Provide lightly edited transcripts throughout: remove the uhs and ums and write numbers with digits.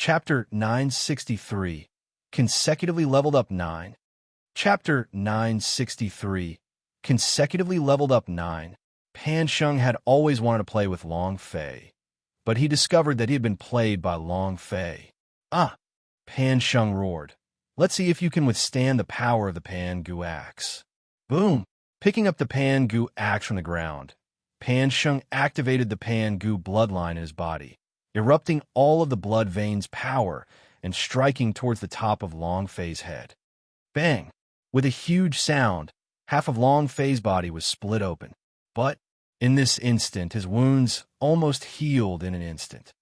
Chapter 963, Consecutively Leveled Up 9. Chapter 963, Consecutively Leveled Up 9. Pan Sheng had always wanted to play with Long Fei, but he discovered that he had been played by Long Fei. Ah! Pan Sheng roared. Let's see if you can withstand the power of the Pan Gu axe. Boom! Picking up the Pan Gu axe from the ground, Pan Sheng activated the Pan Gu bloodline in his body, erupting all of the blood veins' power and striking towards the top of Long Fei's head. Bang! With a huge sound, half of Long Fei's body was split open. But, in this instant, his wounds almost healed in an instant.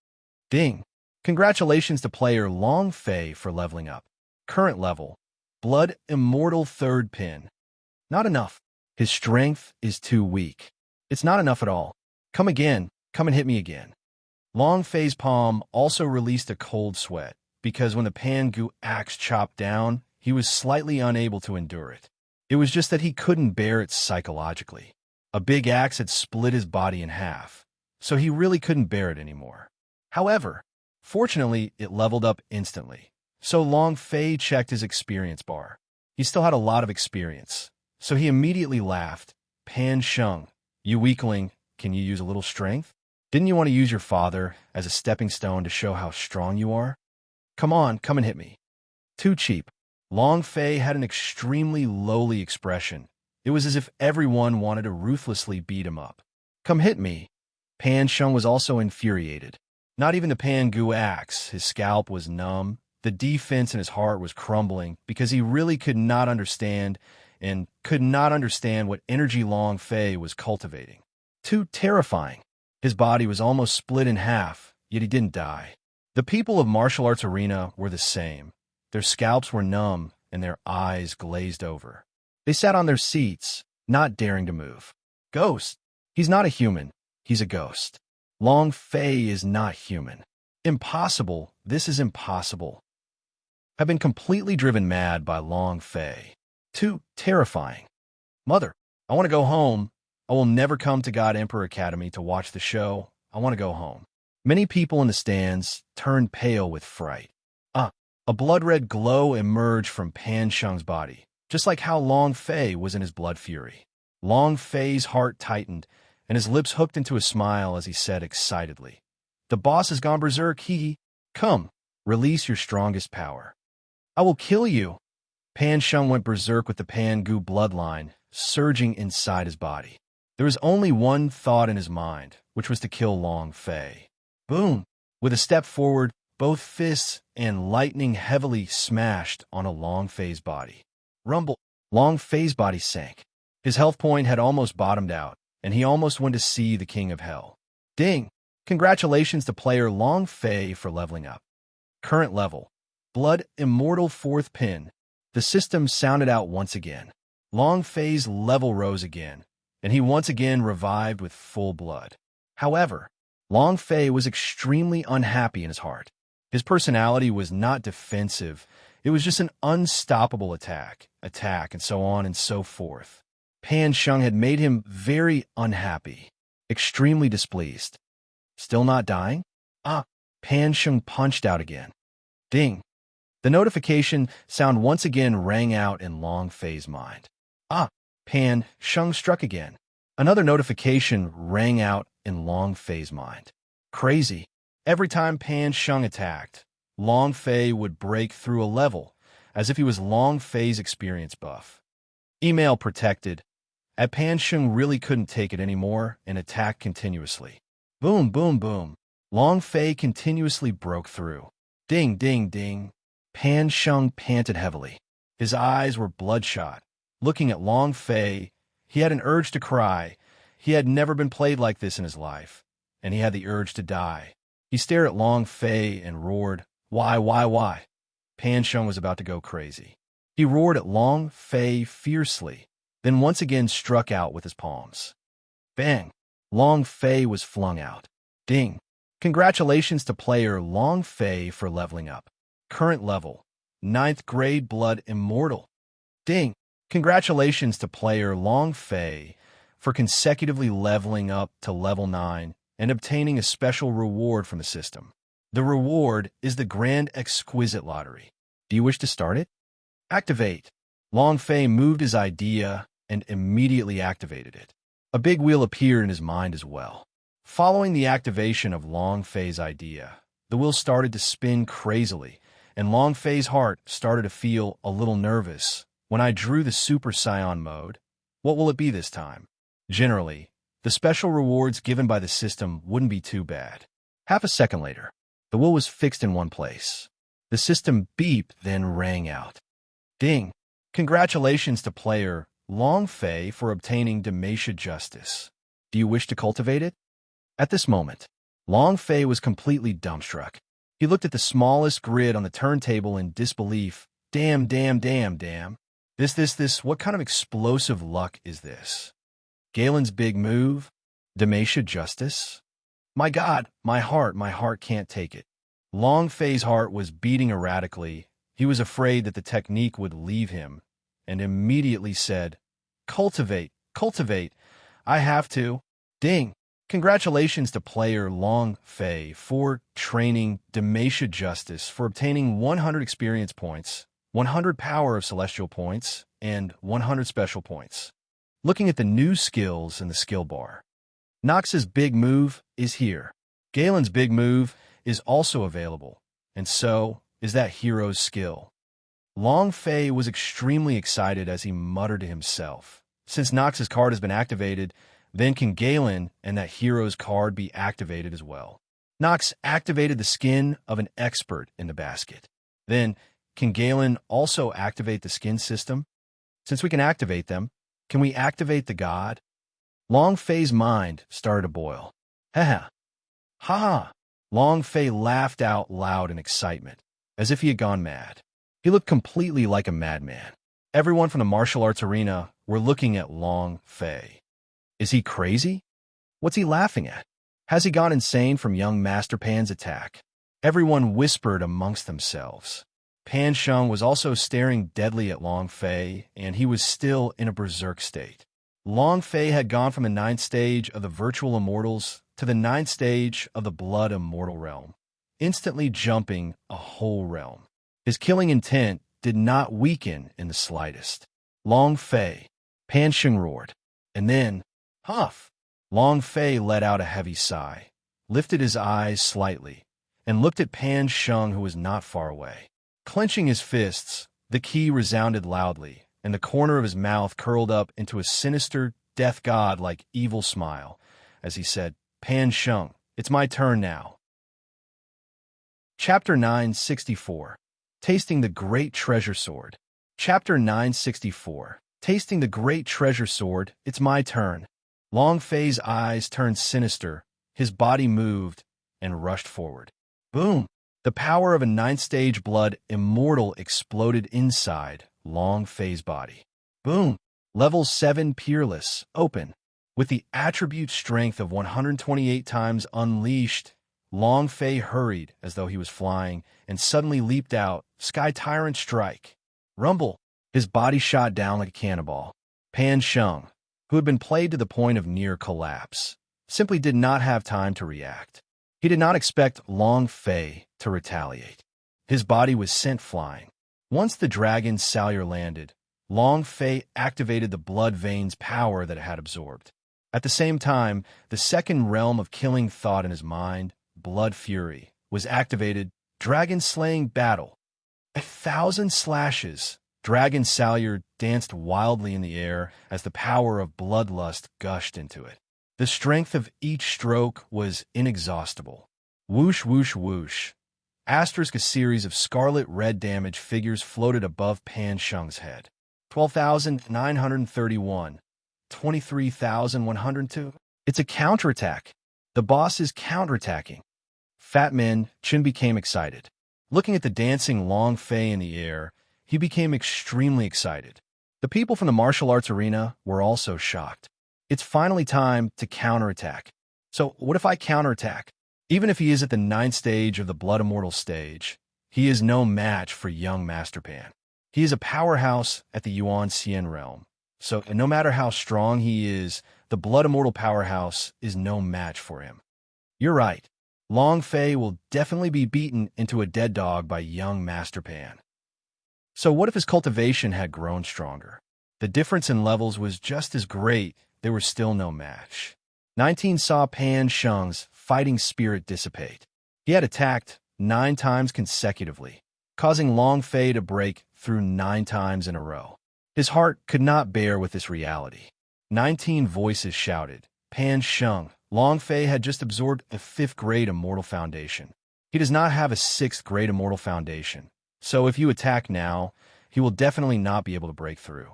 Ding! Congratulations to player Long Fei for leveling up. Current level, Blood Immortal 3rd pin. Not enough. His strength is too weak. It's not enough at all. Come again. Come and hit me again. Long Fei's palm also released a cold sweat, because when the Pan Gu axe chopped down, he was slightly unable to endure it. It was just that he couldn't bear it psychologically. A big axe had split his body in half, so he really couldn't bear it anymore. However, fortunately, it leveled up instantly. So Long Fei checked his experience bar. He still had a lot of experience, so he immediately laughed. Pan Sheng, you weakling, can you use a little strength? Didn't you want to use your father as a stepping stone to show how strong you are? Come on, come and hit me. Too cheap. Long Fei had an extremely lowly expression. It was as if everyone wanted to ruthlessly beat him up. Come hit me. Pan Sheng was also infuriated. Not even the Pan Gu axe, his scalp was numb. The defense in his heart was crumbling because he really could not understand what energy Long Fei was cultivating. Too terrifying. His body was almost split in half, yet he didn't die. The people of Martial Arts Arena were the same. Their scalps were numb and their eyes glazed over. They sat on their seats, not daring to move. Ghost. He's not a human. He's a ghost. Long Fei is not human. Impossible. This is impossible. I've been completely driven mad by Long Fei. Too terrifying. Mother, I want to go home. I will never come to God Emperor Academy to watch the show. I want to go home. Many people in the stands turned pale with fright. A blood-red glow emerged from Pan Sheng's body, just like how Long Fei was in his blood fury. Long Fei's heart tightened, and his lips hooked into a smile as he said excitedly, "The boss has gone berserk, hee. Come, release your strongest power. I will kill you." Pan Sheng went berserk with the Pan Gu bloodline surging inside his body. There was only one thought in his mind, which was to kill Long Fei. Boom! With a step forward, both fists and lightning heavily smashed on Long Fei's body. Rumble! Long Fei's body sank. His health point had almost bottomed out, and he almost went to see the King of Hell. Ding! Congratulations to player Long Fei for leveling up. Current level, Blood Immortal 4th pin. The system sounded out once again. Long Fei's level rose again, and he once again revived with full blood. However, Long Fei was extremely unhappy in his heart. His personality was not defensive. It was just an unstoppable attack, and so on and so forth. Pan Sheng had made him very unhappy, extremely displeased. Still not dying? Pan Sheng punched out again. Ding! The notification sound once again rang out in Long Fei's mind. Pan Sheng struck again. Another notification rang out in Long Fei's mind. Crazy. Every time Pan Sheng attacked, Long Fei would break through a level, as if he was Long Fei's experience buff. Email protected. Pan Sheng really couldn't take it anymore and attacked continuously. Boom, boom, boom. Long Fei continuously broke through. Ding, ding, ding. Pan Sheng panted heavily. His eyes were bloodshot. Looking at Long Fei, he had an urge to cry. He had never been played like this in his life, and he had the urge to die. He stared at Long Fei and roared, Why? Pan Sheng was about to go crazy. He roared at Long Fei fiercely, then once again struck out with his palms. Bang! Long Fei was flung out. Ding! Congratulations to player Long Fei for leveling up. Current level, 9th grade Blood Immortal. Ding! Congratulations to player Long Fei for consecutively leveling up to level 9 and obtaining a special reward from the system. The reward is the Grand Exquisite Lottery. Do you wish to start it? Activate. Long Fei moved his idea and immediately activated it. A big wheel appeared in his mind as well. Following the activation of Long Fei's idea, the wheel started to spin crazily, and Long Fei's heart started to feel a little nervous. When I drew the Super Saiyan mode, what will it be this time? Generally, the special rewards given by the system wouldn't be too bad. Half a second later, the wheel was fixed in one place. The system beep then rang out. Ding! Congratulations to player Long Fei for obtaining Demacia Justice. Do you wish to cultivate it? At this moment, Long Fei was completely dumbstruck. He looked at the smallest grid on the turntable in disbelief. Damn. This, what kind of explosive luck is this? Galen's big move? Demacia Justice? My God, my heart can't take it. Long Fei's heart was beating erratically. He was afraid that the technique would leave him, and immediately said, Cultivate, I have to. Ding! Congratulations to player Long Fei for training Demacia Justice for obtaining 100 experience points, 100 power of celestial points, and 100 special points. Looking at the new skills in the skill bar. Nox's big move is here. Galen's big move is also available, and so is that hero's skill. Long Fei was extremely excited as he muttered to himself. Since Nox's card has been activated, then can Galen and that hero's card be activated as well? Nox activated the skin of an expert in the basket. Then, can Galen also activate the skin system? Since we can activate them, can we activate the god? Long Fei's mind started to boil. Ha ha. Long Fei laughed out loud in excitement, as if he had gone mad. He looked completely like a madman. Everyone from the martial arts arena were looking at Long Fei. Is he crazy? What's he laughing at? Has he gone insane from young Master Pan's attack? Everyone whispered amongst themselves. Pan Sheng was also staring deadly at Long Fei, and he was still in a berserk state. Long Fei had gone from the 9th stage of the Virtual Immortals to the 9th stage of the Blood Immortal realm, instantly jumping a whole realm. His killing intent did not weaken in the slightest. Long Fei, Pan Sheng roared, and then, huff! Long Fei let out a heavy sigh, lifted his eyes slightly, and looked at Pan Sheng, who was not far away. Clenching his fists, the key resounded loudly, and the corner of his mouth curled up into a sinister, death god-like evil smile, as he said, Pan Sheng, it's my turn now. Chapter 964. Tasting the Great Treasure Sword. Chapter 964. Tasting the Great Treasure Sword, it's my turn. Long Fei's eyes turned sinister, his body moved, and rushed forward. Boom! The power of a 9th stage Blood Immortal exploded inside Long Fei's body. Boom! Level 7 Peerless, open. With the attribute strength of 128 times unleashed, Long Fei hurried as though he was flying and suddenly leaped out, Sky Tyrant Strike. Rumble! His body shot down like a cannonball. Pan Sheng, who had been played to the point of near collapse, simply did not have time to react. He did not expect Long Fei to retaliate. His body was sent flying. Once the dragon Salyer landed, Long Fei activated the blood veins power that it had absorbed. At the same time, the second realm of killing thought in his mind, Blood Fury, was activated. Dragon Slaying Battle. 1,000 slashes. Dragon Salyer danced wildly in the air as the power of bloodlust gushed into it. The strength of each stroke was inexhaustible. Whoosh, whoosh, whoosh. Asterisk, a series of scarlet-red damage figures floated above Pan Sheng's head. 12,931. 23,102. It's a counterattack. The boss is counterattacking. Fat Man Chin became excited. Looking at the dancing Long Fei in the air, he became extremely excited. The people from the martial arts arena were also shocked. It's finally time to counterattack. So what if I counterattack? Even if he is at the 9th stage of the Blood Immortal stage, he is no match for young Master Pan. He is a powerhouse at the Yuan Xian realm. So no matter how strong he is, the Blood Immortal powerhouse is no match for him. You're right. Long Fei will definitely be beaten into a dead dog by young Master Pan. So what if his cultivation had grown stronger? The difference in levels was just as great, there was still no match. 19 saw Pan Sheng's fighting spirit dissipate. He had attacked 9 times consecutively, causing Long Fei to break through 9 times in a row. His heart could not bear with this reality. 19 voices shouted, Pan Sheng, Long Fei had just absorbed a 5th grade immortal foundation. He does not have a 6th grade immortal foundation, so if you attack now, he will definitely not be able to break through.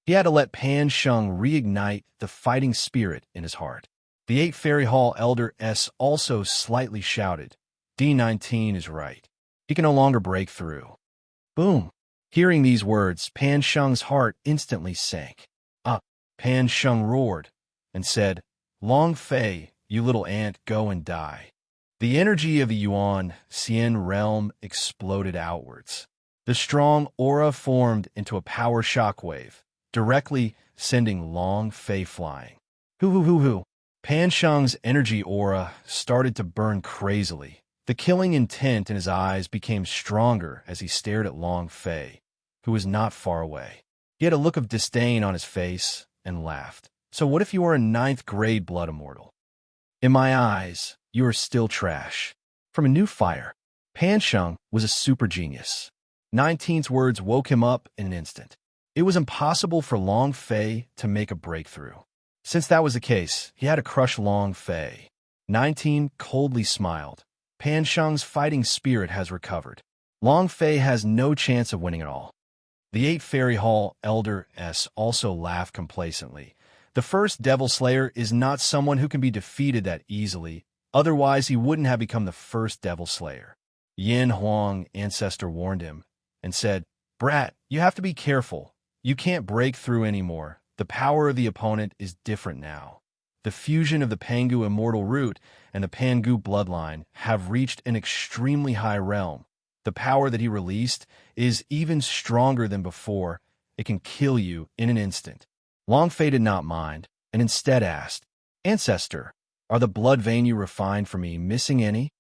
He had to let Pan Sheng reignite the fighting spirit in his heart. The 8 Fairy Hall Elder S also slightly shouted, D19 is right. He can no longer break through. Boom! Hearing these words, Pan Sheng's heart instantly sank. Pan Sheng roared and said, Long Fei, you little ant, go and die. The energy of the Yuan Xian realm exploded outwards. The strong aura formed into a power shockwave, directly sending Long Fei flying. Hoo. Pan Sheng's energy aura started to burn crazily. The killing intent in his eyes became stronger as he stared at Long Fei, who was not far away. He had a look of disdain on his face and laughed. So what if you are a 9th grade blood immortal? In my eyes, you are still trash. From a new fire, Pan Sheng was a super genius. 19's words woke him up in an instant. It was impossible for Long Fei to make a breakthrough. Since that was the case, he had to crush Long Fei. 19 coldly smiled. Pan Sheng's fighting spirit has recovered. Long Fei has no chance of winning at all. The 8 Fairy Hall Elder S also laughed complacently. The first Devil Slayer is not someone who can be defeated that easily, otherwise he wouldn't have become the first Devil Slayer. Yin Huang Ancestor warned him and said, Brat, you have to be careful. You can't break through anymore. The power of the opponent is different now. The fusion of the Pangu Immortal Root and the Pangu Bloodline have reached an extremely high realm. The power that he released is even stronger than before. It can kill you in an instant. Long Fei did not mind, and instead asked, Ancestor, are the blood vein you refined for me missing any?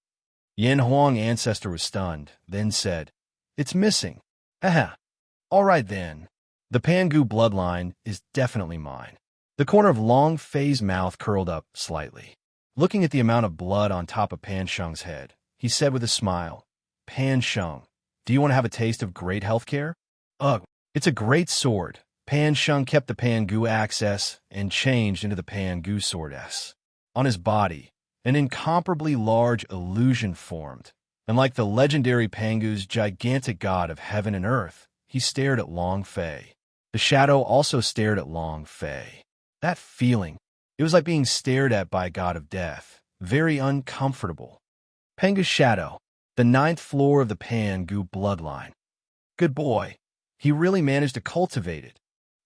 Yin Huang Ancestor was stunned, then said, It's missing. Haha. All right then. The Pangu bloodline is definitely mine. The corner of Long Fei's mouth curled up slightly. Looking at the amount of blood on top of Pan Sheng's head, he said with a smile, Pan Sheng, do you want to have a taste of great healthcare? Ugh, it's a great sword. Pan Sheng kept the Pangu Axe S and changed into the Pangu Sword S. On his body, an incomparably large illusion formed, and like the legendary Pangu's gigantic god of heaven and earth, he stared at Long Fei. The shadow also stared at Long Fei. That feeling, it was like being stared at by a god of death, very uncomfortable. Pangu's shadow, the 9th floor of the Pangu bloodline. Good boy. He really managed to cultivate it.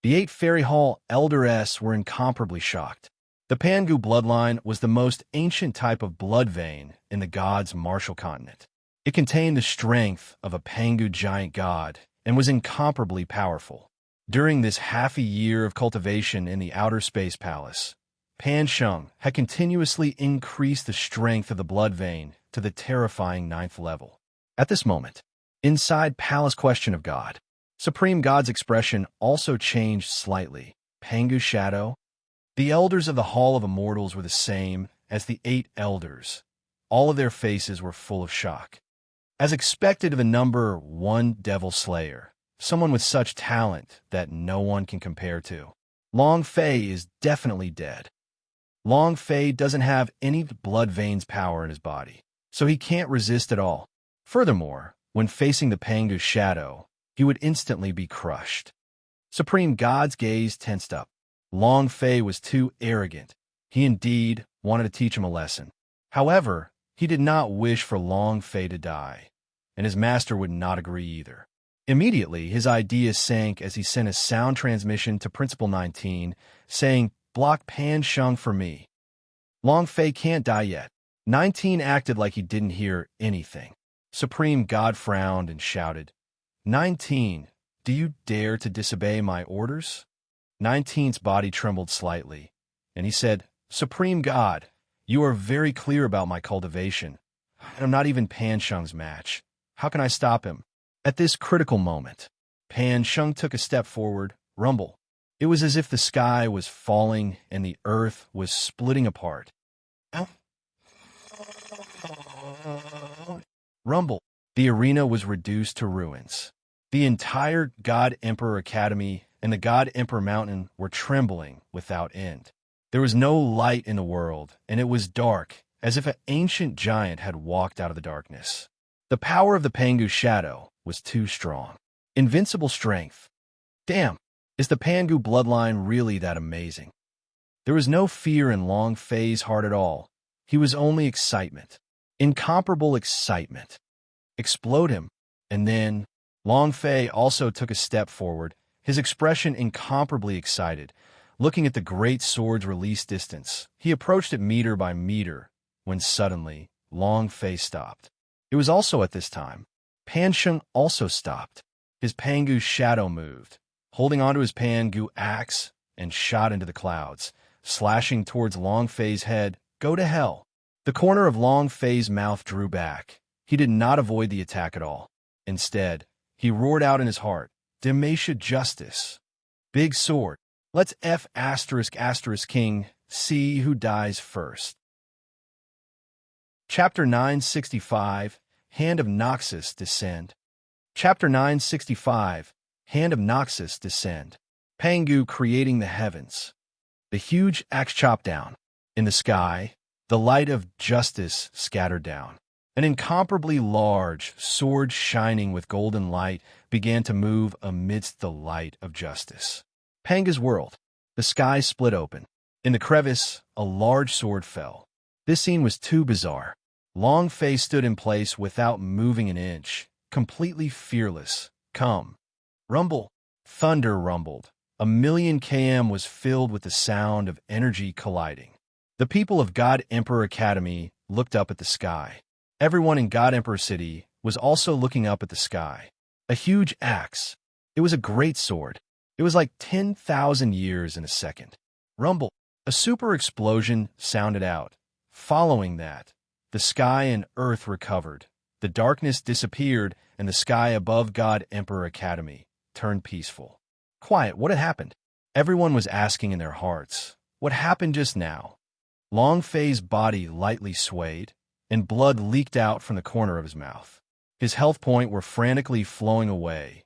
The 8 Fairy Hall Elder S were incomparably shocked. The Pangu bloodline was the most ancient type of blood vein in the god's martial continent. It contained the strength of a Pangu giant god and was incomparably powerful. During this half a year of cultivation in the Outer Space Palace, Pan Sheng had continuously increased the strength of the blood vein to the terrifying 9th level. At this moment, inside Palace Question of God, Supreme God's expression also changed slightly. Pangu's shadow. The elders of the Hall of Immortals were the same as the 8 elders. All of their faces were full of shock. As expected of the number 1 Devil Slayer, someone with such talent that no one can compare to, Long Fei is definitely dead. Long Fei doesn't have any blood veins power in his body, so he can't resist at all. Furthermore, when facing the Pangu's shadow, he would instantly be crushed. Supreme God's gaze tensed up. Long Fei was too arrogant. He indeed wanted to teach him a lesson. However, he did not wish for Long Fei to die, and his master would not agree either. Immediately, his idea sank as he sent a sound transmission to Principal 19, saying, Block Pan Sheng for me. Long Fei can't die yet. 19 acted like he didn't hear anything. Supreme God frowned and shouted, 19, do you dare to disobey my orders? 19's body trembled slightly, and he said, Supreme God, you are very clear about my cultivation. and I'm not even Pan Shung's match. How can I stop him? At this critical moment, Pan Shung took a step forward, rumble. It was as if the sky was falling and the earth was splitting apart. Rumble. The arena was reduced to ruins. The entire God Emperor Academy and the God Emperor Mountain were trembling without end. There was no light in the world, and it was dark, as if an ancient giant had walked out of the darkness. The power of the Pangu shadow was too strong. Invincible strength. Damn, is the Pangu bloodline really that amazing? There was no fear in Long Fei's heart at all. He was only excitement. Incomparable excitement. Explode him. And then, Long Fei also took a step forward, his expression incomparably excited. Looking at the great sword's release distance, he approached it meter by meter, when suddenly, Long Fei stopped. It was also at this time. Pan Shung also stopped. His Pangu shadow moved, holding onto his Pangu axe, and shot into the clouds, slashing towards Long Fei's head. Go to hell. The corner of Long Fei's mouth drew back. He did not avoid the attack at all. Instead, he roared out in his heart, Demacia justice. Big sword. Let's F*** king, see who dies first. Chapter 965, Hand of Noxus descend. Chapter 965, Hand of Noxus descend. Pangu creating the heavens. The huge axe chopped down. In the sky, the light of justice scattered down. An incomparably large sword shining with golden light began to move amidst the light of justice. Panga's world. The sky split open. In the crevice, a large sword fell. This scene was too bizarre. Long Fei stood in place without moving an inch, completely fearless. Come. Rumble. Thunder rumbled. 1,000,000 km was filled with the sound of energy colliding. The people of God Emperor Academy looked up at the sky. Everyone in God Emperor City was also looking up at the sky. A huge axe. It was a great sword. It was like 10,000 years in a second. Rumble. A super explosion sounded out. Following that, the sky and earth recovered. The darkness disappeared, and the sky above God Emperor Academy turned peaceful. Quiet, what had happened? Everyone was asking in their hearts. What happened just now? Long Fei's body lightly swayed, and blood leaked out from the corner of his mouth. His health points were frantically flowing away.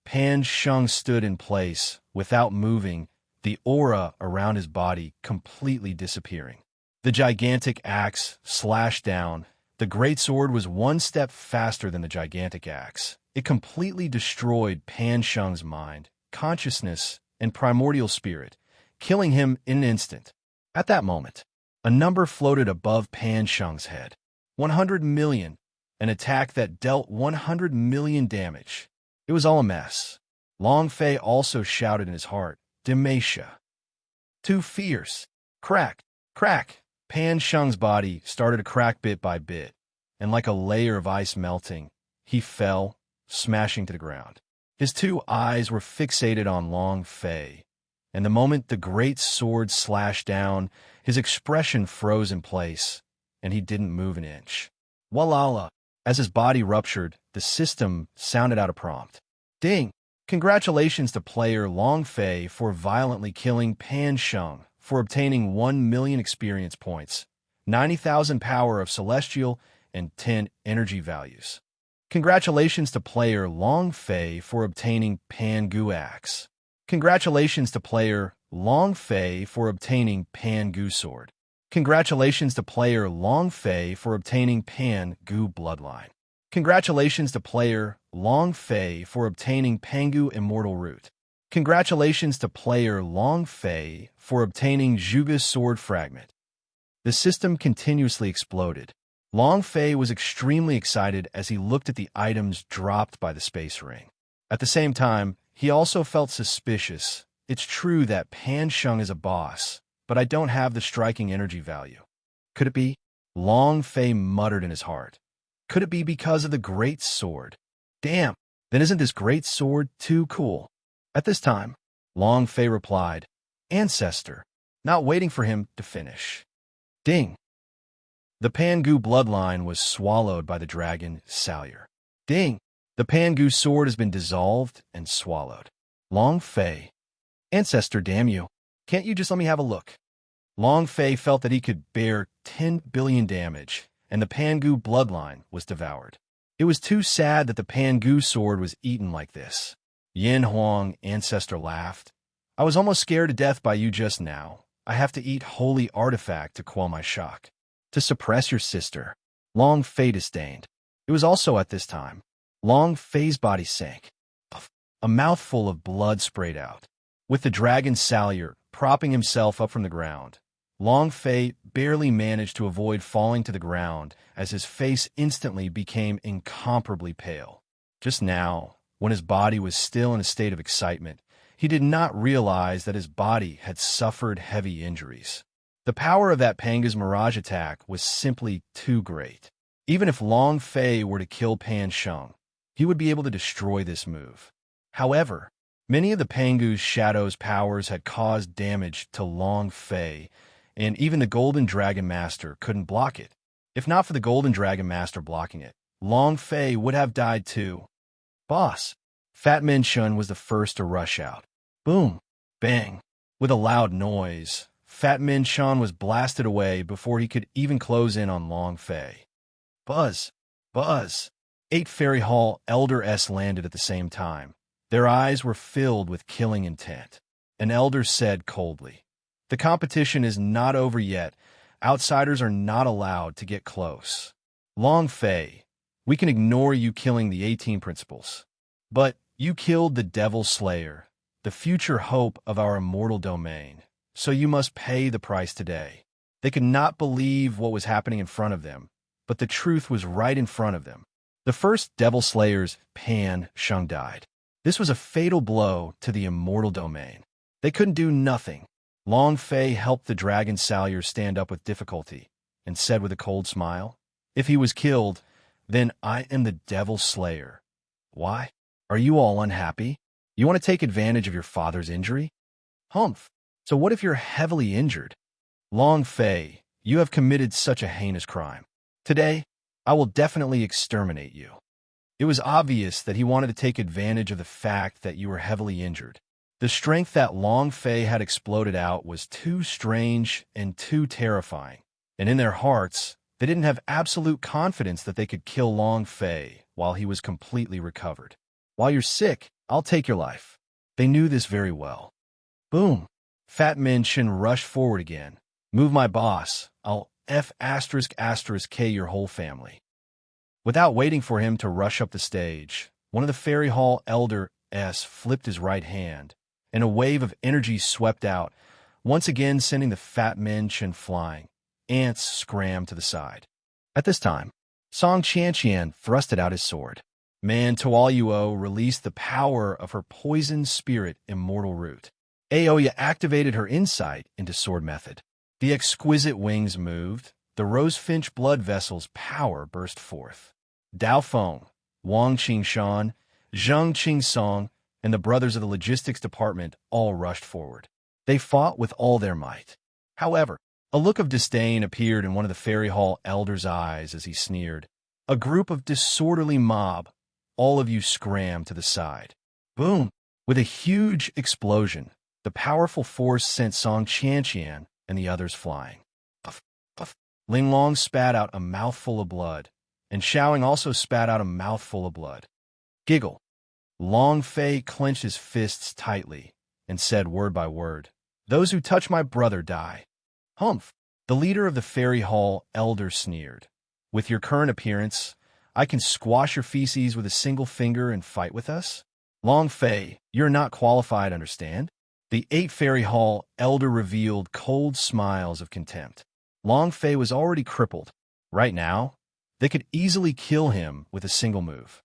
Pan Shung stood in place, without moving, the aura around his body completely disappearing. The gigantic axe slashed down. The great sword was one step faster than the gigantic axe. It completely destroyed Pan Shung's mind, consciousness, and primordial spirit, killing him in an instant. At that moment, a number floated above Pan Shung's head. 100 million. An attack that dealt 100 million damage. It was all a mess. Long Fei also shouted in his heart, Demacia. Too fierce. Crack, crack. Pan Shung's body started to crack bit by bit, and like a layer of ice melting, he fell, smashing to the ground. His two eyes were fixated on Long Fei, and the moment the great sword slashed down, his expression froze in place, and he didn't move an inch. Walala. As his body ruptured, the system sounded out a prompt. Ding! Congratulations to player Long Fei for violently killing Pan Shung, for obtaining 1,000,000 experience points, 90,000 power of celestial, and 10 energy values. Congratulations to player Long Fei for obtaining Pangu Axe. Congratulations to player Long Fei for obtaining Pangu Sword. Congratulations to player Long Fei for obtaining Pangu Bloodline. Congratulations to player Long Fei for obtaining Pangu Immortal Root. Congratulations to player Long Fei for obtaining Zhuge's Sword Fragment. The system continuously exploded. Long Fei was extremely excited as he looked at the items dropped by the space ring. At the same time, he also felt suspicious. It's true that Pan Shung is a boss, but I don't have the striking energy value. Could it be? Long Fei muttered in his heart. Could it be because of the great sword? Damn, then isn't this great sword too cool? At this time, Long Fei replied, Ancestor, not waiting for him to finish. Ding. The Pangu bloodline was swallowed by the dragon Salyer. Ding! The Pangu sword has been dissolved and swallowed. Long Fei. Ancestor, damn you. Can't you just let me have a look? Long Fei felt that he could bear 10 billion damage, and the Pangu bloodline was devoured. It was too sad that the Pangu sword was eaten like this. Yin Huang, Ancestor, laughed. I was almost scared to death by you just now. I have to eat holy artifact to quell my shock. To suppress your sister. Long Fei disdained. It was also at this time. Long Fei's body sank. A mouthful of blood sprayed out. With the dragon Salyer propping himself up from the ground, Long Fei barely managed to avoid falling to the ground as his face instantly became incomparably pale. Just now, when his body was still in a state of excitement, he did not realize that his body had suffered heavy injuries. The power of that Panga's mirage attack was simply too great. Even if Long Fei were to kill Pan Sheng, he would be able to destroy this move. However, many of the Pangu's Shadow's powers had caused damage to Long Fei, and even the Golden Dragon Master couldn't block it. If not for the Golden Dragon Master blocking it, Long Fei would have died too. Boss. Fat Min Shun was the first to rush out. Boom. Bang. With a loud noise, Fat Min Shun was blasted away before he could even close in on Long Fei. Buzz. Buzz. 8 Fairy Hall Elder S landed at the same time. Their eyes were filled with killing intent. An elder said coldly, "The competition is not over yet. Outsiders are not allowed to get close. Long Fei, we can ignore you killing the 18 principals. But you killed the Devil Slayer, the future hope of our immortal domain, so you must pay the price today." They could not believe what was happening in front of them, but the truth was right in front of them. The first Devil Slayer's Pan Sheng died. This was a fatal blow to the immortal domain. They couldn't do nothing. Long Fei helped the dragon Salyer stand up with difficulty and said with a cold smile, "If he was killed, then I am the Devil Slayer. Why? Are you all unhappy? You want to take advantage of your father's injury? Humph. So what if you're heavily injured? Long Fei, you have committed such a heinous crime. Today, I will definitely exterminate you." It was obvious that he wanted to take advantage of the fact that you were heavily injured. The strength that Long Fei had exploded out was too strange and too terrifying, and in their hearts, they didn't have absolute confidence that they could kill Long Fei while he was completely recovered. While you're sick, I'll take your life. They knew this very well. Boom. Fat Min Shin rushed forward again. Move my boss. I'll F***K your whole family. Without waiting for him to rush up the stage, one of the Fairy Hall Elder S flipped his right hand, and a wave of energy swept out, once again sending the Fat Min Shin flying. Ants scrammed to the side. At this time, Song Qianqian thrusted out his sword. Man Toaluo released the power of her poison spirit immortal root. Aoya activated her insight into sword method. The exquisite wings moved. The rosefinch blood vessel's power burst forth. Dao Feng, Wang Qingshan, Zheng Qingsong, and the brothers of the logistics department all rushed forward. They fought with all their might. However, a look of disdain appeared in one of the Fairy Hall Elder's eyes as he sneered. A group of disorderly mob, all of you scram to the side. Boom! With a huge explosion, the powerful force sent Song Qianqian and the others flying. Puff, puff. Ling Long spat out a mouthful of blood, and Xiaoing also spat out a mouthful of blood. Giggle. Long Fei clenched his fists tightly and said word by word, "Those who touch my brother die." Humph. The leader of the Fairy Hall Elder sneered. "With your current appearance, I can squash your feces with a single finger and fight with us? Long Fei, you're not qualified, understand?" The 8 Fairy Hall Elder revealed cold smiles of contempt. Long Fei was already crippled. Right now, they could easily kill him with a single move.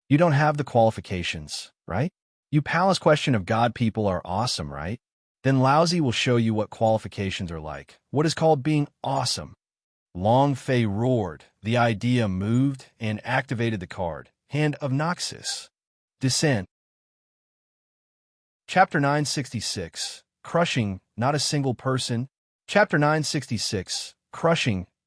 You don't have the qualifications, right? You Palace Question of God people are awesome, right? Then Lousy will show you what qualifications are like, what is called being awesome. Long Fei roared. The idea moved and activated the card. Hand of Noxus. Descent. Chapter 966. Crushing, not a single person. Chapter 966. Crushing,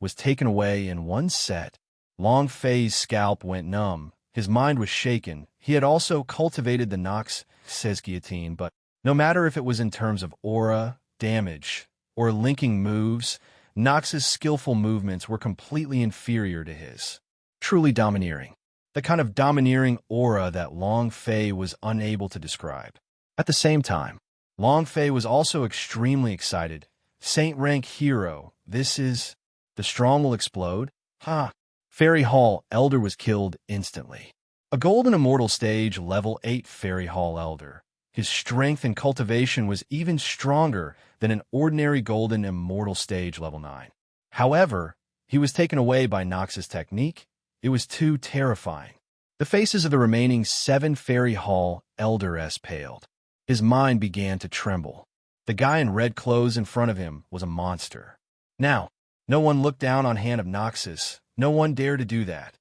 was taken away in one set. Long Fei's scalp went numb. His mind was shaken. He had also cultivated the Nox says guillotine, but no matter if it was in terms of aura, damage, or linking moves, Nox's skillful movements were completely inferior to his. Truly domineering. The kind of domineering aura that Long Fei was unable to describe. At the same time, Long Fei was also extremely excited. Saint rank hero, this is... The strong will explode? Ha! Fairy Hall Elder was killed instantly. A golden immortal stage level 8 Fairy Hall Elder. His strength and cultivation was even stronger than an ordinary golden immortal stage level 9. However, he was taken away by Nox's technique. It was too terrifying. The faces of the remaining 7 Fairy Hall Elders paled. His mind began to tremble. The guy in red clothes in front of him was a monster. Now, no one looked down on Hand of Noxus. No one dared to do that.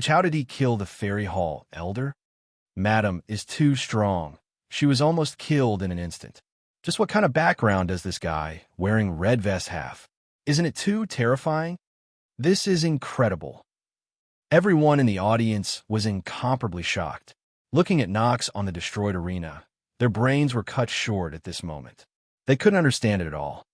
How did he kill the Fairy Hall Elder? Madam is too strong. She was almost killed in an instant. Just what kind of background does this guy, wearing red vest, have? Isn't it too terrifying? This is incredible. Everyone in the audience was incomparably shocked. Looking at Nox on the destroyed arena, their brains were cut short at this moment. They couldn't understand it at all.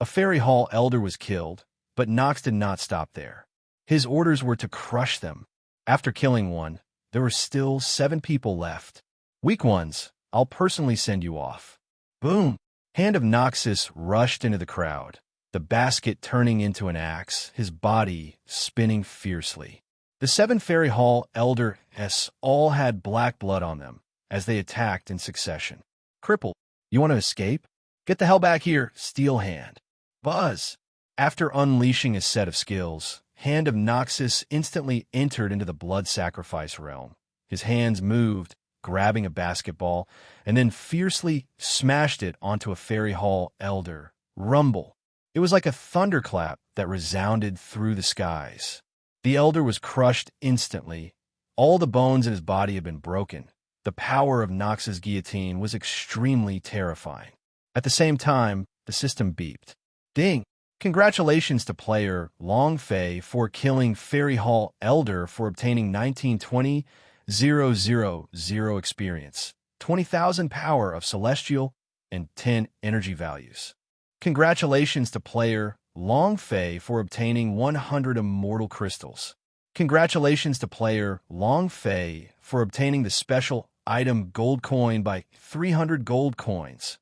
A Fairy Hall Elder was killed, but Nox did not stop there. His orders were to crush them. After killing one, there were still 7 people left. Weak ones, I'll personally send you off. Boom! Hand of Noxus rushed into the crowd, the basket turning into an axe, his body spinning fiercely. The 7 Fairy Hall Elders all had black blood on them as they attacked in succession. Cripple, you want to escape? Get the hell back here, Steel Hand. Buzz! After unleashing a set of skills, Hand of Noxus instantly entered into the blood sacrifice realm. His hands moved, grabbing a basketball, and then fiercely smashed it onto a Fairy Hall Elder. Rumble. It was like a thunderclap that resounded through the skies. The Elder was crushed instantly. All the bones in his body had been broken. The power of Nox's guillotine was extremely terrifying. At the same time, the system beeped. Ding! Congratulations to player Long Fei for killing Fairy Hall Elder for obtaining 1920,000 experience, 20,000 power of celestial, and 10 energy values. Congratulations to player Long Fei for obtaining 100 immortal crystals. Congratulations to player Long Fei for obtaining the special item gold coin by 300 gold coins.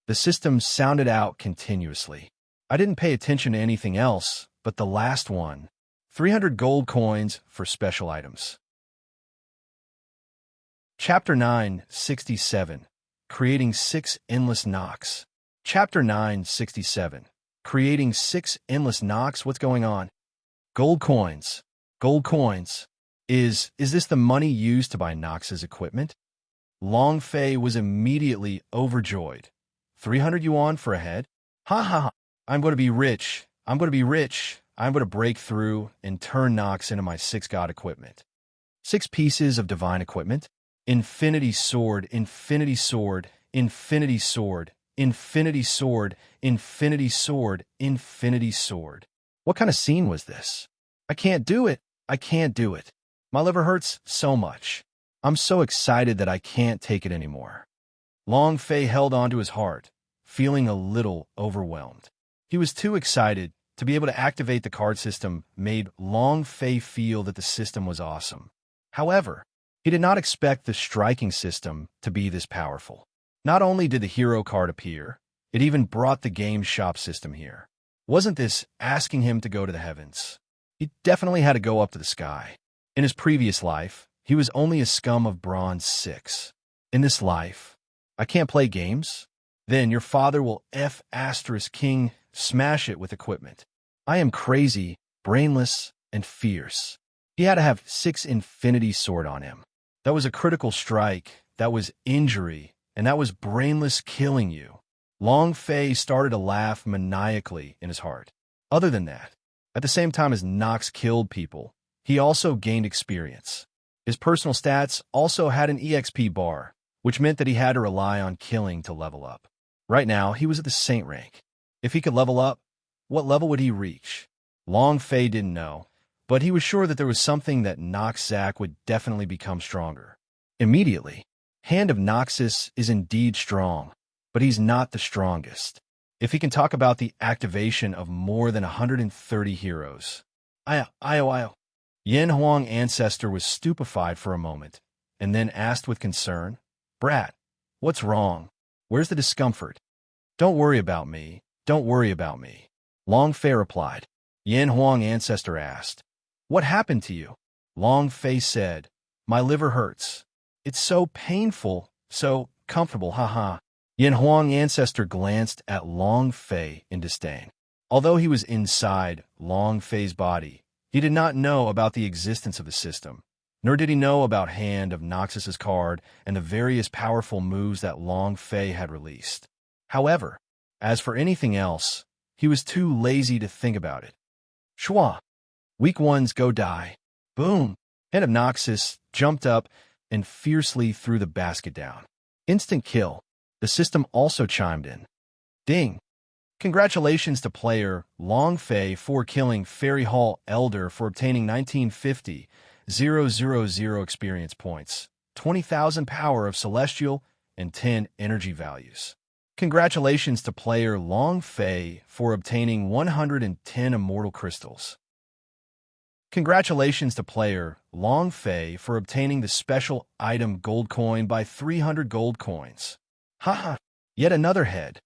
The system sounded out continuously. I didn't pay attention to anything else but the last one. 300 gold coins for special items. Chapter 967. Creating 6 Endless Nox. Chapter 967. Creating 6 Endless Nox. What's going on? Gold coins. Gold coins. Is this the money used to buy Nox's equipment? Long Fei was immediately overjoyed. 300 yuan for a head? Ha ha ha. I'm going to be rich. I'm going to be rich. I'm going to break through and turn Nox into my 6 god equipment. 6 pieces of divine equipment. Infinity sword, infinity sword, infinity sword, infinity sword, infinity sword, infinity sword. What kind of scene was this? I can't do it. I can't do it. My liver hurts so much. I'm so excited that I can't take it anymore. Long Fei held on to his heart, feeling a little overwhelmed. He was too excited. To be able to activate the card system made Long Fei feel that the system was awesome. However, he did not expect the striking system to be this powerful. Not only did the hero card appear, it even brought the game shop system here. Wasn't this asking him to go to the heavens? He definitely had to go up to the sky. In his previous life, he was only a scum of bronze 6. In this life, I can't play games? Then your father will King smash it with equipment. I am crazy, brainless, and fierce. He had to have 6 infinity sword on him. That was a critical strike, that was injury, and that was brainless killing you. Long Fei started to laugh maniacally in his heart. Other than that, at the same time as Nox killed people, he also gained experience. His personal stats also had an EXP bar, which meant that he had to rely on killing to level up. Right now, he was at the Saint rank. If he could level up, what level would he reach? Long Fei didn't know. but he was sure that there was something that Nox Zack would definitely become stronger. Immediately, Hand of Noxus is indeed strong, but he's not the strongest. If he can talk about the activation of more than 130 heroes. Io. Yin Huang Ancestor was stupefied for a moment, and then asked with concern, "Brat, what's wrong? Where's the discomfort?" "Don't worry about me. Don't worry about me." Long Fei replied. Yin Huang Ancestor asked, "What happened to you?" Long Fei said, "My liver hurts. It's so painful, so comfortable, haha." Yin Huang Ancestor glanced at Long Fei in disdain. Although he was inside Long Fei's body, he did not know about the existence of the system, nor did he know about Hand of Noxus's card and the various powerful moves that Long Fei had released. However, as for anything else, he was too lazy to think about it. Shwa! Weak ones go die. Boom! Hand of Noxus jumped up and fiercely threw the basket down. Instant kill. The system also chimed in. Ding! Congratulations to player Long Fei for killing Fairy Hall Elder for obtaining 1950,000 experience points, 20,000 power of celestial, and 10 energy values. Congratulations to player Long Fei for obtaining 110 immortal crystals. Congratulations to player Long Fei for obtaining the special item gold coin by 300 gold coins. Haha, yet another head.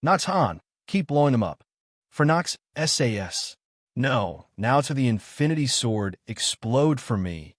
Nox Han, keep blowing them up. For Nox SAS. No, now to the infinity sword, explode for me.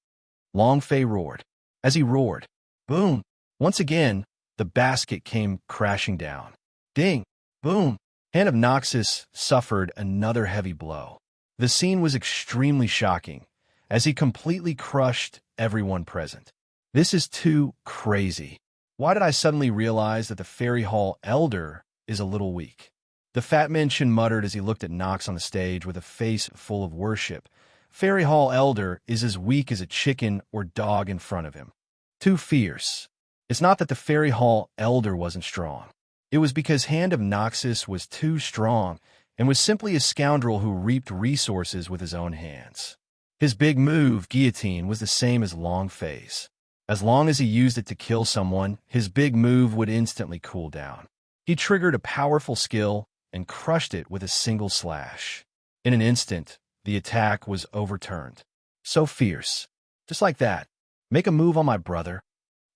Long Fei roared. As he roared, boom, once again, the basket came crashing down. Ding, boom. Hand of Noxus suffered another heavy blow. The scene was extremely shocking, as he completely crushed everyone present. This is too crazy. Why did I suddenly realize that the Fairy Hall Elder is a little weak? The fat mention muttered as he looked at Nox on the stage with a face full of worship. Fairy Hall Elder is as weak as a chicken or dog in front of him. Too fierce. It's not that the Fairy Hall Elder wasn't strong. It was because Hand of Noxus was too strong and was simply a scoundrel who reaped resources with his own hands. His big move, Guillotine, was the same as Long Fei's. As long as he used it to kill someone, his big move would instantly cool down. He triggered a powerful skill and crushed it with a single slash. In an instant, the attack was overturned. So fierce. Just like that. Make a move on my brother.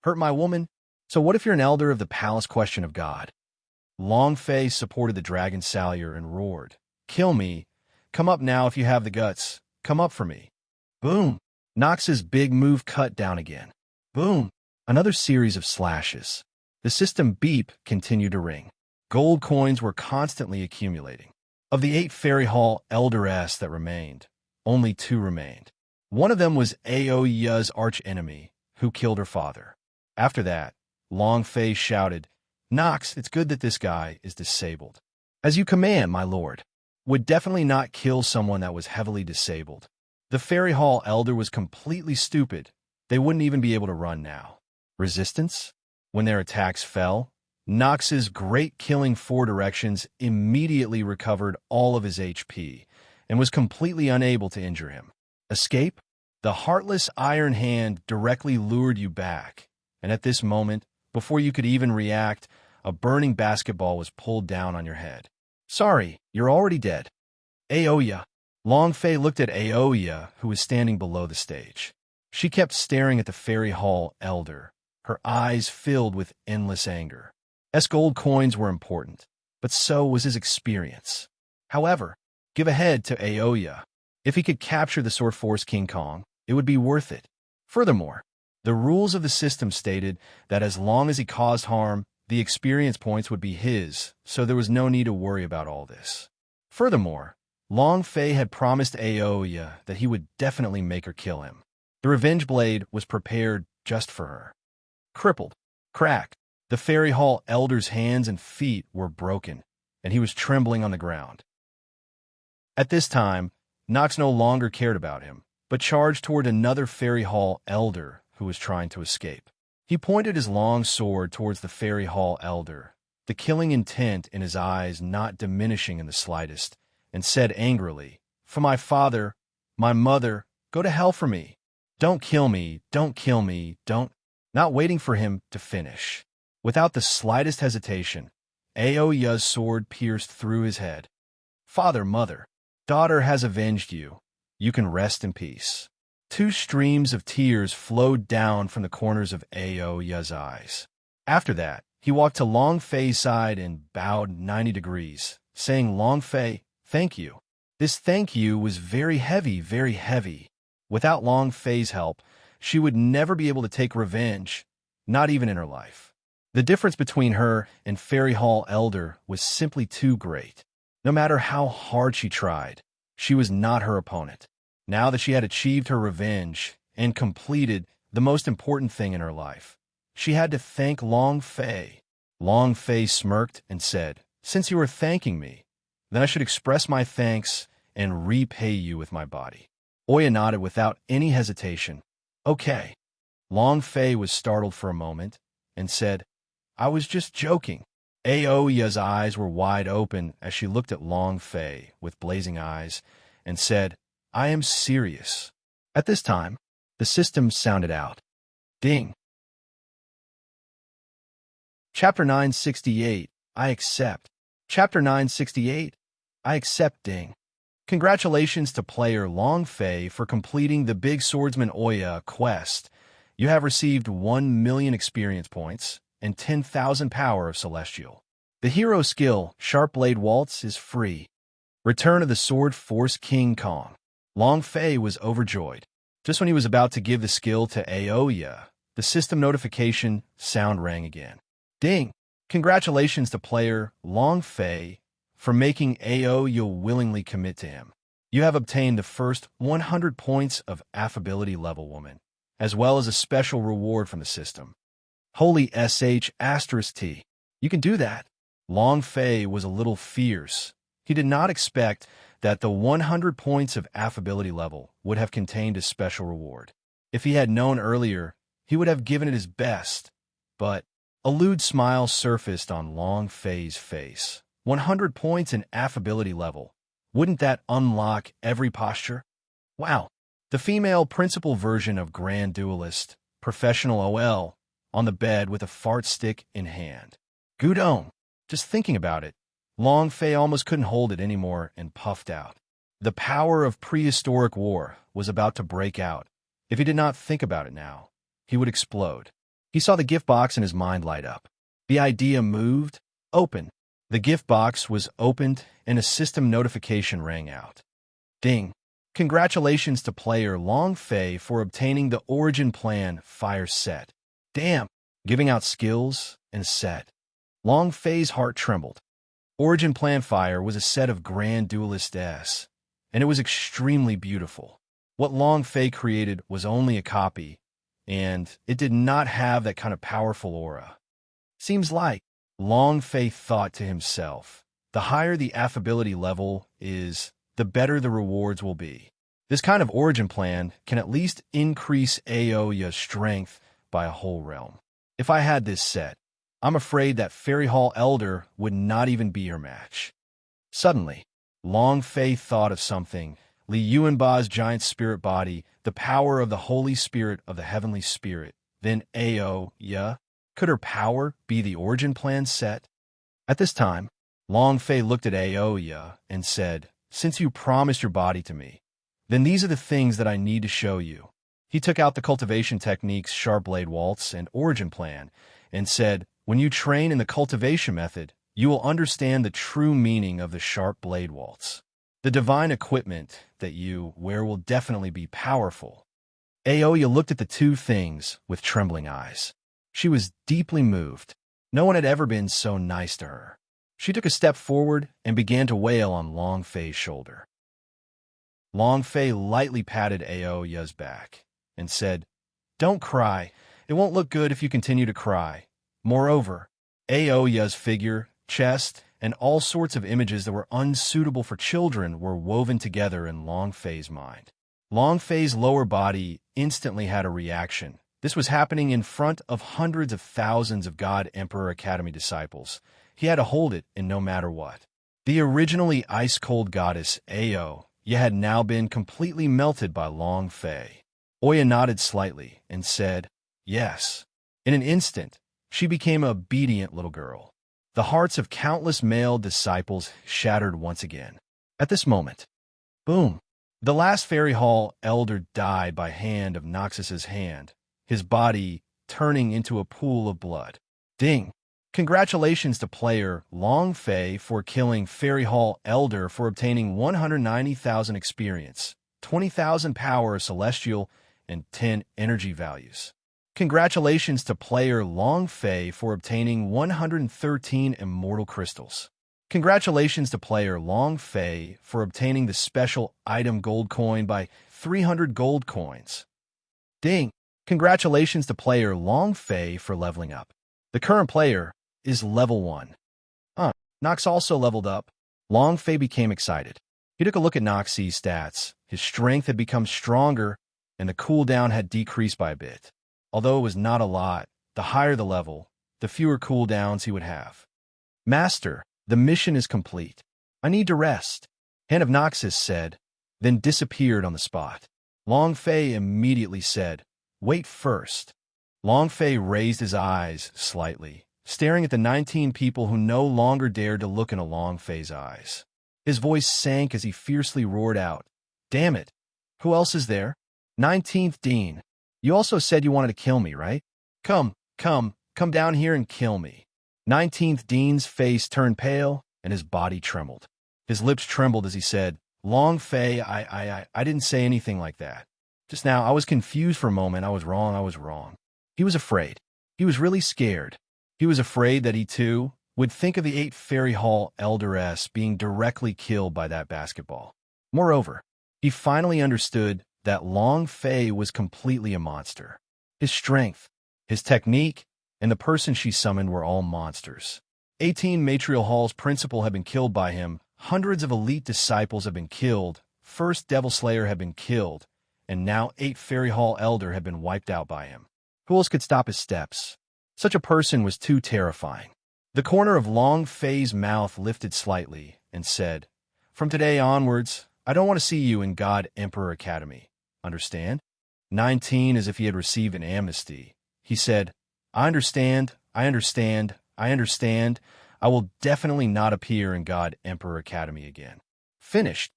Hurt my woman? So what if you're an elder of the palace question of God? Long Fei supported the dragon Salyer and roared, "Kill me. Come up now if you have the guts. Come up for me." Boom. Nox's big move cut down again. Boom. Another series of slashes. The system beep continued to ring. Gold coins were constantly accumulating. Of the 8 Fairy Hall Elderess that remained, only 2 remained. One of them was Aoya's archenemy, who killed her father. After that, Long Fei shouted, "Nox, it's good that this guy is disabled." "As you command, my lord." Would definitely not kill someone that was heavily disabled. The Fairy Hall Elder was completely stupid. They wouldn't even be able to run now. Resistance? When their attacks fell, Nox's great killing 4 directions immediately recovered all of his HP and was completely unable to injure him. Escape? The heartless Iron Hand directly lured you back, and at this moment, before you could even react, a burning basketball was pulled down on your head. "Sorry, you're already dead." Aoya. Long Fei looked at Aoya, who was standing below the stage. She kept staring at the Fairy Hall Elder, her eyes filled with endless anger. Gold coins were important, but so was his experience. However, give a head to Aoya. If he could capture the Sword Force King Kong, it would be worth it. Furthermore, the rules of the system stated that as long as he caused harm, the experience points would be his, so there was no need to worry about all this. Furthermore, Long Fei had promised Aoya that he would definitely make her kill him. The Revenge Blade was prepared just for her. Crippled, cracked, the Fairy Hall Elder's hands and feet were broken, and he was trembling on the ground. At this time, Nox no longer cared about him, but charged toward another Fairy Hall Elder who was trying to escape. He pointed his long sword towards the Fairy Hall Elder, the killing intent in his eyes not diminishing in the slightest, and said angrily, "For my father, My mother, go to hell for me. Don't kill me, don't kill me, don't. Not waiting for him to finish. Without the slightest hesitation, Aoya's sword pierced through his head. Father, mother, daughter has avenged you. You can rest in peace. Two streams of tears flowed down from the corners of Aoya's eyes. After that, he walked to Long Fei's side and bowed 90 degrees, saying, Long Fei, thank you. This thank you was very heavy, very heavy. Without Long Fei's help, she would never be able to take revenge, not even in her life. The difference between her and Fairy Hall Elder was simply too great. No matter how hard she tried, she was not her opponent. Now that she had achieved her revenge and completed the most important thing in her life, she had to thank Long Fei. Long Fei smirked and said, Since you are thanking me, then I should express my thanks and repay you with my body. Oya nodded without any hesitation. Okay. Long Fei was startled for a moment and said, I was just joking. Aoya's eyes were wide open as she looked at Long Fei with blazing eyes and said, I am serious. At this time, the system sounded out. Ding. Chapter 968, I accept. Chapter 968, I accept ding. Congratulations to player Long Fei for completing the Big Swordsman Oya quest. You have received 1,000,000 experience points and 10,000 power of Celestial. The hero skill, Sharp Blade Waltz, is free. Return of the Sword Force King Kong. Long Fei was overjoyed. Just when he was about to give the skill to Aoya, the system notification sound rang again. Ding! Congratulations to player Long Fei for making Aoya willingly commit to him. You have obtained the first 100 points of affability level woman, as well as a special reward from the system. Holy sh*T. You can do that. Long Fei was a little fierce. He did not expect that the 100 points of affability level would have contained a special reward. If he had known earlier, he would have given it his best. But a lewd smile surfaced on Long Fei's face. 100 points in affability level. Wouldn't that unlock every posture? Wow. The female principal version of Grand Duelist, Professional OL, on the bed with a fart stick in hand. Gudon. Just thinking about it, Long Fei almost couldn't hold it anymore and puffed out. The power of prehistoric war was about to break out. If he did not think about it now, he would explode. He saw the gift box in his mind light up. The idea moved. Open. The gift box was opened and a system notification rang out. Ding. Congratulations to player Long Fei for obtaining the Origin Plan Fire set. Damn. Giving out skills and set. Long Fei's heart trembled. Origin Plan Fire was a set of Grand Duelist S, and it was extremely beautiful. What Long Fei created was only a copy, and it did not have that kind of powerful aura. Seems like, Long Fei thought to himself, the higher the affability level is, the better the rewards will be. This kind of origin plan can at least increase Aoya's strength by a whole realm. If I had this set, I'm afraid that Fairy Hall Elder would not even be her match. Suddenly, Long Fei thought of something. Li Yuanba's giant spirit body, the power of the Holy Spirit of the Heavenly Spirit. Then Aoya. Could her power be the origin plan set? At this time, Long Fei looked at Aoya and said, Since you promised your body to me, then these are the things that I need to show you. He took out the cultivation techniques Sharp Blade Waltz and Origin Plan and said, When you train in the cultivation method, you will understand the true meaning of the Sharp Blade Waltz. The divine equipment that you wear will definitely be powerful. Aoya looked at the two things with trembling eyes. She was deeply moved. No one had ever been so nice to her. She took a step forward and began to wail on Long Fei's shoulder. Long Fei lightly patted Aoya's back and said, Don't cry. It won't look good if you continue to cry. Moreover, Aoya's figure, chest, and all sorts of images that were unsuitable for children were woven together in Long Fei's mind. Long Fei's lower body instantly had a reaction. This was happening in front of hundreds of thousands of God Emperor Academy disciples. He had to hold it in no matter what. The originally ice-cold goddess Ao yet had now been completely melted by Long Fei. Oya nodded slightly and said, "Yes." In an instant, she became an obedient little girl. The hearts of countless male disciples shattered once again. At this moment, boom! The last Fairy Hall elder died by hand of Noxus's hand, his body turning into a pool of blood. Ding! Congratulations to player Long Fei for killing Fairy Hall Elder for obtaining 190,000 experience, 20,000 power celestial, and 10 energy values. Congratulations to player Long Fei for obtaining 113 immortal crystals. Congratulations to player Long Fei for obtaining the special item gold coin by 300 gold coins. Ding! Congratulations to player Long Fei for leveling up. The current player is level 1. Nox also leveled up. Long Fei became excited. He took a look at Noxie's stats. His strength had become stronger, and the cooldown had decreased by a bit. Although it was not a lot, the higher the level, the fewer cooldowns he would have. "Master, the mission is complete. I need to rest," Hand of Noxus said, then disappeared on the spot. Long Fei immediately said, "Wait first." Long Fei raised his eyes slightly, staring at the 19 people who no longer dared to look into Long Fei's eyes. His voice sank as he fiercely roared out, "Damn it! Who else is there? 19th Dean. You also said you wanted to kill me, right? Come down here and kill me." 19th Dean's face turned pale, and his body trembled. His lips trembled as he said, "Long Fei, I didn't say anything like that. Just now, I was confused for a moment. I was wrong. He was afraid. He was really scared. He was afraid that he, too, would think of the 8 Fairy Hall Elderess being directly killed by that basketball. Moreover, he finally understood that Long Fei was completely a monster. His strength, his technique, and the person she summoned were all monsters. 18 Matrial Hall's principal had been killed by him, hundreds of elite disciples had been killed, first Devil Slayer had been killed, and now 8 Fairy Hall Elder had been wiped out by him. Who else could stop his steps? Such a person was too terrifying. The corner of Long Fei's mouth lifted slightly and said, "From today onwards, I don't want to see you in God Emperor Academy. Understand?" 19, as if he had received an amnesty. He said, I understand. I will definitely not appear in God Emperor Academy again." Finished.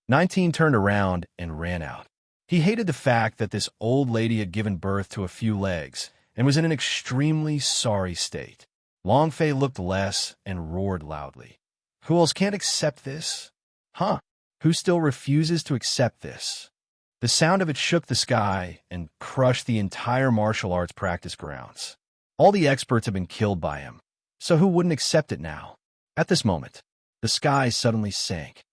19 turned around and ran out. He hated the fact that this old lady had given birth to a few legs and was in an extremely sorry state. Long Fei looked less and roared loudly. "Who else can't accept this? Who still refuses to accept this?" The sound of it shook the sky and crushed the entire martial arts practice grounds. All the experts had been killed by him, so who wouldn't accept it now? At this moment, the sky suddenly sank.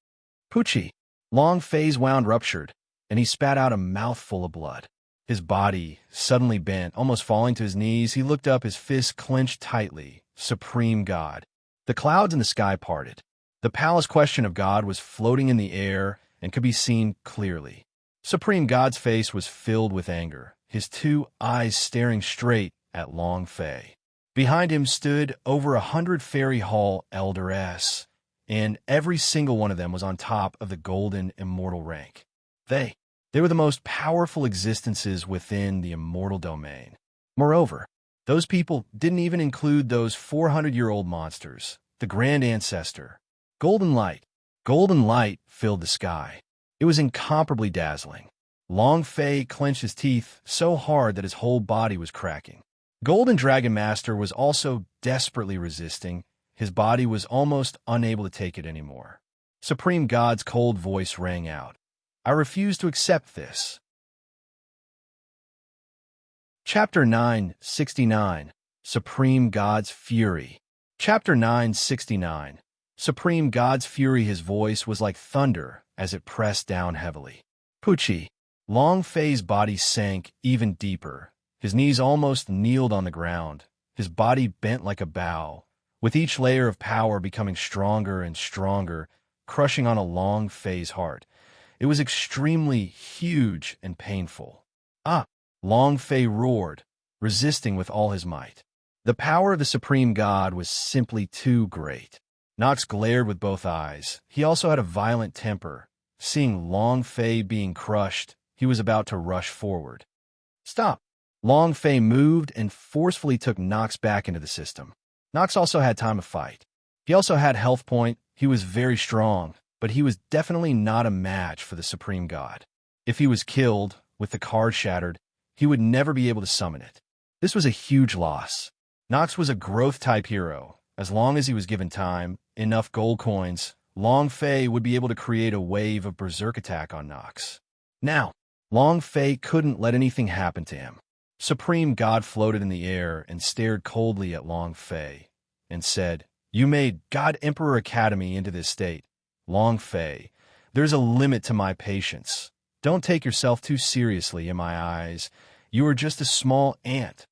Poochie! Long Fei's wound ruptured, and he spat out a mouthful of blood. His body suddenly bent, almost falling to his knees. He looked up, his fists clenched tightly. Supreme God. The clouds in the sky parted. The palace question of God was floating in the air and could be seen clearly. Supreme God's face was filled with anger, his 2 eyes staring straight at Long Fei. Behind him stood over 100 Fairy Hall Elderess, and every single one of them was on top of the golden immortal rank. They were the most powerful existences within the immortal domain. Moreover, those people didn't even include those 400-year-old monsters, the Grand Ancestor. Golden light filled the sky. It was incomparably dazzling. Long Fei clenched his teeth so hard that his whole body was cracking. Golden Dragon Master was also desperately resisting. His body was almost unable to take it anymore. Supreme God's cold voice rang out. "I refuse to accept this." Chapter 969. Supreme God's Fury. Chapter 969. Supreme God's Fury. His voice was like thunder as it pressed down heavily. Poochie! Long Fei's body sank even deeper. His knees almost kneeled on the ground. His body bent like a bow, with each layer of power becoming stronger and stronger, crushing on a Long Fei's heart. It was extremely huge and painful. Long Fei roared, resisting with all his might. The power of the Supreme God was simply too great. Nox glared with both eyes. He also had a violent temper. Seeing Long Fei being crushed, he was about to rush forward. Stop! Long Fei moved and forcefully took Nox back into the system. Nox also had time to fight. He also had health point, he was very strong, but he was definitely not a match for the Supreme God. If he was killed, with the card shattered, he would never be able to summon it. This was a huge loss. Nox was a growth-type hero. As long as he was given time, enough gold coins, Long Fei would be able to create a wave of berserk attack on Nox. Now, Long Fei couldn't let anything happen to him. Supreme God floated in the air and stared coldly at Long Fei and said, "You made God Emperor Academy into this state. Long Fei, there's a limit to my patience. Don't take yourself too seriously in my eyes. You are just a small ant."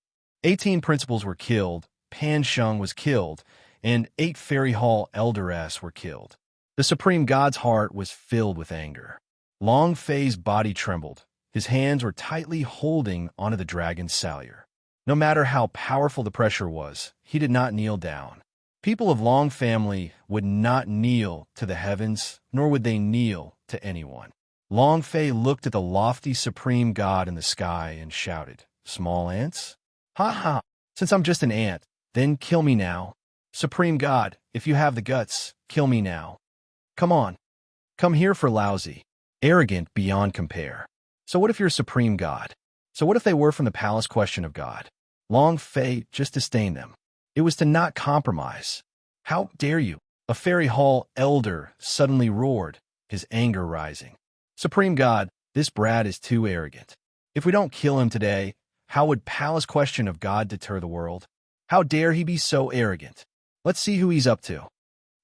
18 principals were killed, Pan Sheng was killed, and 8 Fairy Hall Elderess were killed. The Supreme God's heart was filled with anger. Long Fei's body trembled. His hands were tightly holding onto the dragon's sallier. No matter how powerful the pressure was, he did not kneel down. People of Long family would not kneel to the heavens, nor would they kneel to anyone. Long Fei looked at the lofty Supreme God in the sky and shouted, "Small ants? Ha ha! Since I'm just an ant, then kill me now. Supreme God, if you have the guts, kill me now. Come on. Come here for lousy. Arrogant beyond compare. So what if you're Supreme God? So what if they were from the palace question of God?" Long Fei just disdained them. It was to not compromise. "How dare you?" A Fairy Hall elder suddenly roared, his anger rising. "Supreme God, this brat is too arrogant. If we don't kill him today, how would palace question of God deter the world? How dare he be so arrogant? Let's see who he's up to."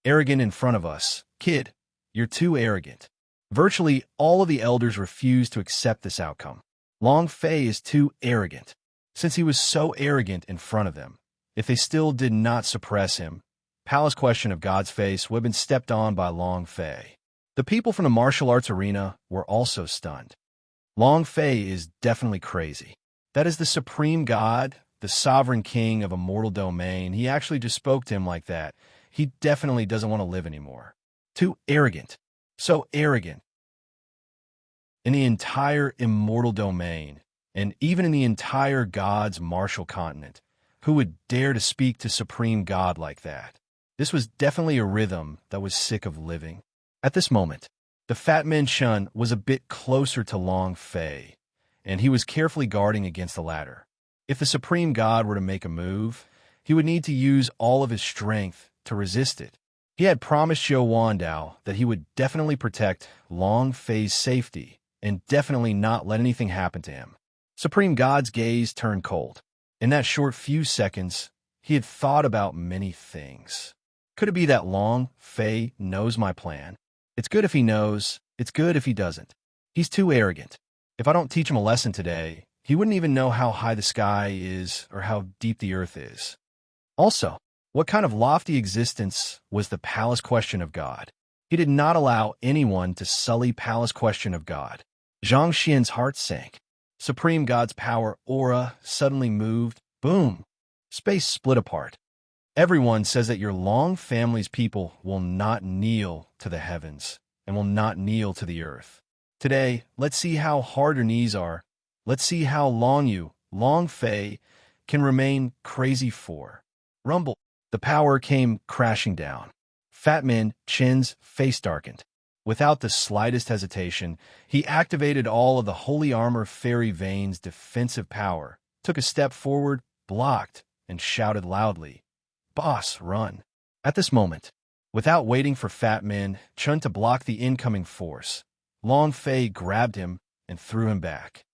"Arrogant in front of us. Kid, you're too arrogant." Virtually all of the elders refused to accept this outcome. Long Fei is too arrogant. Since he was so arrogant in front of them, if they still did not suppress him, palace question of God's face would have been stepped on by Long Fei. The people from the martial arts arena were also stunned. Long Fei is definitely crazy. That is the Supreme God, the sovereign king of a mortal domain. He actually just spoke to him like that. He definitely doesn't want to live anymore. Too arrogant. So arrogant. In the entire immortal domain, and even in the entire God's martial continent, who would dare to speak to Supreme God like that? This was definitely a rhythm that was sick of living. At this moment, the Fat Man Shun was a bit closer to Long Fei, and he was carefully guarding against the latter. If the Supreme God were to make a move, he would need to use all of his strength to resist it. He had promised Zhou Wandao that he would definitely protect Long Fei's safety and definitely not let anything happen to him. Supreme God's gaze turned cold. In that short few seconds, he had thought about many things. Could it be that Long Fei knows my plan? It's good if he knows. It's good if he doesn't. He's too arrogant. If I don't teach him a lesson today, he wouldn't even know how high the sky is or how deep the earth is. Also, what kind of lofty existence was the palace question of God? He did not allow anyone to sully palace question of God. Zhang Xian's heart sank. Supreme God's power aura suddenly moved. Boom! Space split apart. Everyone says that your Long family's people will not kneel to the heavens and will not kneel to the earth. Today, let's see how hard your knees are. Let's see how long you, Long Fei, can remain crazy for. Rumble. The power came crashing down. Fat Man Chen's face darkened. Without the slightest hesitation, he activated all of the Holy Armor Fairy Vein's defensive power, took a step forward, blocked, and shouted loudly, "Boss, run." At this moment, without waiting for Fat Man Chen to block the incoming force, Long Fei grabbed him and threw him back.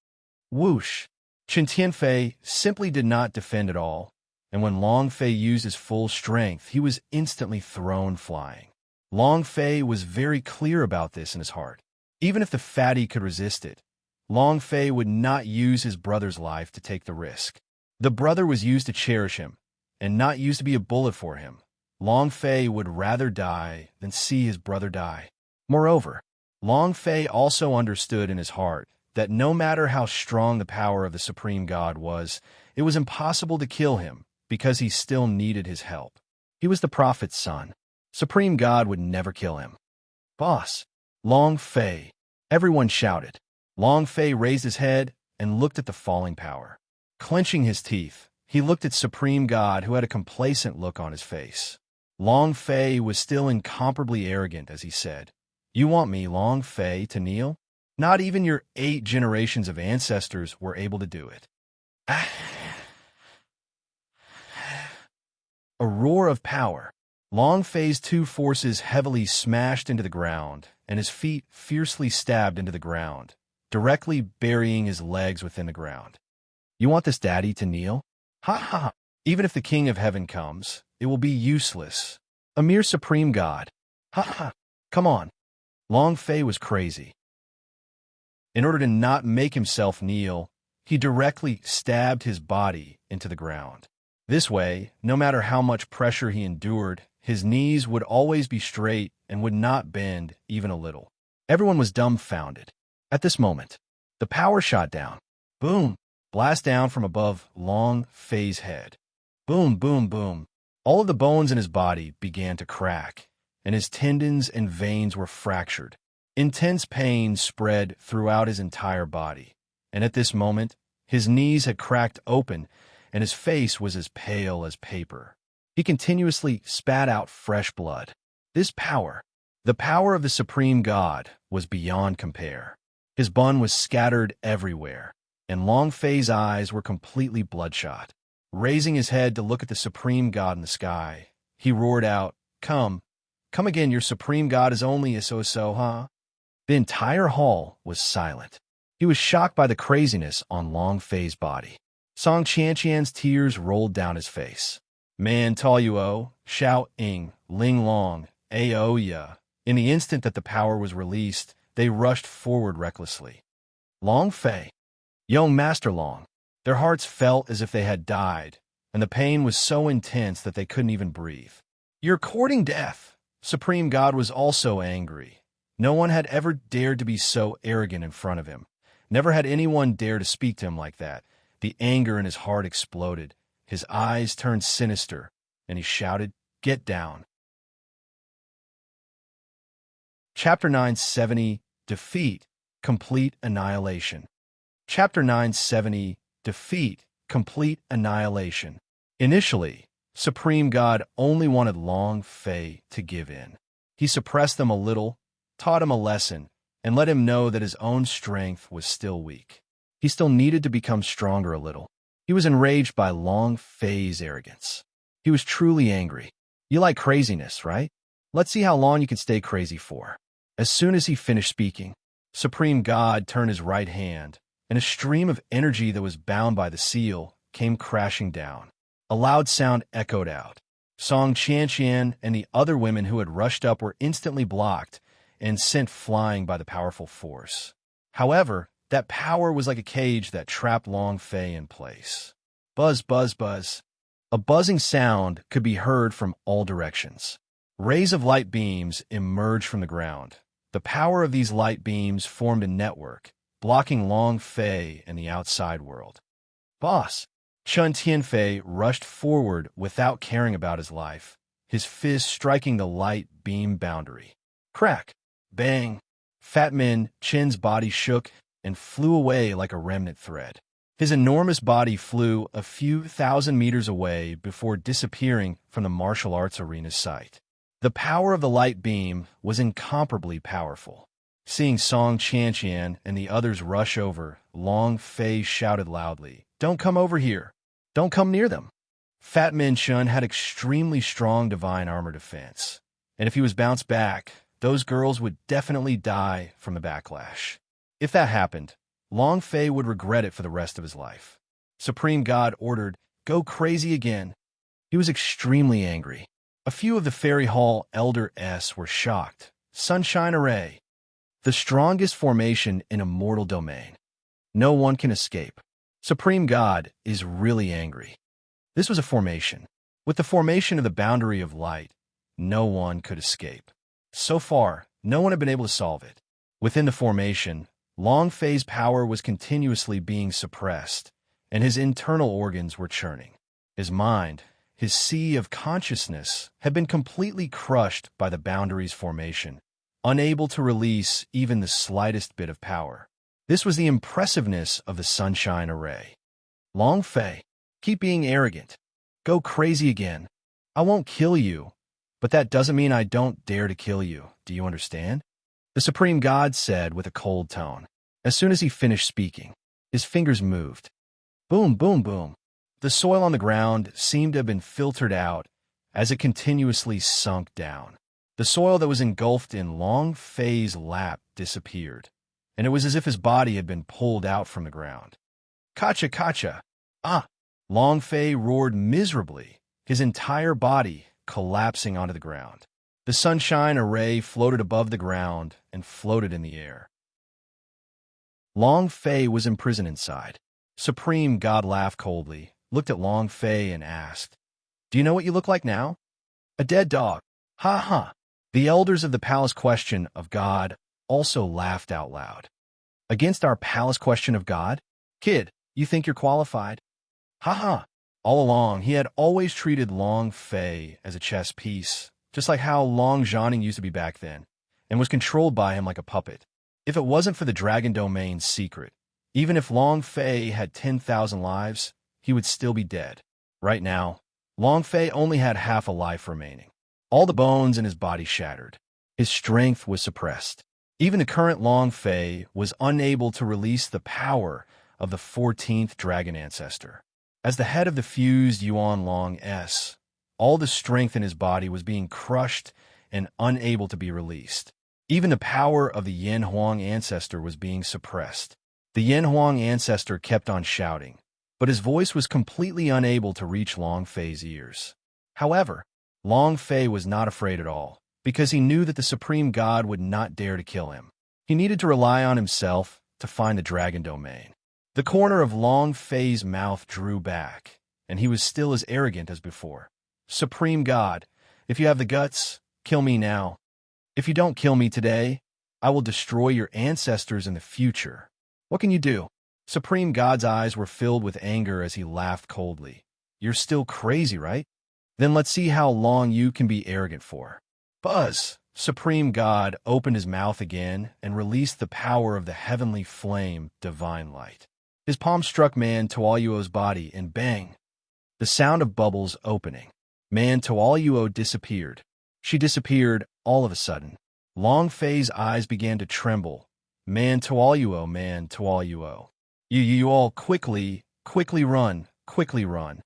Whoosh! Chen Tianfei simply did not defend at all, and when Long Fei used his full strength, he was instantly thrown flying. Long Fei was very clear about this in his heart. Even if the fatty could resist it, Long Fei would not use his brother's life to take the risk. The brother was used to cherish him, and not used to be a bullet for him. Long Fei would rather die than see his brother die. Moreover, Long Fei also understood in his heart that no matter how strong the power of the Supreme God was, it was impossible to kill him because he still needed his help. He was the prophet's son. Supreme God would never kill him. "Boss, Long Fei! Everyone shouted. Long Fei raised his head and looked at the falling power. Clenching his teeth, he looked at Supreme God, who had a complacent look on his face. Long Fei was still incomparably arrogant as he said, "You want me, Long Fei, to kneel? Not even your 8 generations of ancestors were able to do it." A roar of power. Long Fei's 2 forces heavily smashed into the ground, and his feet fiercely stabbed into the ground, directly burying his legs within the ground. "You want this daddy to kneel? Ha ha ha! Even if the King of Heaven comes, it will be useless. A mere supreme god. Ha ha! Come on." Long Fei was crazy. In order to not make himself kneel, he directly stabbed his body into the ground. This way, no matter how much pressure he endured, his knees would always be straight and would not bend even a little. Everyone was dumbfounded. At this moment, the power shot down. Boom! Blast down from above Long Fei's head. Boom, boom, boom. All of the bones in his body began to crack, and his tendons and veins were fractured. Intense pain spread throughout his entire body, and at this moment, his knees had cracked open, and his face was as pale as paper. He continuously spat out fresh blood. This power, the power of the Supreme God, was beyond compare. His bun was scattered everywhere, and Long Fei's eyes were completely bloodshot. Raising his head to look at the Supreme God in the sky, he roared out, Come again, your Supreme God is only a so-so, huh?" The entire hall was silent. He was shocked by the craziness on Long Fei's body. Song Qianqian's tears rolled down his face. "Man Taoyuo, Xiao Ing, Ling Long, Aoya." In the instant that the power was released, they rushed forward recklessly. Long Fei, young Master Long. Their hearts felt as if they had died, and the pain was so intense that they couldn't even breathe. "You're courting death." Supreme God was also angry. No one had ever dared to be so arrogant in front of him. Never had anyone dared to speak to him like that. The anger in his heart exploded. His eyes turned sinister, and he shouted, "Get down." Chapter 970, Defeat, Complete Annihilation. Chapter 970, Defeat, Complete Annihilation. Initially, Supreme God only wanted Long Fei to give in. He suppressed them a little, taught him a lesson, and let him know that his own strength was still weak. He still needed to become stronger a little. He was enraged by Long Fei's arrogance. He was truly angry. "You like craziness, right? Let's see how long you can stay crazy for." As soon as he finished speaking, Supreme God turned his right hand, and a stream of energy that was bound by the seal came crashing down. A loud sound echoed out. Song Qianqian and the other women who had rushed up were instantly blocked and sent flying by the powerful force. However, that power was like a cage that trapped Long Fei in place. Buzz, buzz, buzz. A buzzing sound could be heard from all directions. Rays of light beams emerged from the ground. The power of these light beams formed a network, blocking Long Fei and the outside world. "Boss!" Chun Tianfei rushed forward without caring about his life, his fist striking the light beam boundary. Crack! Bang! Fat Man Chen's body shook and flew away like a remnant thread. His enormous body flew a few thousand meters away before disappearing from the martial arts arena's sight. The power of the light beam was incomparably powerful. Seeing Song Qianqian and the others rush over, Long Fei shouted loudly, "Don't come over here! Don't come near them!" Fat Man Chun had extremely strong divine armor defense, and if he was bounced back, those girls would definitely die from the backlash. If that happened, Long Fei would regret it for the rest of his life. Supreme God ordered, "Go crazy again." He was extremely angry. A few of the Fairy Hall Elder S were shocked. Sunshine Array. The strongest formation in a mortal domain. No one can escape. Supreme God is really angry. This was a formation. With the formation of the boundary of light, no one could escape. So far, no one had been able to solve it. Within the formation, Long Fei's power was continuously being suppressed, and his internal organs were churning. His mind, his sea of consciousness, had been completely crushed by the boundary's formation, unable to release even the slightest bit of power. This was the impressiveness of the Sunshine Array. Long Fei, keep being arrogant. Go crazy again. I won't kill you, but that doesn't mean I don't dare to kill you. Do you understand? The Supreme God said with a cold tone. As soon as he finished speaking, his fingers moved. Boom, boom, boom. The soil on the ground seemed to have been filtered out as it continuously sunk down. The soil that was engulfed in Long Fei's lap disappeared, and it was as if his body had been pulled out from the ground. Kacha, kacha! Ah! Long Fei roared miserably, his entire body collapsing onto the ground. The Sunshine Array floated above the ground and floated in the air. Long Fei was imprisoned inside. Supreme God laughed coldly, looked at Long Fei and asked, "Do you know what you look like now?" "A dead dog." Ha ha! The elders of the Palace Question of God also laughed out loud. "Against our Palace Question of God? Kid, you think you're qualified?" Ha ha! All along, he had always treated Long Fei as a chess piece, just like how Long Zhanning used to be back then, and was controlled by him like a puppet. If it wasn't for the Dragon Domain's secret, even if Long Fei had 10,000 lives, he would still be dead. Right now, Long Fei only had half a life remaining. All the bones in his body shattered. His strength was suppressed. Even the current Long Fei was unable to release the power of the 14th Dragon Ancestor. As the head of the fused Yuan Long S, all the strength in his body was being crushed and unable to be released. Even the power of the Yin Huang Ancestor was being suppressed. The Yin Huang Ancestor kept on shouting, but his voice was completely unable to reach Long Fei's ears. However, Long Fei was not afraid at all, because he knew that the Supreme God would not dare to kill him. He needed to rely on himself to find the Dragon Domain. The corner of Long Fei's mouth drew back, and he was still as arrogant as before. "Supreme God, if you have the guts, kill me now. If you don't kill me today, I will destroy your ancestors in the future. What can you do?" Supreme God's eyes were filled with anger as he laughed coldly. "You're still crazy, right? Then let's see how long you can be arrogant for." Buzz! Supreme God opened his mouth again and released the power of the heavenly flame, divine light. His palm struck Man Tualuo's body, and bang! The sound of bubbles opening. Man Tualuo disappeared. She disappeared all of a sudden. Long Fei's eyes began to tremble. Man Tualuo, Man Tualuo. You all quickly run, quickly run.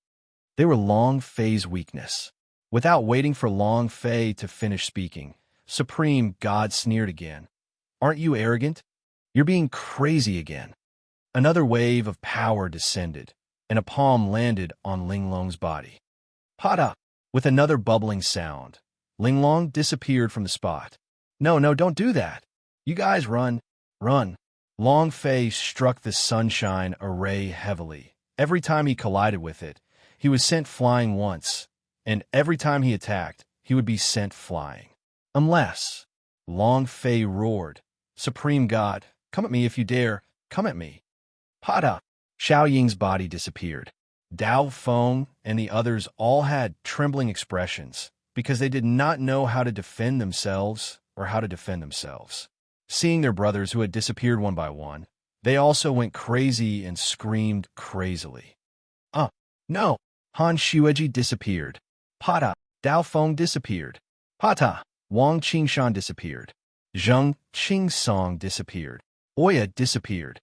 They were Long Fei's weakness. Without waiting for Long Fei to finish speaking, Supreme God sneered again. "Aren't you arrogant? You're being crazy again." Another wave of power descended, and a palm landed on Linglong's body. Pada! With another bubbling sound, Linglong disappeared from the spot. No, don't do that. You guys run, run. Long Fei struck the Sunshine Array heavily. Every time he collided with it, he was sent flying once, and every time he attacked, he would be sent flying. Unless, Long Fei roared, "Supreme God, come at me if you dare, come at me." Pada! Xiao Ying's body disappeared. Dao Feng and the others all had trembling expressions because they did not know how to defend themselves or how to defend themselves. Seeing their brothers who had disappeared one by one, they also went crazy and screamed crazily. No! Han Xueji disappeared. Pada! Dao Feng disappeared. Pata! Wang Qingshan disappeared. Zheng Qingsong disappeared. Oya disappeared.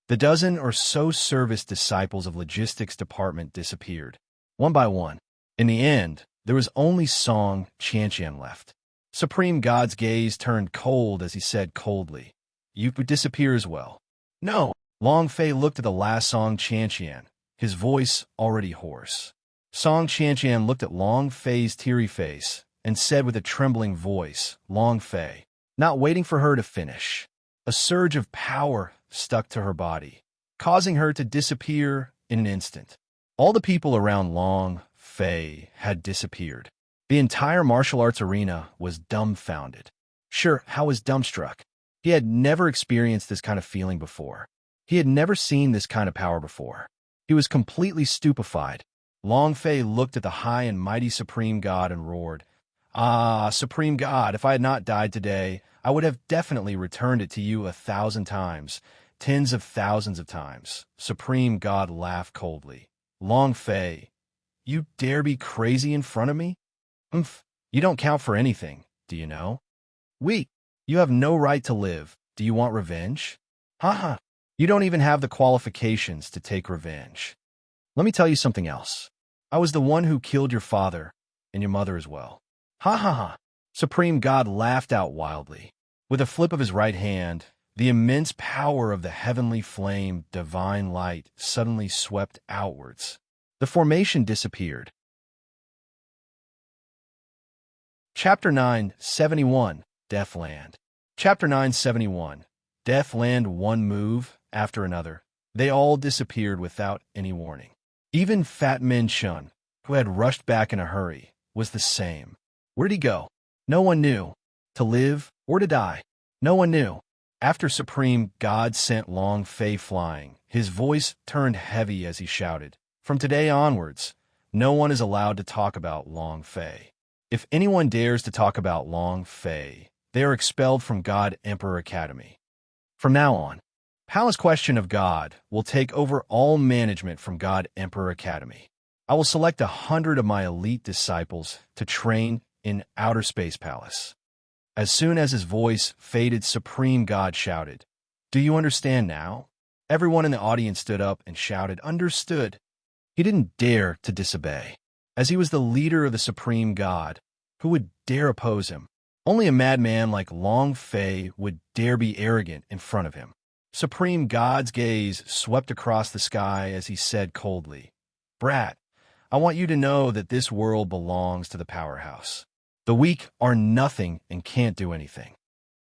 The dozen or so service disciples of logistics department disappeared, one by one. In the end, there was only Song Qianqian left. Supreme God's gaze turned cold as he said coldly, "You would disappear as well." "No!" Long Fei looked at the last Song Qianqian, his voice already hoarse. Song Qianqian looked at Long Fei's teary face and said with a trembling voice, "Long Fei," not waiting for her to finish. A surge of power stuck to her body, causing her to disappear in an instant. All the people around Long Fei had disappeared. The entire martial arts arena was dumbfounded. Sure, Hao was dumbstruck. He had never experienced this kind of feeling before. He had never seen this kind of power before. He was completely stupefied. Long Fei looked at the high and mighty Supreme God and roared, Ah, Supreme God, if I had not died today, I would have definitely returned it to you 1,000 times, tens of thousands of times. Supreme God laughed coldly. Long Fei, you dare be crazy in front of me? Umph, you don't count for anything, do you know? Weak, you have no right to live. Do you want revenge? Haha, you don't even have the qualifications to take revenge. Let me tell you something else. I was the one who killed your father, and your mother as well. Ha ha ha. Supreme God laughed out wildly. With a flip of his right hand, the immense power of the heavenly flame, divine light, suddenly swept outwards. The formation disappeared. Chapter 971, Deathland. Chapter 971, Deathland. One move after another. They all disappeared without any warning. Even Fat Min Shun, who had rushed back in a hurry, was the same. Where'd he go? No one knew. To live or to die? No one knew. After Supreme God sent Long Fei flying, his voice turned heavy as he shouted, "From today onwards, no one is allowed to talk about Long Fei. If anyone dares to talk about Long Fei, they are expelled from God Emperor Academy. From now on, Palace Question of God will take over all management from God Emperor Academy. I will select 100 of my elite disciples to train in Outer Space Palace." As soon as his voice faded, Supreme God shouted, "Do you understand now?" Everyone in the audience stood up and shouted, "Understood." He didn't dare to disobey. As he was the leader of the Supreme God, who would dare oppose him? Only a madman like Long Fei would dare be arrogant in front of him. Supreme God's gaze swept across the sky as he said coldly, "Brat, I want you to know that this world belongs to the powerhouse. The weak are nothing and can't do anything.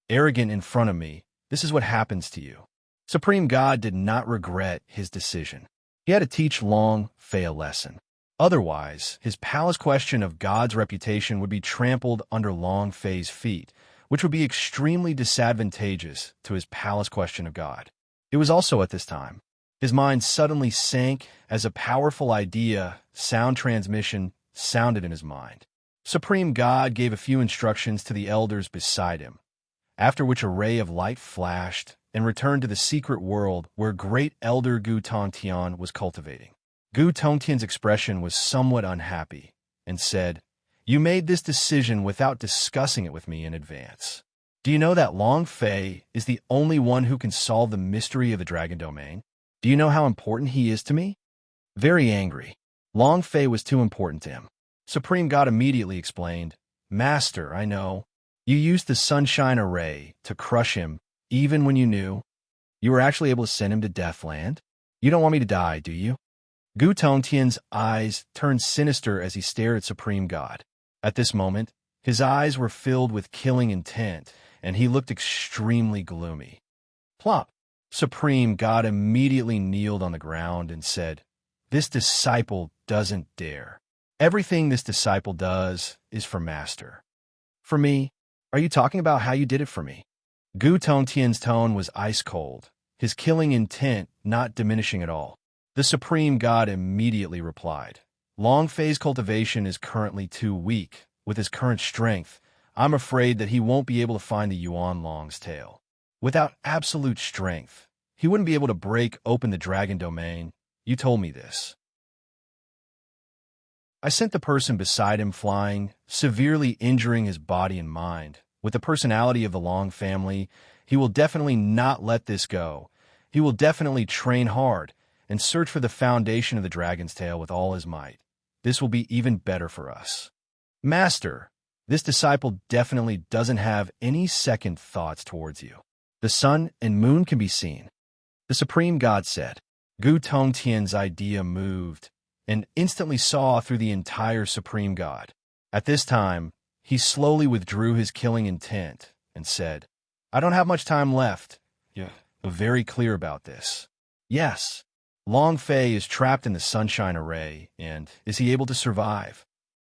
Arrogant in front of me, this is what happens to you." Supreme God did not regret his decision. He had to teach Long Fei a lesson. Otherwise, his Palace Question of God's reputation would be trampled under Long Fei's feet, which would be extremely disadvantageous to his Palace Question of God. It was also at this time his mind suddenly sank as a powerful idea, sound transmission, sounded in his mind. Supreme God gave a few instructions to the elders beside him, after which a ray of light flashed and returned to the secret world where great elder Gu Tongtian was cultivating. Gu Tongtian's expression was somewhat unhappy and said, "You made this decision without discussing it with me in advance. Do you know that Long Fei is the only one who can solve the mystery of the dragon domain? Do you know how important he is to me?" Very angry, Long Fei was too important to him. Supreme God immediately explained, "Master, I know. You used the sunshine array to crush him, even when you knew. You were actually able to send him to Deathland. You don't want me to die, do you?" Gu Tongtian's eyes turned sinister as he stared at Supreme God. At this moment, his eyes were filled with killing intent, and he looked extremely gloomy. Plop! Supreme God immediately kneeled on the ground and said, "This disciple doesn't dare. Everything this disciple does is for Master." "For me? Are you talking about how you did it for me?" Gu Tongtian's tone was ice cold, his killing intent not diminishing at all. The Supreme God immediately replied, "Long Fei's cultivation is currently too weak. With his current strength, I'm afraid that he won't be able to find the Yuan Long's tail. Without absolute strength, he wouldn't be able to break open the dragon domain. You told me this." I sent the person beside him flying, severely injuring his body and mind. With the personality of the Long family, he will definitely not let this go. He will definitely train hard and search for the foundation of the dragon's tail with all his might. This will be even better for us. Master, this disciple definitely doesn't have any second thoughts towards you. The sun and moon can be seen." The Supreme God said. Gu Tongtian's idea moved and instantly saw through the entire Supreme God. At this time, he slowly withdrew his killing intent and said, "I don't have much time left. You're very clear about this." "Yes. Long Fei is trapped in the sunshine array, and is he able to survive?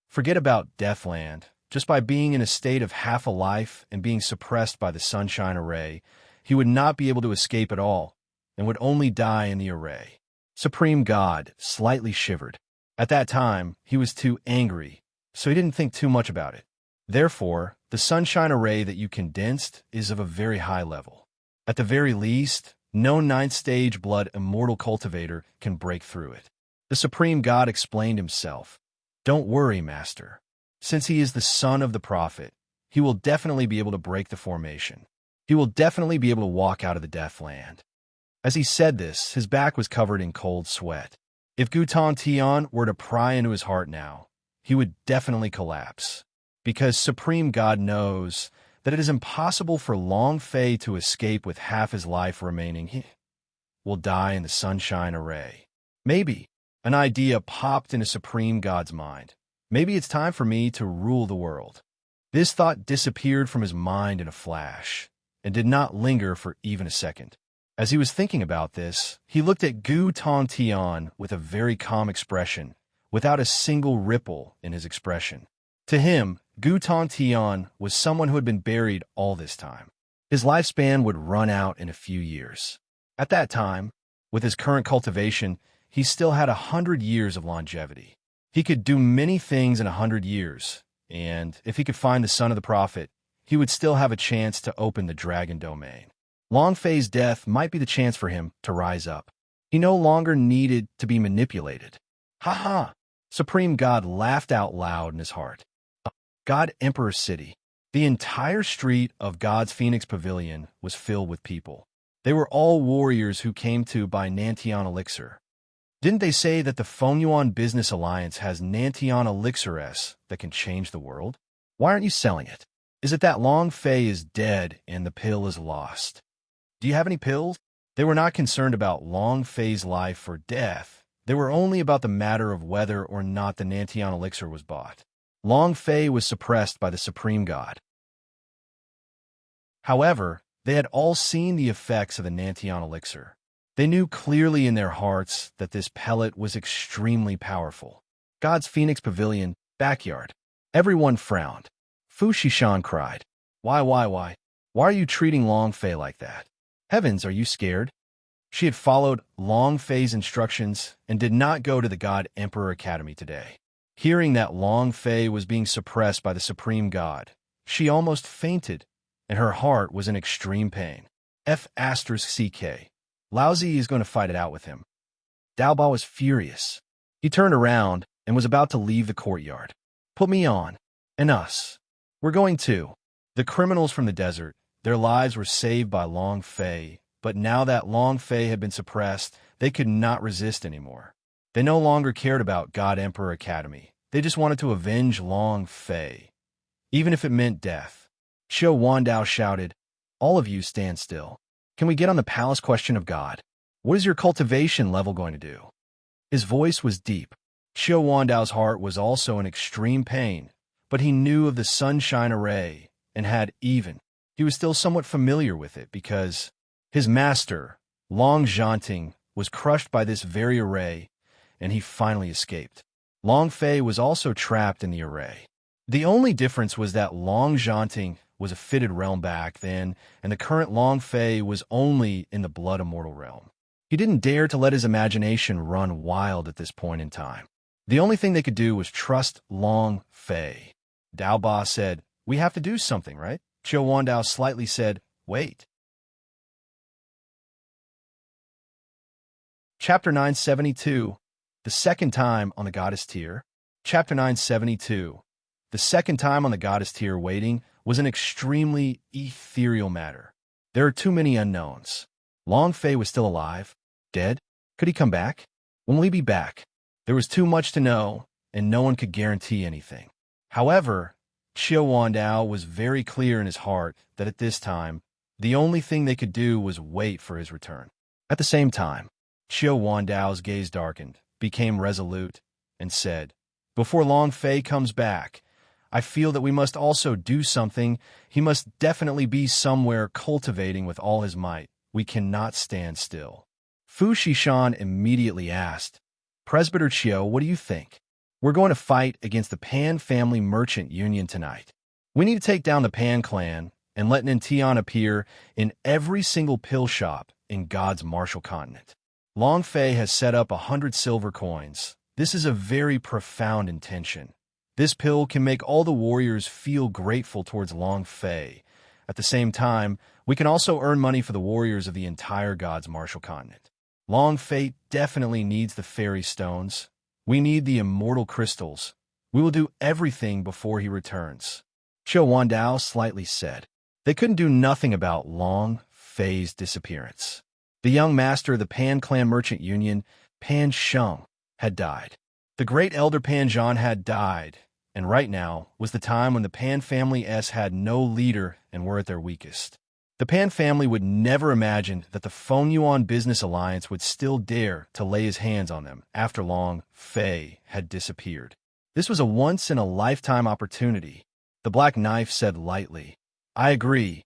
Forget about Deathland. Just by being in a state of half a life and being suppressed by the sunshine array, he would not be able to escape at all, and would only die in the array." Supreme God slightly shivered. At that time, he was too angry, so he didn't think too much about it. Therefore, the sunshine array that you condensed is of a very high level. At the very least, no ninth-stage blood immortal cultivator can break through it. The Supreme God explained himself. Don't worry, Master. Since he is the son of the prophet, he will definitely be able to break the formation. He will definitely be able to walk out of the Deathland. As he said this, his back was covered in cold sweat. If Gutan Tian were to pry into his heart now, he would definitely collapse. Because Supreme God knows that it is impossible for Long Fei to escape with half his life remaining. He will die in the sunshine array. Maybe an idea popped into Supreme God's mind. Maybe it's time for me to rule the world. This thought disappeared from his mind in a flash, and did not linger for even a second. As he was thinking about this, he looked at Gu Tong Tian with a very calm expression, without a single ripple in his expression. To him, Gu Tong Tian was someone who had been buried all this time. His lifespan would run out in a few years. At that time, with his current cultivation, he still had 100 years of longevity. He could do many things in 100 years, and if he could find the son of the prophet, he would still have a chance to open the dragon domain. Long Fei's death might be the chance for him to rise up. He no longer needed to be manipulated. Ha ha! Supreme God laughed out loud in his heart. God Emperor City. The entire street of God's Phoenix Pavilion was filled with people. They were all warriors who came to buy Nantian Elixir. Didn't they say that the Fengyuan Business Alliance has Nantian Elixir S that can change the world? Why aren't you selling it? Is it that Long Fei is dead and the pill is lost? Do you have any pills? They were not concerned about Long Fei's life or death. They were only about the matter of whether or not the Nantian Elixir was bought. Long Fei was suppressed by the Supreme God. However, they had all seen the effects of the Nantian Elixir. They knew clearly in their hearts that this pellet was extremely powerful. God's Phoenix Pavilion, backyard. Everyone frowned. Fu Shishan cried. Why? Why are you treating Long Fei like that? Heavens, are you scared? She had followed Long Fei's instructions and did not go to the God Emperor Academy today. Hearing that Long Fei was being suppressed by the Supreme God, she almost fainted, and her heart was in extreme pain. F***CK. Laozi is going to fight it out with him. Daoba was furious. He turned around and was about to leave the courtyard. Put me on. And us. We're going too. The criminals from the desert, their lives were saved by Long Fei, but now that Long Fei had been suppressed, they could not resist anymore. They no longer cared about God Emperor Academy. They just wanted to avenge Long Fei, even if it meant death. Xiao Wandao shouted, all of you stand still. Can we get on the palace question of God? What is your cultivation level going to do? His voice was deep. Xiao Wandao's heart was also in extreme pain, but he knew of the sunshine array and he was still somewhat familiar with it because his master, Long Zhanting, was crushed by this very array, and he finally escaped. Long Fei was also trapped in the array. The only difference was that Long Zhanting was a fitted realm back then, and the current Long Fei was only in the blood immortal realm. He didn't dare to let his imagination run wild at this point in time. The only thing they could do was trust Long Fei. Dao Ba said, we have to do something, right? Qiu Wandao slightly said, wait. Chapter 972, The Second Time on the Goddess Tier. Chapter 972, The second time on the Goddess Tier waiting was an extremely ethereal matter. There are too many unknowns. Long Fei was still alive? Dead? Could he come back? When will he be back? There was too much to know, and no one could guarantee anything. However, Qiu Wandao was very clear in his heart that at this time, the only thing they could do was wait for his return. At the same time, Qiu Wandao's gaze darkened, became resolute, and said, before Long Fei comes back, I feel that we must also do something. He must definitely be somewhere cultivating with all his might. We cannot stand still. Fu Shishan immediately asked, Presbyter Qiu, what do you think? We're going to fight against the Pan Family Merchant Union tonight. We need to take down the Pan clan and let Nantian appear in every single pill shop in God's Martial Continent. Long Fei has set up 100 silver coins. This is a very profound intention. This pill can make all the warriors feel grateful towards Long Fei. At the same time, we can also earn money for the warriors of the entire God's Martial Continent. Long Fei definitely needs the fairy stones. We need the immortal crystals. We will do everything before he returns. Qiu Wandao slightly said. They couldn't do nothing about Long Fei's disappearance. The young master of the Pan Clan Merchant Union, Pan Sheng, had died. The great elder Pan Zhan had died, and right now was the time when the Pan family had no leader and were at their weakest. The Pan family would never imagine that the Fengyuan Business Alliance would still dare to lay his hands on them after Long Fei had disappeared. This was a once-in-a-lifetime opportunity. The Black Knife said lightly. I agree.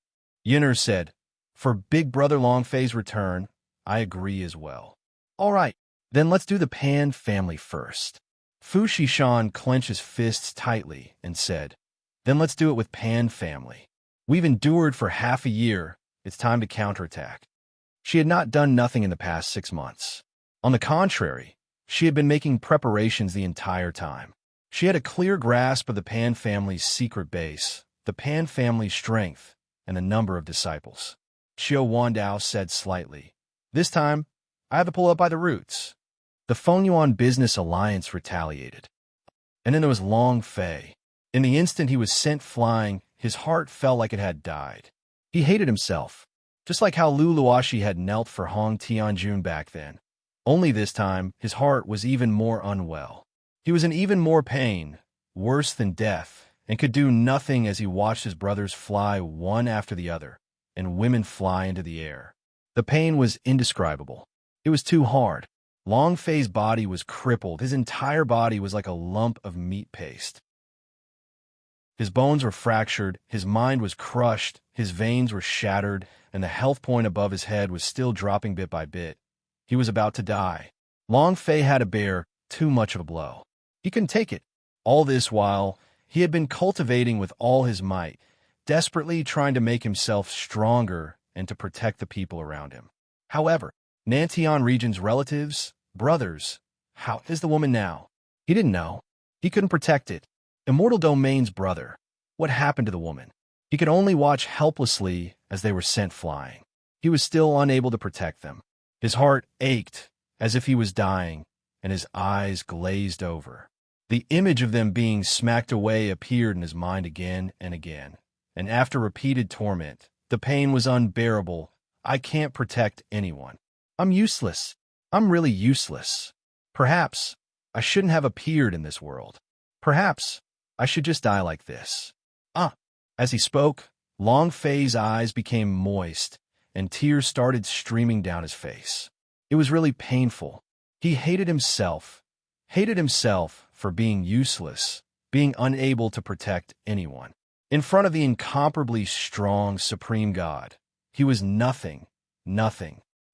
Yin'er said, for Big Brother Long Fei's return, I agree as well. All right, then let's do the Pan family first. Fu Shishan clenched his fists tightly and said, then let's do it with Pan family. We've endured for half a year. It's time to counterattack. She had not done nothing in the past 6 months. On the contrary, she had been making preparations the entire time. She had a clear grasp of the Pan family's secret base, the Pan family's strength, and the number of disciples. Qiu Wandao said slightly, this time, I have to pull up by the roots. The Fengyuan Business Alliance retaliated. And then there was Long Fei. In the instant he was sent flying, his heart felt like it had died. He hated himself, just like how Lu Luoxi had knelt for Hong Tianjun back then. Only this time, his heart was even more unwell. He was in even more pain, worse than death, and could do nothing as he watched his brothers fly one after the other, and women fly into the air. The pain was indescribable. It was too hard. Long Fei's body was crippled. His entire body was like a lump of meat paste. His bones were fractured, his mind was crushed, his veins were shattered, and the health point above his head was still dropping bit by bit. He was about to die. Long Fei had to bear too much of a blow. He couldn't take it. All this while, he had been cultivating with all his might, desperately trying to make himself stronger and to protect the people around him. However, Nantian region's relatives, brothers, how is the woman now? He didn't know. He couldn't protect it. Immortal Domain's brother. What happened to the woman? He could only watch helplessly as they were sent flying. He was still unable to protect them. His heart ached as if he was dying, and his eyes glazed over. The image of them being smacked away appeared in his mind again and again, and after repeated torment, the pain was unbearable. I can't protect anyone. I'm useless. I'm really useless. Perhaps I shouldn't have appeared in this world. Perhaps I should just die like this. As he spoke, Long Fei's eyes became moist, and tears started streaming down his face. It was really painful. He hated himself for being useless, being unable to protect anyone. In front of the incomparably strong Supreme God, he was nothing.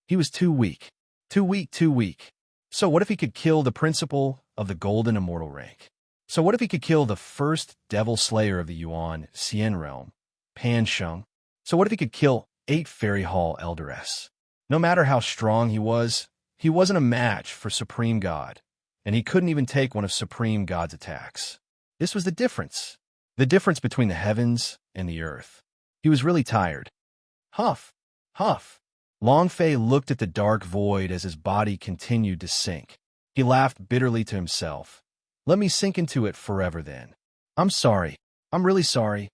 He was too weak. So what if he could kill the principal of the Golden Immortal rank? So what if he could kill the first devil slayer of the Yuan Xian realm, Pan Sheng? So what if he could kill 8 Fairy Hall Elderess? No matter how strong he wasn't a match for Supreme God, and he couldn't even take one of Supreme God's attacks. This was the difference between the heavens and the earth. He was really tired. Huff. Long Fei looked at the dark void as his body continued to sink. He laughed bitterly to himself. Let me sink into it forever then. I'm sorry. I'm really sorry.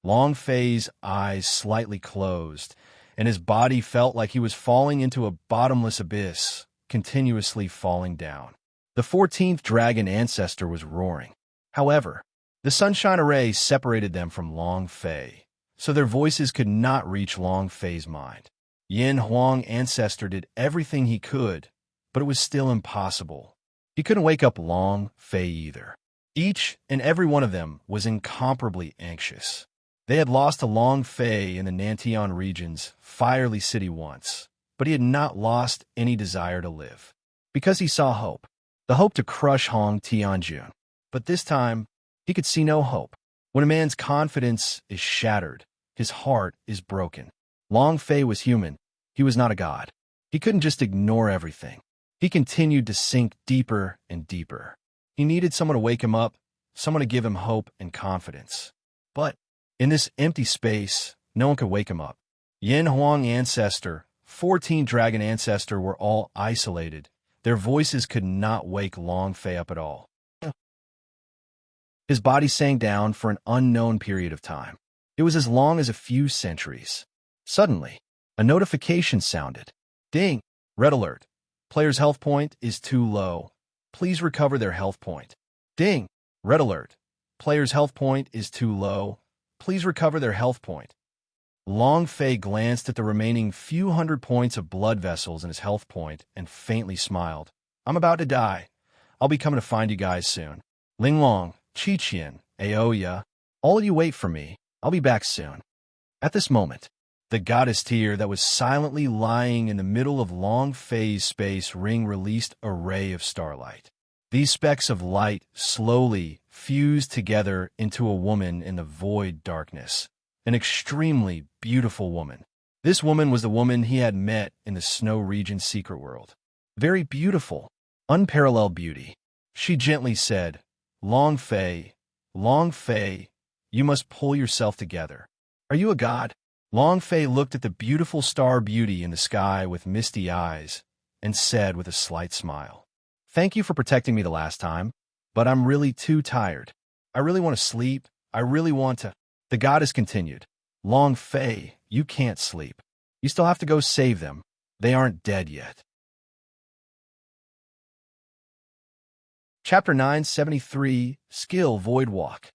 Long Fei's eyes slightly closed, and his body felt like he was falling into a bottomless abyss, continuously falling down. The 14th dragon ancestor was roaring. However, the sunshine array separated them from Long Fei, so their voices could not reach Long Fei's mind. Yin Huang ancestor did everything he could, but it was still impossible. He couldn't wake up Long Fei either. Each and every one of them was incomparably anxious. They had lost to Long Fei in the Nantian region's fiery city once, but he had not lost any desire to live. Because he saw hope, the hope to crush Hong Tianjun. But this time, he could see no hope. When a man's confidence is shattered, his heart is broken. Long Fei was human. He was not a god. He couldn't just ignore everything. He continued to sink deeper and deeper. He needed someone to wake him up, someone to give him hope and confidence. But in this empty space, no one could wake him up. Yin Huang Ancestor, 14 Dragon Ancestor were all isolated. Their voices could not wake Long Fei up at all. His body sank down for an unknown period of time. It was as long as a few centuries. Suddenly, a notification sounded. Ding! Red alert. Player's health point is too low. Please recover their health point. Ding! Red alert. Player's health point is too low. Please recover their health point. Long Fei glanced at the remaining few hundred points of blood vessels in his health point and faintly smiled. I'm about to die. I'll be coming to find you guys soon. Ling Long, Qi Qian, Aoya, all of you wait for me. I'll be back soon. At this moment, the goddess tear that was silently lying in the middle of Long Fei's space ring released a ray of starlight. These specks of light slowly fused together into a woman in the void darkness, an extremely beautiful woman. This woman was the woman he had met in the Snow Region secret world. Very beautiful, unparalleled beauty. She gently said, Long Fei, you must pull yourself together. Are you a god? Long Fei looked at the beautiful star beauty in the sky with misty eyes and said with a slight smile, Thank you for protecting me the last time, but I'm really too tired. I really want to sleep. I really want to. The goddess continued, Long Fei, you can't sleep. You still have to go save them. They aren't dead yet. Chapter 973, Skill Void Walk.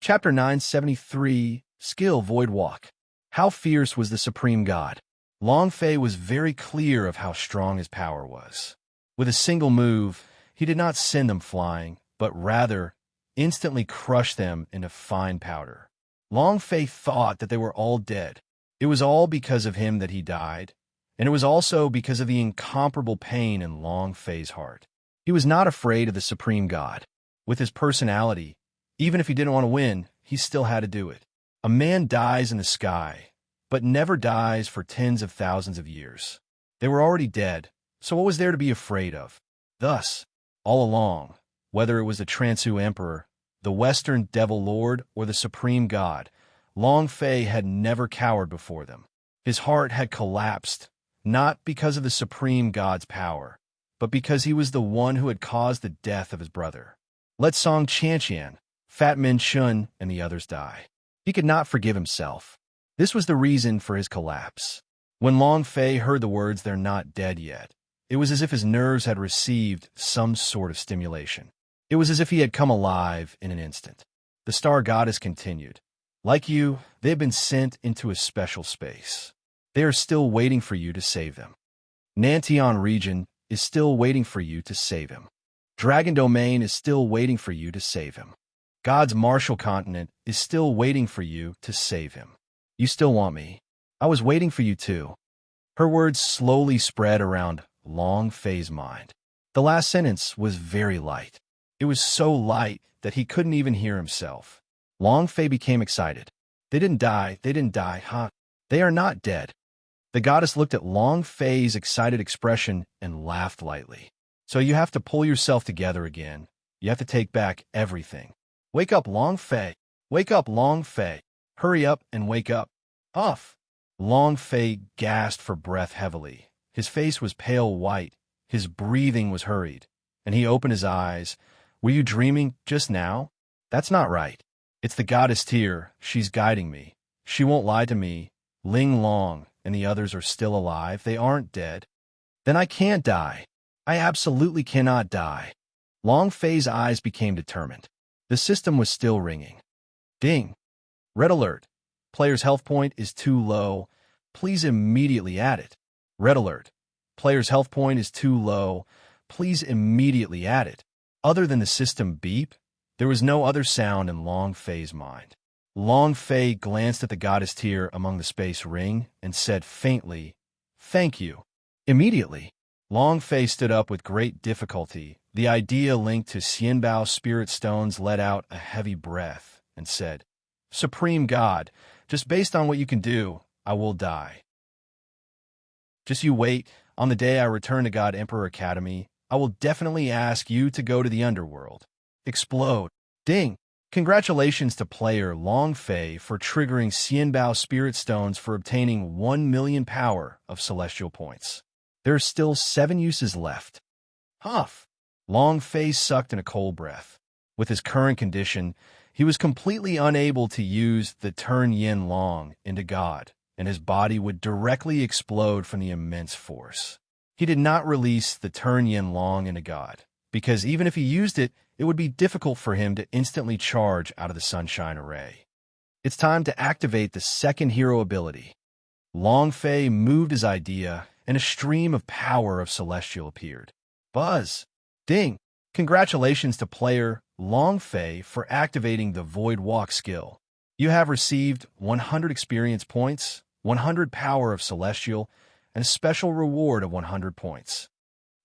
Chapter 973, Skill Void Walk. How fierce was the supreme god? Long Fei was very clear of how strong his power was. With a single move, he did not send them flying, but rather instantly crushed them into fine powder. Long Fei thought that they were all dead. It was all because of him that he died, and it was also because of the incomparable pain in Long Fei's heart. He was not afraid of the supreme god. With his personality, even if he didn't want to win, he still had to do it. A man dies in the sky, but never dies for tens of thousands of years. They were already dead, so what was there to be afraid of? Thus, all along, whether it was the Transu Emperor, the Western Devil Lord, or the Supreme God, Long Fei had never cowered before them. His heart had collapsed, not because of the Supreme God's power, but because he was the one who had caused the death of his brother. Let Song Chanqian, Fat Min Shun, and the others die. He could not forgive himself. This was the reason for his collapse. When Long Fei heard the words, "They're not dead yet," it was as if his nerves had received some sort of stimulation. It was as if he had come alive in an instant. The star goddess continued, Like you, they have been sent into a special space. They are still waiting for you to save them. Nantian region is still waiting for you to save him. Dragon Domain is still waiting for you to save him. God's Martial Continent is still waiting for you to save him. You still want me. I was waiting for you too. Her words slowly spread around Long Fei's mind. The last sentence was very light. It was so light that he couldn't even hear himself. Long Fei became excited. They didn't die, huh? They are not dead. The goddess looked at Long Fei's excited expression and laughed lightly. So you have to pull yourself together again. You have to take back everything. Wake up, Long Fei. Wake up, Long Fei. Hurry up and wake up. Off. Long Fei gasped for breath heavily. His face was pale white. His breathing was hurried. And he opened his eyes. Were you dreaming just now? That's not right. It's the goddess Tyr. She's guiding me. She won't lie to me. Ling Long and the others are still alive. They aren't dead. Then I can't die. I absolutely cannot die. Long Fei's eyes became determined. The system was still ringing. Ding. Red alert. Player's health point is too low. Please immediately add it. Red alert. Player's health point is too low. Please immediately add it. Other than the system beep, there was no other sound in Long Fei's mind. Long Fei glanced at the goddess Tyr among the space ring and said faintly, Thank you. Immediately, Long Fei stood up with great difficulty. The idea linked to Xianbao spirit stones let out a heavy breath and said, Supreme God, just based on what you can do, I will die. Just you wait. On the day I return to God Emperor Academy, I will definitely ask you to go to the underworld. Explode. Ding. Congratulations to player Long Fei for triggering Xianbao Spirit Stones for obtaining 1 million power of celestial points. There are still 7 uses left. Huff! Long Fei sucked in a cold breath. With his current condition, he was completely unable to use the turn Yin Long into God, and his body would directly explode from the immense force. He did not release the turn Yin Long into God, because even if he used it, it would be difficult for him to instantly charge out of the Sunshine Array. It's time to activate the second hero ability. Long Fei moved his idea, and a stream of power of Celestial appeared. Buzz! Ding! Congratulations to player Long Fei for activating the Void Walk skill. You have received 100 experience points, 100 power of Celestial, and a special reward of 100 points.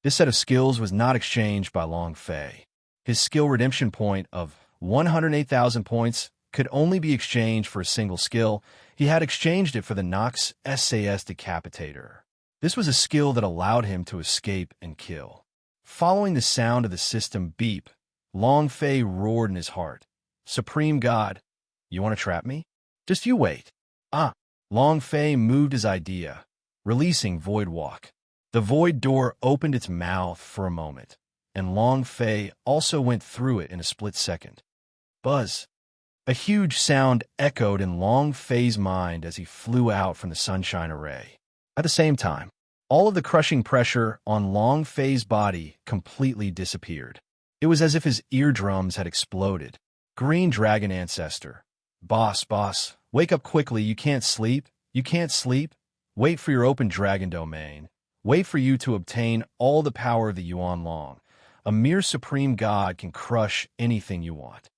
This set of skills was not exchanged by Long Fei. His skill redemption point of 108,000 points could only be exchanged for a single skill. He had exchanged it for the Nox SAS Decapitator. This was a skill that allowed him to escape and kill. Following the sound of the system beep, Long Fei roared in his heart. Supreme God, you want to trap me? Just you wait. Long Fei moved his idea, releasing Void Walk. The void door opened its mouth for a moment, and Long Fei also went through it in a split second. Buzz! A huge sound echoed in Long Fei's mind as he flew out from the Sunshine Array. At the same time, all of the crushing pressure on Long Fei's body completely disappeared. It was as if his eardrums had exploded. Green Dragon Ancestor. Boss, wake up quickly, you can't sleep. Wait for your open dragon domain. Wait for you to obtain all the power of the Yuan Long. A mere supreme god can crush anything you want.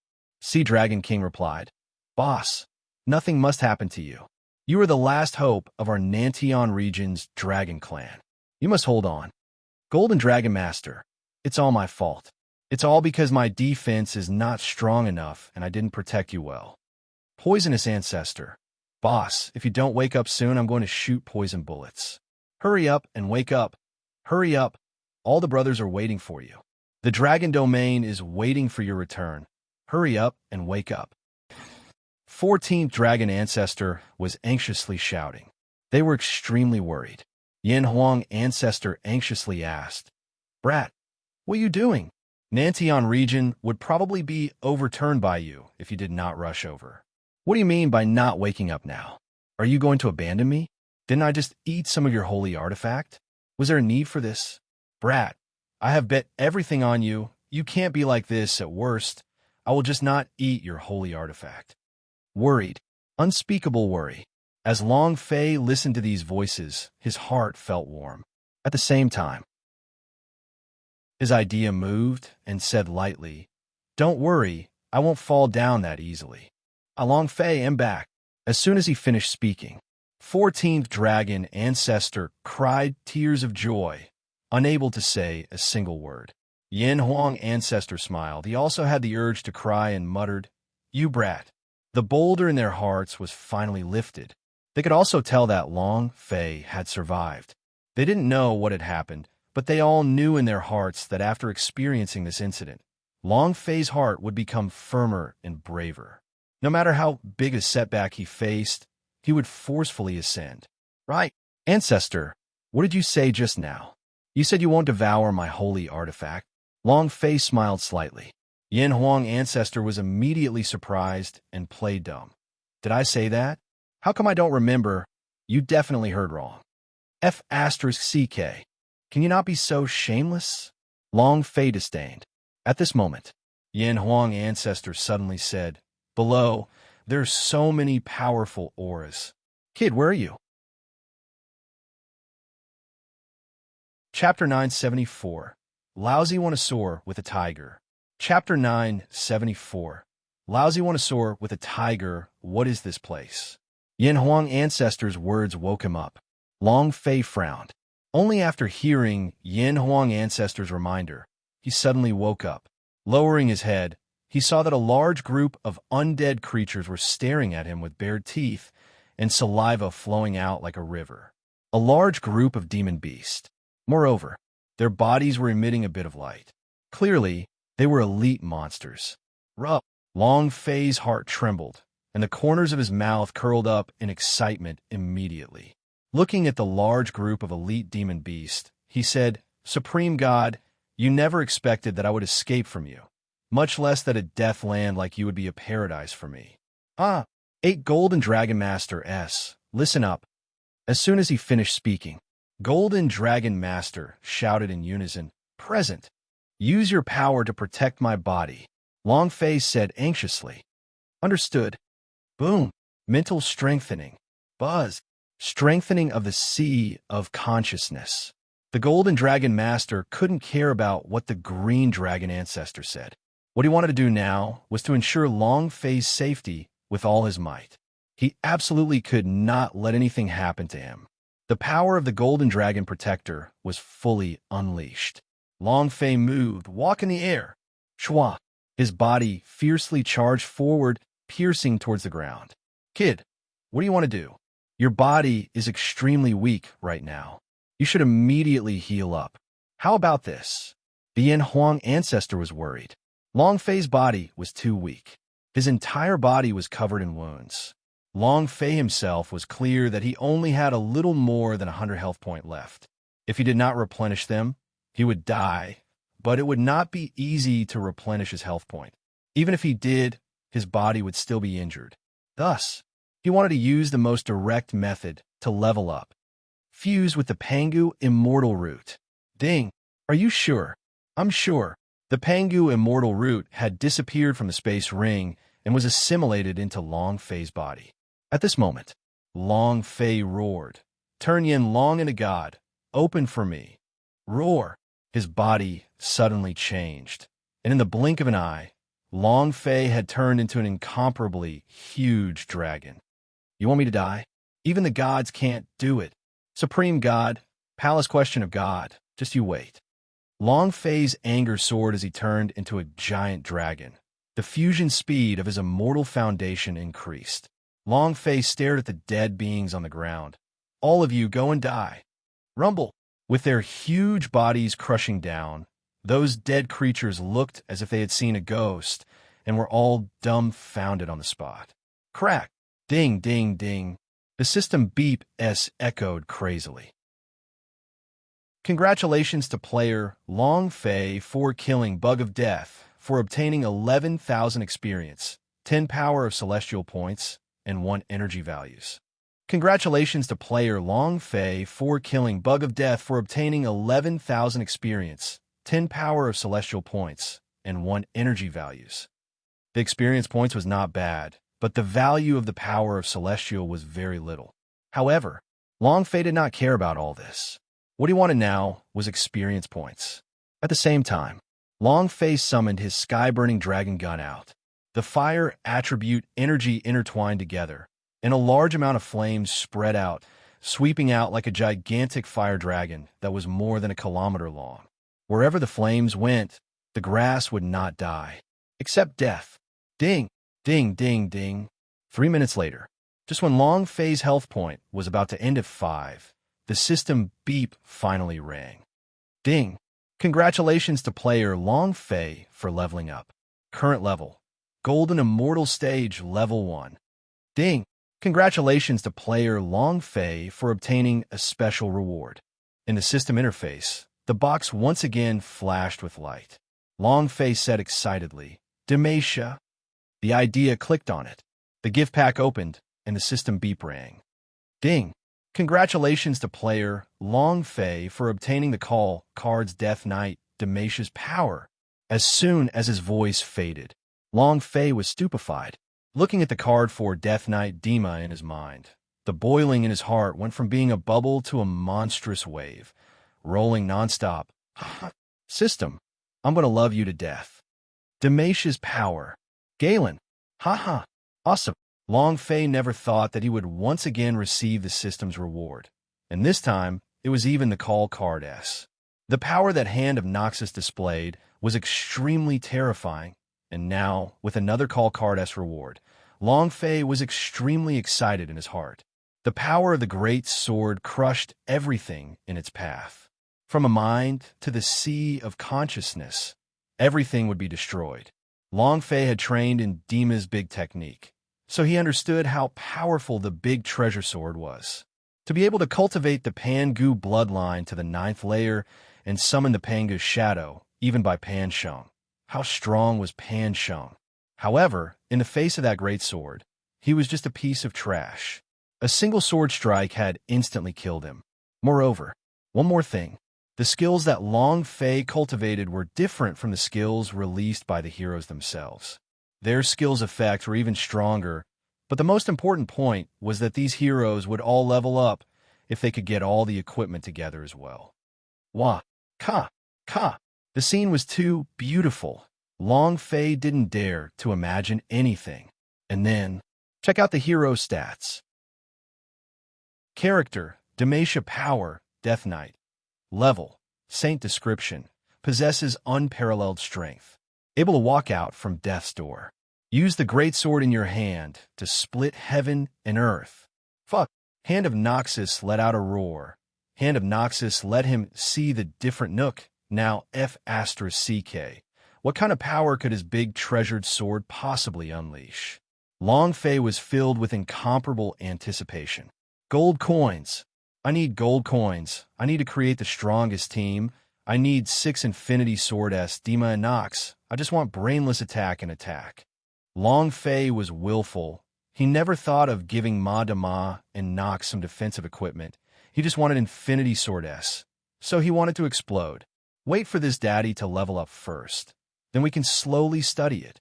Sea Dragon King replied, Boss, nothing must happen to you. You are the last hope of our Nantion region's dragon clan. You must hold on. Golden Dragon Master, it's all my fault. It's all because my defense is not strong enough and I didn't protect you well. Poisonous Ancestor, Boss, if you don't wake up soon, I'm going to shoot poison bullets. Hurry up and wake up. Hurry up. All the brothers are waiting for you. The dragon domain is waiting for your return. Hurry up and wake up. 14th Dragon Ancestor was anxiously shouting. They were extremely worried. Yin Huang Ancestor anxiously asked, Brat, what are you doing? Nantion region would probably be overturned by you if you did not rush over. What do you mean by not waking up now? Are you going to abandon me? Didn't I just eat some of your holy artifact? Was there a need for this? Brat, I have bet everything on you. You can't be like this at worst. I will just not eat your holy artifact. Worried, unspeakable worry. As Long Fei listened to these voices, his heart felt warm. At the same time, his idea moved and said lightly, Don't worry, I won't fall down that easily. Long Fei, Embark. As soon as he finished speaking, 14th Dragon Ancestor cried tears of joy, unable to say a single word. Yin Huang Ancestor smiled. He also had the urge to cry and muttered, You brat. The boulder in their hearts was finally lifted. They could also tell that Long Fei had survived. They didn't know what had happened, but they all knew in their hearts that after experiencing this incident, Long Fei's heart would become firmer and braver. No matter how big a setback he faced, he would forcefully ascend. Right, Ancestor, what did you say just now? You said you won't devour my holy artifact. Long Fei smiled slightly. Yin Huang Ancestor was immediately surprised and played dumb. Did I say that? How come I don't remember? You definitely heard wrong. F*CK. Can you not be so shameless? Long Fei disdained. At this moment, Yin Huang Ancestor suddenly said, Below, there's so many powerful auras. Kid, where are you? Chapter 974. Lousy Want to Soar with a Tiger. Chapter 974. Lousy Want to Soar with a Tiger. What is this place? Yin Huang Ancestor's words woke him up. Long Fei frowned. Only after hearing Yin Huang Ancestor's reminder, he suddenly woke up. Lowering his head, he saw that a large group of undead creatures were staring at him with bared teeth and saliva flowing out like a river. A large group of demon beasts. Moreover, their bodies were emitting a bit of light. Clearly, they were elite monsters. Rup! Long Fei's heart trembled, and the corners of his mouth curled up in excitement immediately. Looking at the large group of elite demon beasts, he said, "Supreme God, you never expected that I would escape from you, much less that a death land like you would be a paradise for me." Ah, 8 Golden Dragon Master S, listen up. As soon as he finished speaking, Golden Dragon Master shouted in unison, "Present. Use your power to protect my body," Long Fei said anxiously. "Understood." Boom. Mental strengthening. Buzz. Strengthening of the sea of consciousness. The Golden Dragon Master couldn't care about what the Green Dragon Ancestor said. What he wanted to do now was to ensure Long Fei's safety with all his might. He absolutely could not let anything happen to him. The power of the Golden Dragon Protector was fully unleashed. Long Fei moved, walk in the air. Shwa. His body fiercely charged forward, piercing towards the ground. "Kid, what do you want to do? Your body is extremely weak right now. You should immediately heal up. How about this?" The Yin Huang Ancestor was worried. Long Fei's body was too weak. His entire body was covered in wounds. Long Fei himself was clear that he only had a little more than 100 health points left. If he did not replenish them, he would die, but it would not be easy to replenish his health point. Even if he did, his body would still be injured. Thus, he wanted to use the most direct method to level up. Fuse with the Pangu Immortal Root. Ding. Are you sure? I'm sure. The Pangu Immortal Root had disappeared from the space ring and was assimilated into Long Fei's body. At this moment, Long Fei roared, "Turn Yin Long into God. Open for me." Roar. His body suddenly changed, and in the blink of an eye, Long Fei had turned into an incomparably huge dragon. "You want me to die? Even the gods can't do it. Supreme God, Palace Question of God, just you wait." Long Fei's anger soared as he turned into a giant dragon. The fusion speed of his immortal foundation increased. Long Fei stared at the dead beings on the ground. "All of you go and die." Rumble. With their huge bodies crushing down, those dead creatures looked as if they had seen a ghost and were all dumbfounded on the spot. Crack. Ding, ding, ding. The system beep S echoed crazily. Congratulations to player Long Fei for killing Bug of Death, for obtaining 11,000 experience, 10 power of celestial points, and 1 energy values. Congratulations to player Long Fei for killing Bug of Death, for obtaining 11,000 experience, 10 power of celestial points, and 1 energy values. The experience points was not bad, but the value of the power of celestial was very little. However, Long Fei did not care about all this. What he wanted now was experience points. At the same time, Long Fei summoned his sky-burning dragon gun out. The fire attribute energy intertwined together, and a large amount of flames spread out, sweeping out like a gigantic fire dragon that was more than a kilometer long. Wherever the flames went, the grass would not die, except death. Ding, ding, ding, ding. 3 minutes later, just when Long Fei's health point was about to end at 5, the system beep finally rang. Ding. Congratulations to player Long Fei for leveling up. Current level, Golden Immortal Stage Level 1. Ding. Congratulations to player Long Fei for obtaining a special reward. In the system interface, the box once again flashed with light. Long Fei said excitedly, "Demetia." The idea clicked on it. The gift pack opened, and the system beep rang. Ding. Congratulations to player Long Fei for obtaining the call card's Death Knight Demetia's power. As soon as his voice faded, Long Fei was stupefied, looking at the card for Death Knight Dema in his mind. The boiling in his heart went from being a bubble to a monstrous wave, rolling nonstop. System, I'm going to love you to death. Demetia's power. Galen. Haha. Awesome. Long Fei never thought that he would once again receive the system's reward. And this time, it was even the call card S. The power that Hand of Noxus displayed was extremely terrifying, and now, with another call card S reward, Long Fei was extremely excited in his heart. The power of the great sword crushed everything in its path. From a mind to the sea of consciousness, everything would be destroyed. Long Fei had trained in Dima's big technique, so he understood how powerful the big treasure sword was. To be able to cultivate the Pangu bloodline to the 9th layer and summon the Pangu's shadow, even by Pan Sheng. How strong was Pan Sheng? However, in the face of that great sword, he was just a piece of trash. A single sword strike had instantly killed him. Moreover, one more thing. The skills that Long Fei cultivated were different from the skills released by the heroes themselves. Their skills' effects were even stronger, but the most important point was that these heroes would all level up if they could get all the equipment together as well. Wah! Ka! Ka! The scene was too beautiful. Long Fei didn't dare to imagine anything. And then, check out the hero stats. Character, Demacia Power, Death Knight. Level, Saint Description, possesses unparalleled strength. Able to walk out from death's door. Use the great sword in your hand to split heaven and earth. Fuck. Hand of Noxus let out a roar. Hand of Noxus let him see the different nook, now F***CK. What kind of power could his big treasured sword possibly unleash? Long Fei was filled with incomparable anticipation. Gold coins. I need gold coins. I need to create the strongest team. I need 6 Infinity Sword S, Dima and Nox. I just want brainless attack and attack. Long Fei was willful. He never thought of giving Ma Dama and Nox some defensive equipment. He just wanted Infinity Sword S. So he wanted to explode. Wait for this daddy to level up first. Then we can slowly study it.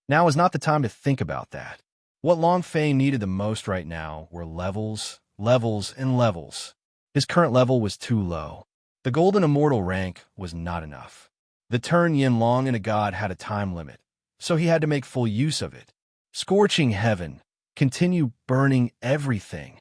Now is not the time to think about that. What Long Fei needed the most right now were levels, levels, and levels. His current level was too low. The Golden Immortal rank was not enough. The turn Yin Long and a god had a time limit, so he had to make full use of it. Scorching heaven. Continue burning everything.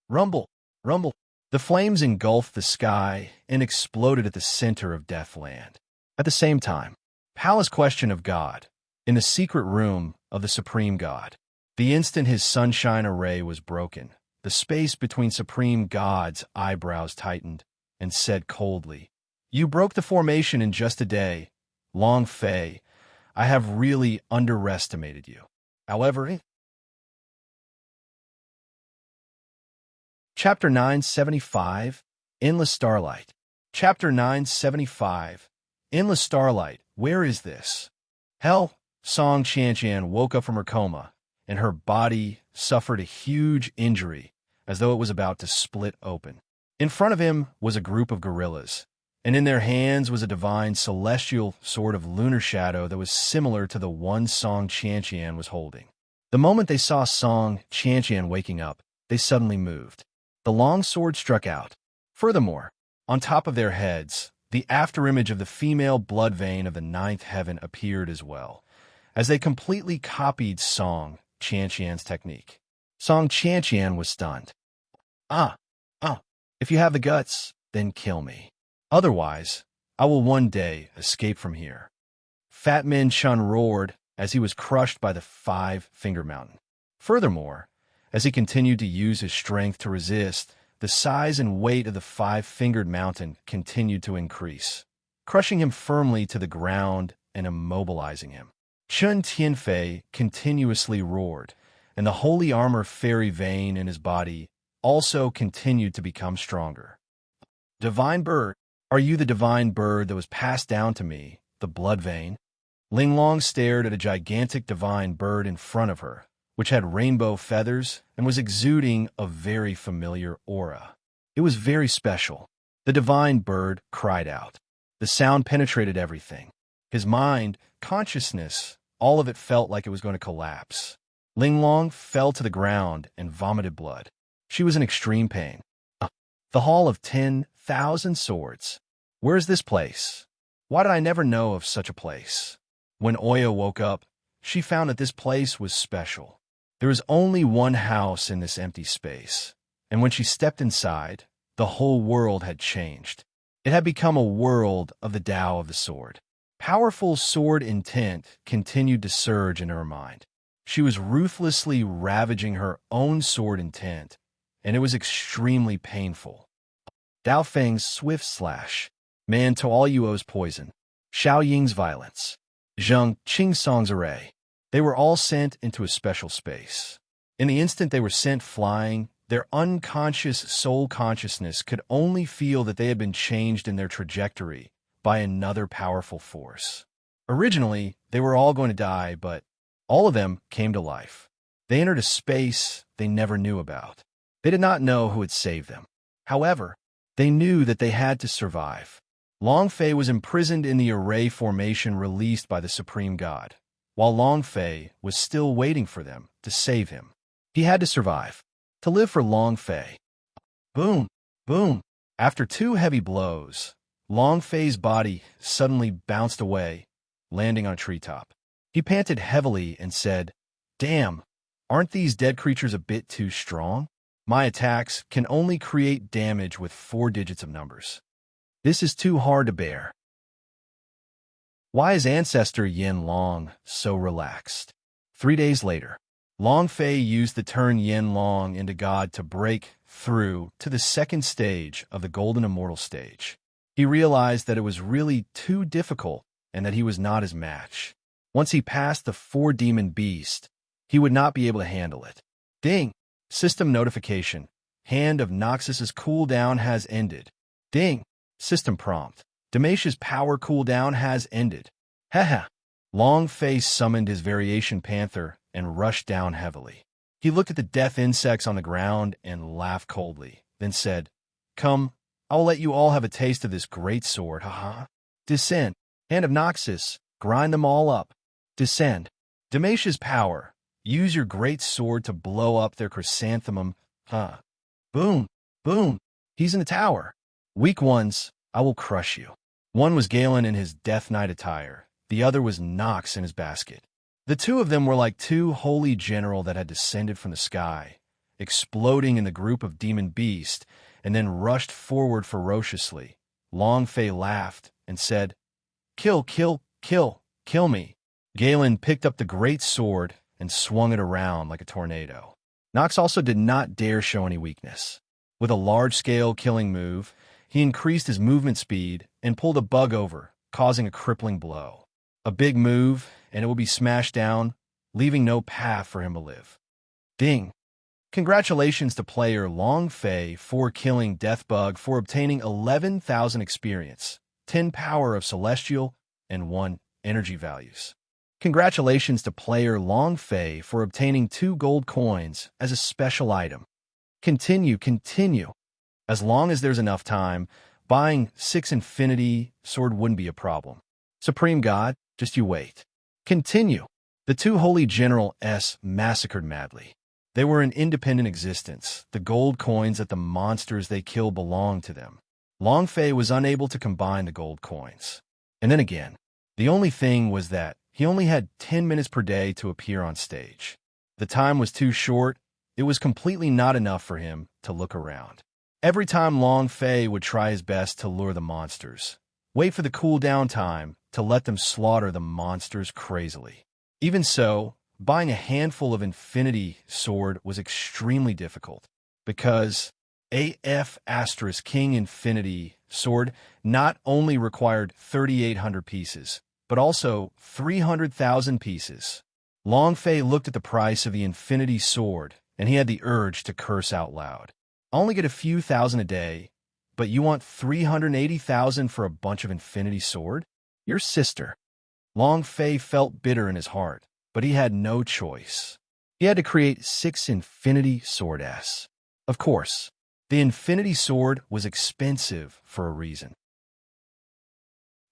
Rumble, rumble. The flames engulfed the sky and exploded at the center of Deathland. At the same time, Palace Question of God, in the secret room of the Supreme God. The instant his sunshine array was broken, the space between Supreme God's eyebrows tightened and said coldly, "You broke the formation in just a day. Long Fei, I have really underestimated you." However, Chapter 975, Endless Starlight. Chapter 975, Endless Starlight. Where is this? Hell, Song Qianqian woke up from her coma, and her body suffered a huge injury, as though it was about to split open. In front of him was a group of gorillas, and in their hands was a divine celestial sword of lunar shadow that was similar to the one Song Qianqian was holding. The moment they saw Song Qianqian waking up, they suddenly moved. The long sword struck out. Furthermore, on top of their heads, the afterimage of the female blood vein of the 9th heaven appeared as well, as they completely copied Song Qianqian's technique. Song Qianqian was stunned. If you have the guts, then kill me. Otherwise, I will one day escape from here. Fat Min Chun roared as he was crushed by the 5-finger mountain. Furthermore, as he continued to use his strength to resist, the size and weight of the 5-fingered mountain continued to increase, crushing him firmly to the ground and immobilizing him. Chun Tianfei continuously roared, and the holy armor fairy vein in his body also continued to become stronger. Divine bird, are you the divine bird that was passed down to me, the blood vein? Ling Long stared at a gigantic divine bird in front of her, which had rainbow feathers and was exuding a very familiar aura. It was very special. The divine bird cried out. The sound penetrated everything. His mind, consciousness, all of it felt like it was going to collapse. Ling Long fell to the ground and vomited blood. She was in extreme pain. The Hall of 10,000 Swords. Where is this place? Why did I never know of such a place? When Oya woke up, she found that this place was special. There was only one house in this empty space, and when she stepped inside, the whole world had changed. It had become a world of the Tao of the Sword. Powerful sword intent continued to surge in her mind. She was ruthlessly ravaging her own sword intent, and it was extremely painful. Dao Feng's swift slash. Man to all you owes poison. Xiao Ying's violence. Zheng Qingsong's array. They were all sent into a special space. In the instant they were sent flying, their unconscious soul consciousness could only feel that they had been changed in their trajectory by another powerful force. Originally, they were all going to die, but all of them came to life. They entered a space they never knew about. They did not know who had saved them. However, they knew that they had to survive. Long Fei was imprisoned in the array formation released by the Supreme God, while Long Fei was still waiting for them to save him. He had to survive, to live for Long Fei. Boom, boom. After two heavy blows, Long Fei's body suddenly bounced away, landing on a treetop. He panted heavily and said, "Damn, aren't these dead creatures a bit too strong? My attacks can only create damage with 4 digits of numbers. This is too hard to bear." Why is ancestor Yin Long so relaxed? 3 days later, Long Fei used the turn Yin Long into God to break through to the second stage of the Golden Immortal stage. He realized that it was really too difficult and that he was not his match. Once he passed the 4-demon beast, he would not be able to handle it. Ding! System notification. Hand of Noxus's cooldown has ended. Ding! System prompt. Damash's power cooldown has ended. Haha. Long Fei summoned his variation panther and rushed down heavily. He looked at the death insects on the ground and laughed coldly, then said, "Come, I will let you all have a taste of this great sword, haha. Descend. Hand of Noxus, grind them all up. Descend. Damash's power. Use your great sword to blow up their chrysanthemum, huh? Boom, boom. He's in the tower. Weak ones, I will crush you." One was Galen in his Death Knight attire. The other was Nox in his basket. The two of them were like two holy general that had descended from the sky, exploding in the group of demon beasts, and then rushed forward ferociously. Long Fei laughed and said, "Kill, kill, kill, kill me." Galen picked up the great sword and swung it around like a tornado. Nox also did not dare show any weakness. With a large-scale killing move, he increased his movement speed and pulled a bug over, causing a crippling blow. A big move, and it will be smashed down, leaving no path for him to live. Ding! Congratulations to player Long Fei for killing Deathbug for obtaining 11,000 experience, 10 power of celestial, and 1 energy values. Congratulations to player Long Fei for obtaining 2 gold coins as a special item. Continue. As long as there's enough time, buying 6 Infinity Sword wouldn't be a problem. Supreme God, just you wait. Continue. The 2 Holy General S massacred madly. They were an independent existence. The gold coins that the monsters they kill belonged to them. Long Fei was unable to combine the gold coins. And then again, the only thing was that he only had 10 minutes per day to appear on stage. The time was too short. It was completely not enough for him to look around. Every time Long Fei would try his best to lure the monsters, wait for the cooldown time to let them slaughter the monsters crazily. Even so, buying a handful of Infinity Sword was extremely difficult, because AF * King Infinity Sword not only required 3,800 pieces, but also 300,000 pieces. Long Fei looked at the price of the Infinity Sword, and he had the urge to curse out loud. I only get a few thousand a day, but you want 380,000 for a bunch of Infinity Sword? Your sister. Long Fei felt bitter in his heart, but he had no choice. He had to create 6 Infinity Sword S. Of course, the Infinity Sword was expensive for a reason.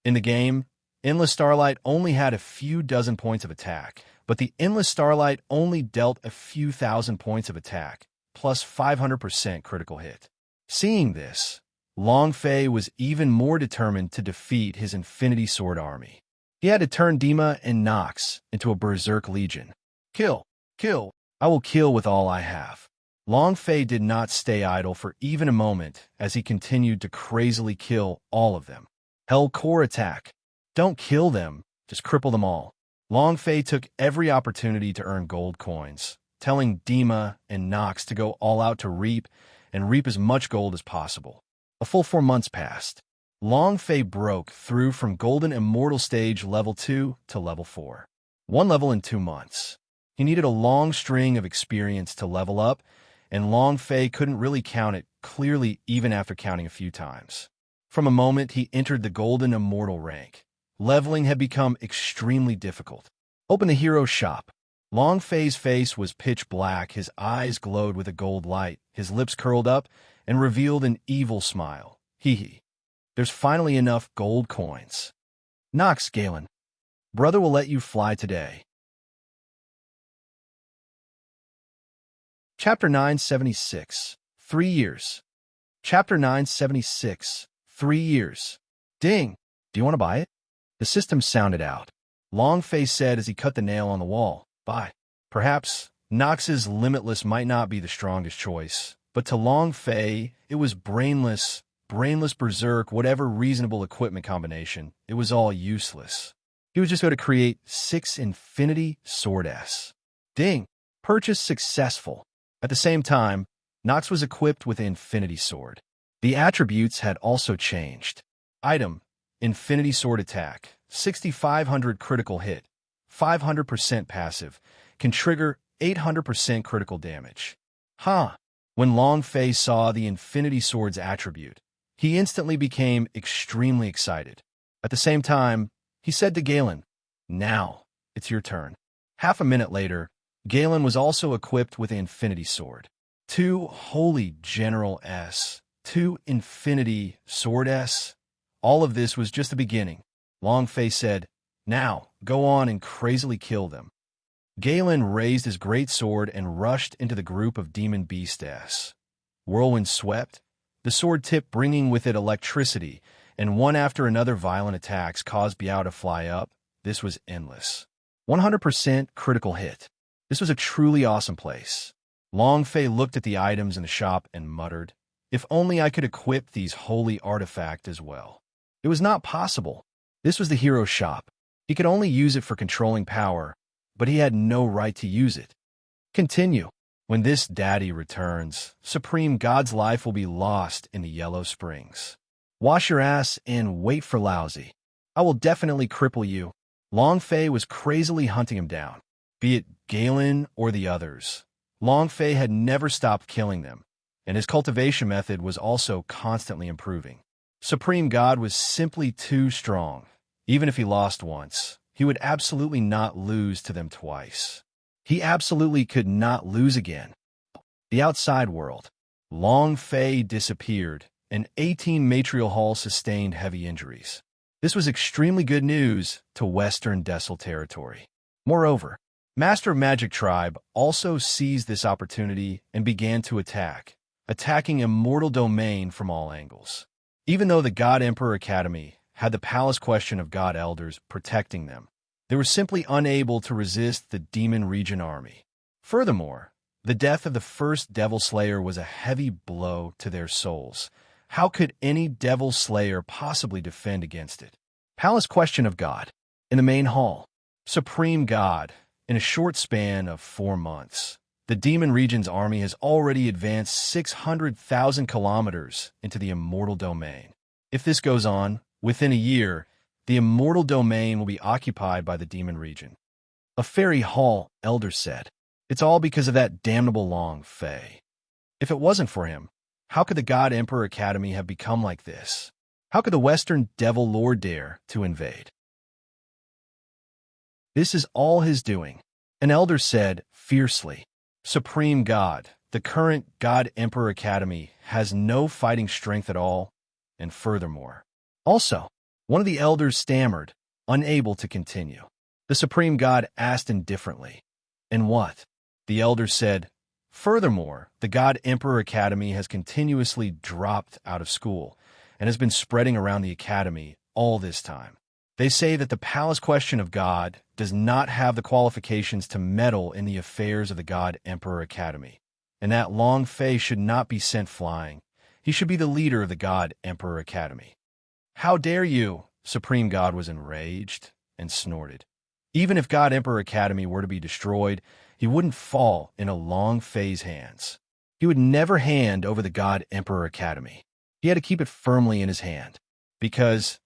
In the game, Endless Starlight only had a few dozen points of attack, but the Endless Starlight only dealt a few thousand points of attack, plus 500% critical hit. Seeing this, Long Fei was even more determined to defeat his Infinity Sword army. He had to turn Dima and Nox into a Berserk Legion. Kill, I will kill with all I have. Long Fei did not stay idle for even a moment as he continued to crazily kill all of them. Hell Core Attack. Don't kill them, just cripple them all. Long Fei took every opportunity to earn gold coins, telling Dima and Nox to go all out to reap as much gold as possible. A full 4 months passed. Long Fei broke through from Golden Immortal Stage Level 2 to Level 4. One level in 2 months. He needed a long string of experience to level up, and Long Fei couldn't really count it clearly even after counting a few times. From a moment he entered the Golden Immortal rank, leveling had become extremely difficult. Open the hero shop. Long Fei's face was pitch black, his eyes glowed with a gold light, his lips curled up and revealed an evil smile. Hee hee. There's finally enough gold coins. Knox, Galen. Brother will let you fly today. Chapter 976. 3 years. Chapter 976. 3 years. Ding! Do you want to buy it? The system sounded out. Long Fei said as he cut the nail on the wall. Buy. Perhaps Knox's limitless might not be the strongest choice, but to Long Fei, it was brainless berserk, whatever reasonable equipment combination, it was all useless. He was just going to create 6 Infinity Sword S. Ding! Purchase successful. At the same time, Knox was equipped with Infinity Sword. The attributes had also changed. Item: Infinity Sword Attack, 6500 critical hit, 500% passive, can trigger 800% critical damage. When Long Fei saw the Infinity Sword's attribute, he instantly became extremely excited. At the same time, he said to Galen, "Now, it's your turn." Half a minute later, Galen was also equipped with Infinity Sword. 2 Holy General S. 2 Infinity Sword S. All of this was just the beginning. Long Fei said, "Now, go on and crazily kill them." Galen raised his great sword and rushed into the group of demon beasts. Whirlwind swept, the sword tip bringing with it electricity, and one after another violent attacks caused Biao to fly up. This was endless. 100% critical hit. This was a truly awesome place. Long Fei looked at the items in the shop and muttered, "If only I could equip these holy artifacts as well." It was not possible. This was the hero shop. He could only use it for controlling power, but he had no right to use it. Continue. When this daddy returns, Supreme God's life will be lost in the Yellow Springs. Wash your ass and wait for Lousy. I will definitely cripple you. Long Fei was crazily hunting him down. Be it Galen or the others, Long Fei had never stopped killing them, and his cultivation method was also constantly improving. Supreme God was simply too strong. Even if he lost once, he would absolutely not lose to them twice. He absolutely could not lose again. The outside world. Long Fei disappeared, and 18 Matrial Hall sustained heavy injuries. This was extremely good news to Western Desel territory. Moreover, Master of Magic Tribe also seized this opportunity and began to attacking Immortal Domain from all angles. Even though the God Emperor Academy had the Palace Question of God Elders protecting them, they were simply unable to resist the Demon Region army. Furthermore, the death of the first Devil Slayer was a heavy blow to their souls. How could any Devil Slayer possibly defend against it? Palace Question of God. In the main hall, Supreme God. In a short span of 4 months, the Demon Region's army has already advanced 600,000 kilometers into the Immortal Domain. If this goes on, within a year, the Immortal Domain will be occupied by the Demon Region. A fairy hall, Elder said. It's all because of that damnable Long Fei. If it wasn't for him, how could the God Emperor Academy have become like this? How could the Western Devil Lord dare to invade? This is all his doing, an elder said fiercely. Supreme God, the current God Emperor Academy has no fighting strength at all, and furthermore. Also, one of the elders stammered, unable to continue. The Supreme God asked indifferently, "And what?" The elder said, "Furthermore, the God Emperor Academy has continuously dropped out of school and has been spreading around the academy all this time. They say that the Palace Question of God does not have the qualifications to meddle in the affairs of the God Emperor Academy, and that Long Fei should not be sent flying. He should be the leader of the God Emperor Academy." "How dare you?" Supreme God was enraged and snorted. Even if God Emperor Academy were to be destroyed, he wouldn't fall into Long Fei's hands. He would never hand over the God Emperor Academy. He had to keep it firmly in his hand. because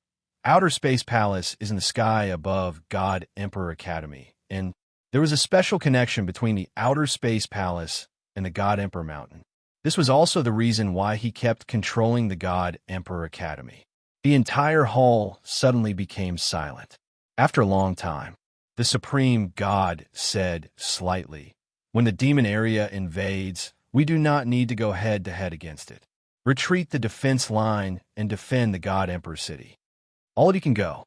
Outer Space Palace is in the sky above God Emperor Academy, and there was a special connection between the Outer Space Palace and the God Emperor Mountain. This was also the reason why he kept controlling the God Emperor Academy. The entire hall suddenly became silent. After a long time, the Supreme God said slightly, "When the demon area invades, we do not need to go head-to-head against it. Retreat the defense line and defend the God Emperor city. All of you can go."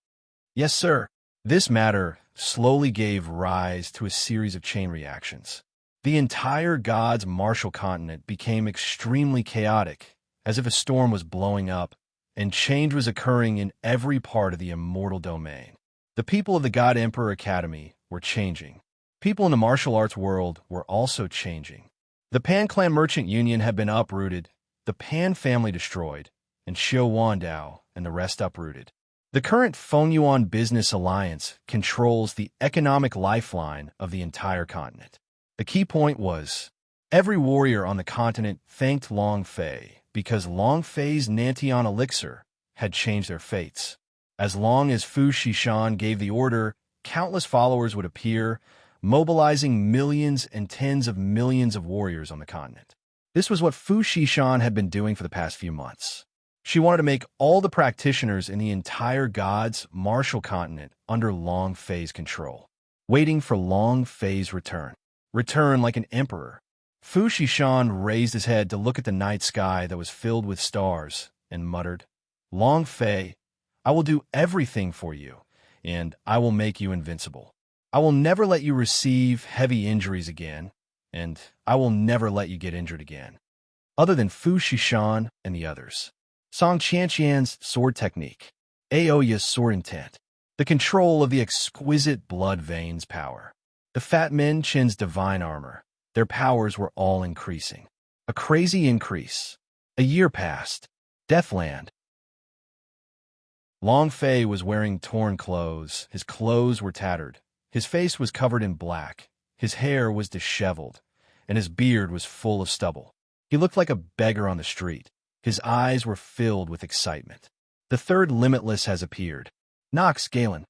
"Yes, sir." This matter slowly gave rise to a series of chain reactions. The entire God's martial continent became extremely chaotic, as if a storm was blowing up, and change was occurring in every part of the immortal domain. The people of the God Emperor Academy were changing. People in the martial arts world were also changing. The Pan Clan Merchant Union had been uprooted, the Pan family destroyed, and Xiao Wandao and the rest uprooted. The current Fengyuan Business Alliance controls the economic lifeline of the entire continent. The key point was, every warrior on the continent thanked Long Fei because Long Fei's Nantian elixir had changed their fates. As long as Fu Shishan gave the order, countless followers would appear, mobilizing millions and tens of millions of warriors on the continent. This was what Fu Shishan had been doing for the past few months. She wanted to make all the practitioners in the entire God's martial continent under Long Fei's control, waiting for Long Fei's return. Return like an emperor. Fu Shishan raised his head to look at the night sky that was filled with stars and muttered, "Long Fei, I will do everything for you, and I will make you invincible. I will never let you receive heavy injuries again, and I will never let you get injured again." Other than Fu Shishan and the others. Song Qianqian's sword technique. Aoya's sword intent. The control of the exquisite blood veins power. The Fat Men Chin's divine armor. Their powers were all increasing. A crazy increase. A year passed. Deathland. Long Fei was wearing torn clothes. His clothes were tattered. His face was covered in black. His hair was disheveled, and his beard was full of stubble. He looked like a beggar on the street. His eyes were filled with excitement. The third limitless has appeared. Nox Galen.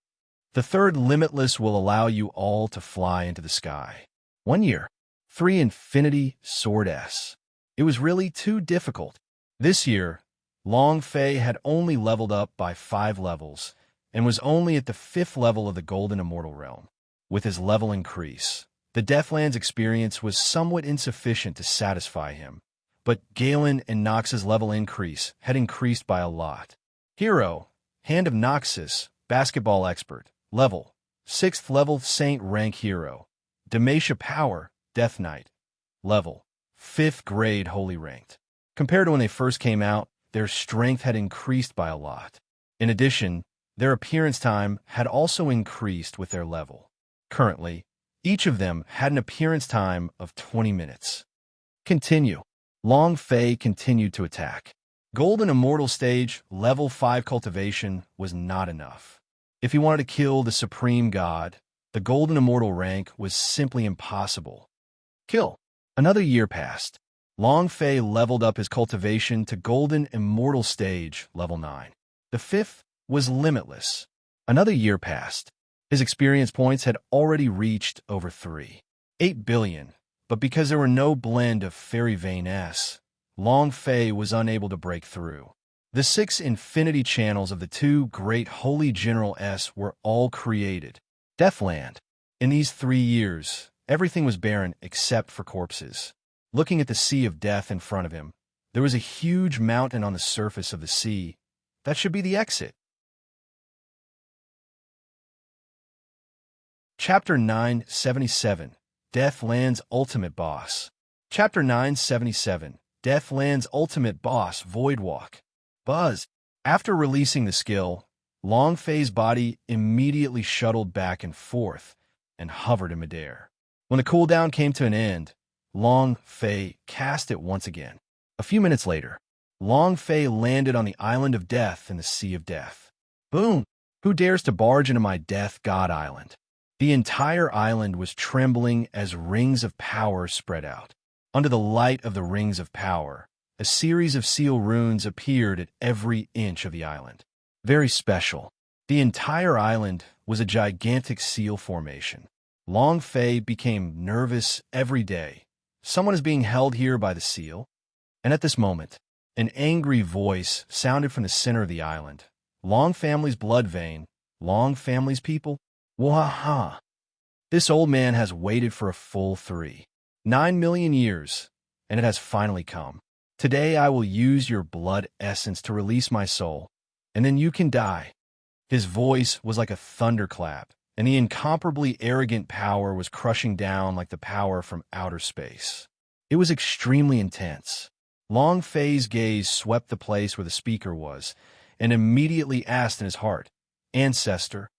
The third limitless will allow you all to fly into the sky. 1 year. 3 Infinity Sword S. It was really too difficult. This year, Long Fei had only leveled up by 5 levels and was only at the 5th level of the Golden Immortal Realm. With his level increase, the Deathlands experience was somewhat insufficient to satisfy him, but Galen and Nox's level increase had increased by a lot. Hero, Hand of Noxus, basketball expert, level, 6th level Saint rank hero. Demacia Power, Death Knight, level, 5th grade holy ranked. Compared to when they first came out, their strength had increased by a lot. In addition, their appearance time had also increased with their level. Currently, each of them had an appearance time of 20 minutes. Continue. Long Fei continued to attack. Golden Immortal Stage, level 5 cultivation was not enough. If he wanted to kill the Supreme God, the Golden Immortal rank was simply impossible. Kill. Another year passed. Long Fei leveled up his cultivation to Golden Immortal Stage, level 9. The 5th was limitless. Another year passed. His experience points had already reached over 3.8 billion, but because there were no blend of Fairy Vein S, Long Fei was unable to break through. The 6 infinity channels of the 2 great Holy General S were all created. Deathland. In these 3 years, everything was barren except for corpses. Looking at the sea of death in front of him, there was a huge mountain on the surface of the sea. That should be the exit. Chapter 977, Deathland's Ultimate Boss. Chapter 977, Deathland's Ultimate Boss, Voidwalk. Buzz. After releasing the skill, Long Fei's body immediately shuttled back and forth and hovered in midair. When the cooldown came to an end, Long Fei cast it once again. A few minutes later, Long Fei landed on the Island of Death in the Sea of Death. Boom! Who dares to barge into my Death God Island? The entire island was trembling as rings of power spread out. Under the light of the rings of power, a series of seal runes appeared at every inch of the island. Very special. The entire island was a gigantic seal formation. Long Fei became nervous every day. Someone is being held here by the seal. And at this moment, an angry voice sounded from the center of the island. Long family's blood vein. Long family's people. Waha! This old man has waited for a full 9 million years, and it has finally come. Today I will use your blood essence to release my soul, and then you can die. His voice was like a thunderclap, and the incomparably arrogant power was crushing down like the power from outer space. It was extremely intense. Long Fei's gaze swept the place where the speaker was, and immediately asked in his heart, "Ancestor?"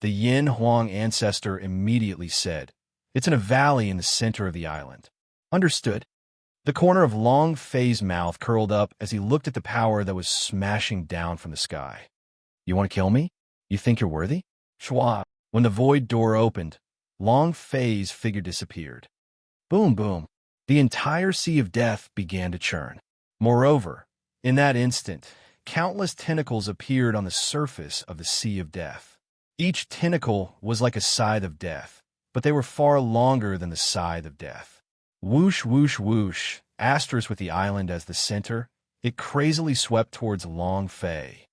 The Yin Huang ancestor immediately said, "It's in a valley in the center of the island." Understood. The corner of Long Fei's mouth curled up as he looked at the power that was smashing down from the sky. "You want to kill me? You think you're worthy?" Schwa. When the void door opened, Long Fei's figure disappeared. Boom, boom. The entire sea of death began to churn. Moreover, in that instant, countless tentacles appeared on the surface of the sea of death. Each tentacle was like a scythe of death, but they were far longer than the scythe of death. Whoosh, whoosh, whoosh, asterisk with the island as the center, it crazily swept towards Long Fei.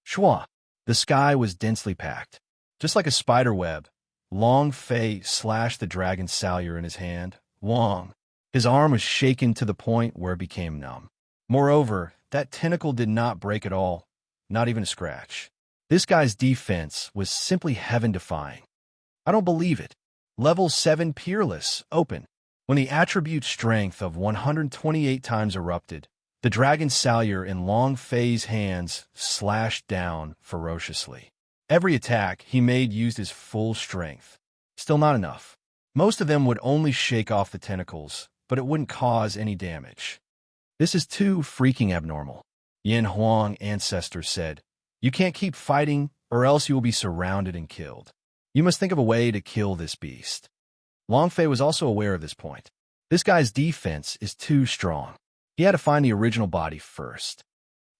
Schwa. The sky was densely packed. Just like a spider web, Long Fei slashed the dragon's salure in his hand. Wong. His arm was shaken to the point where it became numb. Moreover, that tentacle did not break at all, not even a scratch. This guy's defense was simply heaven-defying. I don't believe it. Level 7 Peerless, open. When the attribute strength of 128 times erupted, the dragon's salure in Long Fei's hands slashed down ferociously. Every attack he made used his full strength. Still not enough. Most of them would only shake off the tentacles, but it wouldn't cause any damage. This is too freaking abnormal, Yin Huang ancestor said. You can't keep fighting, or else you will be surrounded and killed. You must think of a way to kill this beast. Long Fei was also aware of this point. This guy's defense is too strong. He had to find the original body first.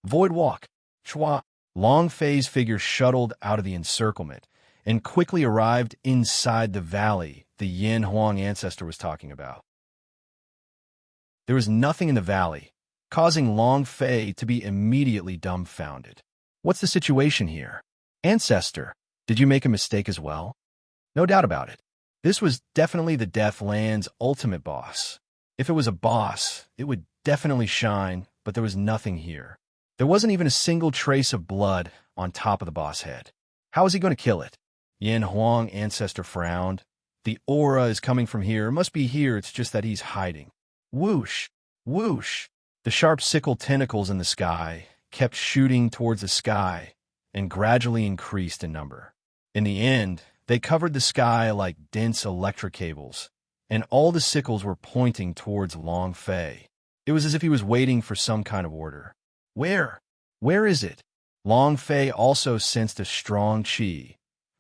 Void Walk. Chua. Long Fei's figure shuttled out of the encirclement and quickly arrived inside the valley the Yin Huang ancestor was talking about. There was nothing in the valley, causing Long Fei to be immediately dumbfounded. What's the situation here? Ancestor, did you make a mistake as well? No doubt about it. This was definitely the Deathland's ultimate boss. If it was a boss, it would definitely shine, but there was nothing here. There wasn't even a single trace of blood on top of the boss head. How is he going to kill it? Yin Huang ancestor frowned. The aura is coming from here. It must be here, it's just that he's hiding. Whoosh, whoosh. The sharp sickle tentacles in the sky kept shooting towards the sky and gradually increased in number. In the end, they covered the sky like dense electric cables, and all the sickles were pointing towards Long Fei. It was as if he was waiting for some kind of order. Where? Where is it? Long Fei also sensed a strong qi,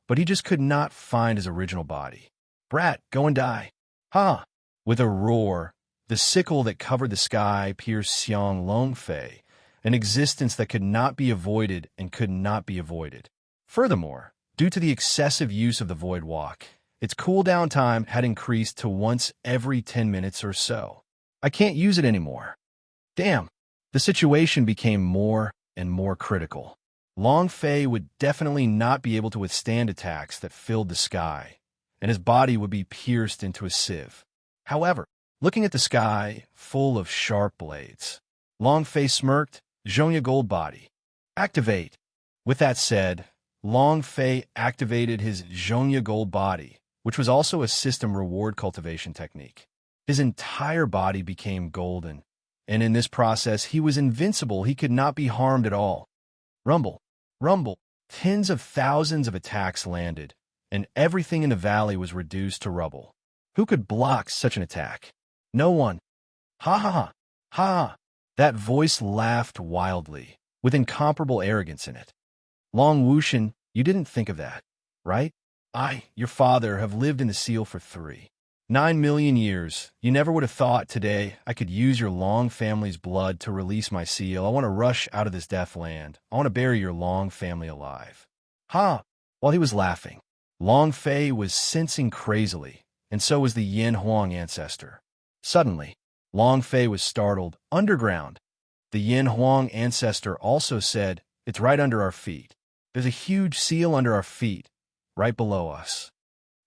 but he just could not find his original body. Brat, go and die. Ha! With a roar, the sickle that covered the sky pierced Xiang Long Fei, an existence that could not be avoided and could not be avoided. Furthermore, due to the excessive use of the Void Walk, its cooldown time had increased to once every 10 minutes or so. I can't use it anymore. Damn. The situation became more and more critical. Long Fei would definitely not be able to withstand attacks that filled the sky, and his body would be pierced into a sieve. However, looking at the sky full of sharp blades, Long Fei smirked. Zhonya Gold Body. Activate. With that said, Long Fei activated his Zhonya Gold Body, which was also a system reward cultivation technique. His entire body became golden, and in this process he was invincible. He could not be harmed at all. Rumble. Rumble. Tens of thousands of attacks landed, and everything in the valley was reduced to rubble. Who could block such an attack? No one. Ha ha ha. Ha. That voice laughed wildly, with incomparable arrogance in it. Long Wushan, you didn't think of that, right? I, your father, have lived in the seal for 9 million years. You never would have thought today I could use your long family's blood to release my seal. I want to rush out of this death land. I want to bury your long family alive. Ha! While he was laughing, Long Fei was sensing crazily, and so was the Yin Huang ancestor. Suddenly, Long Fei was startled. Underground. The Yin Huang ancestor also said, "It's right under our feet. There's a huge seal under our feet, right below us.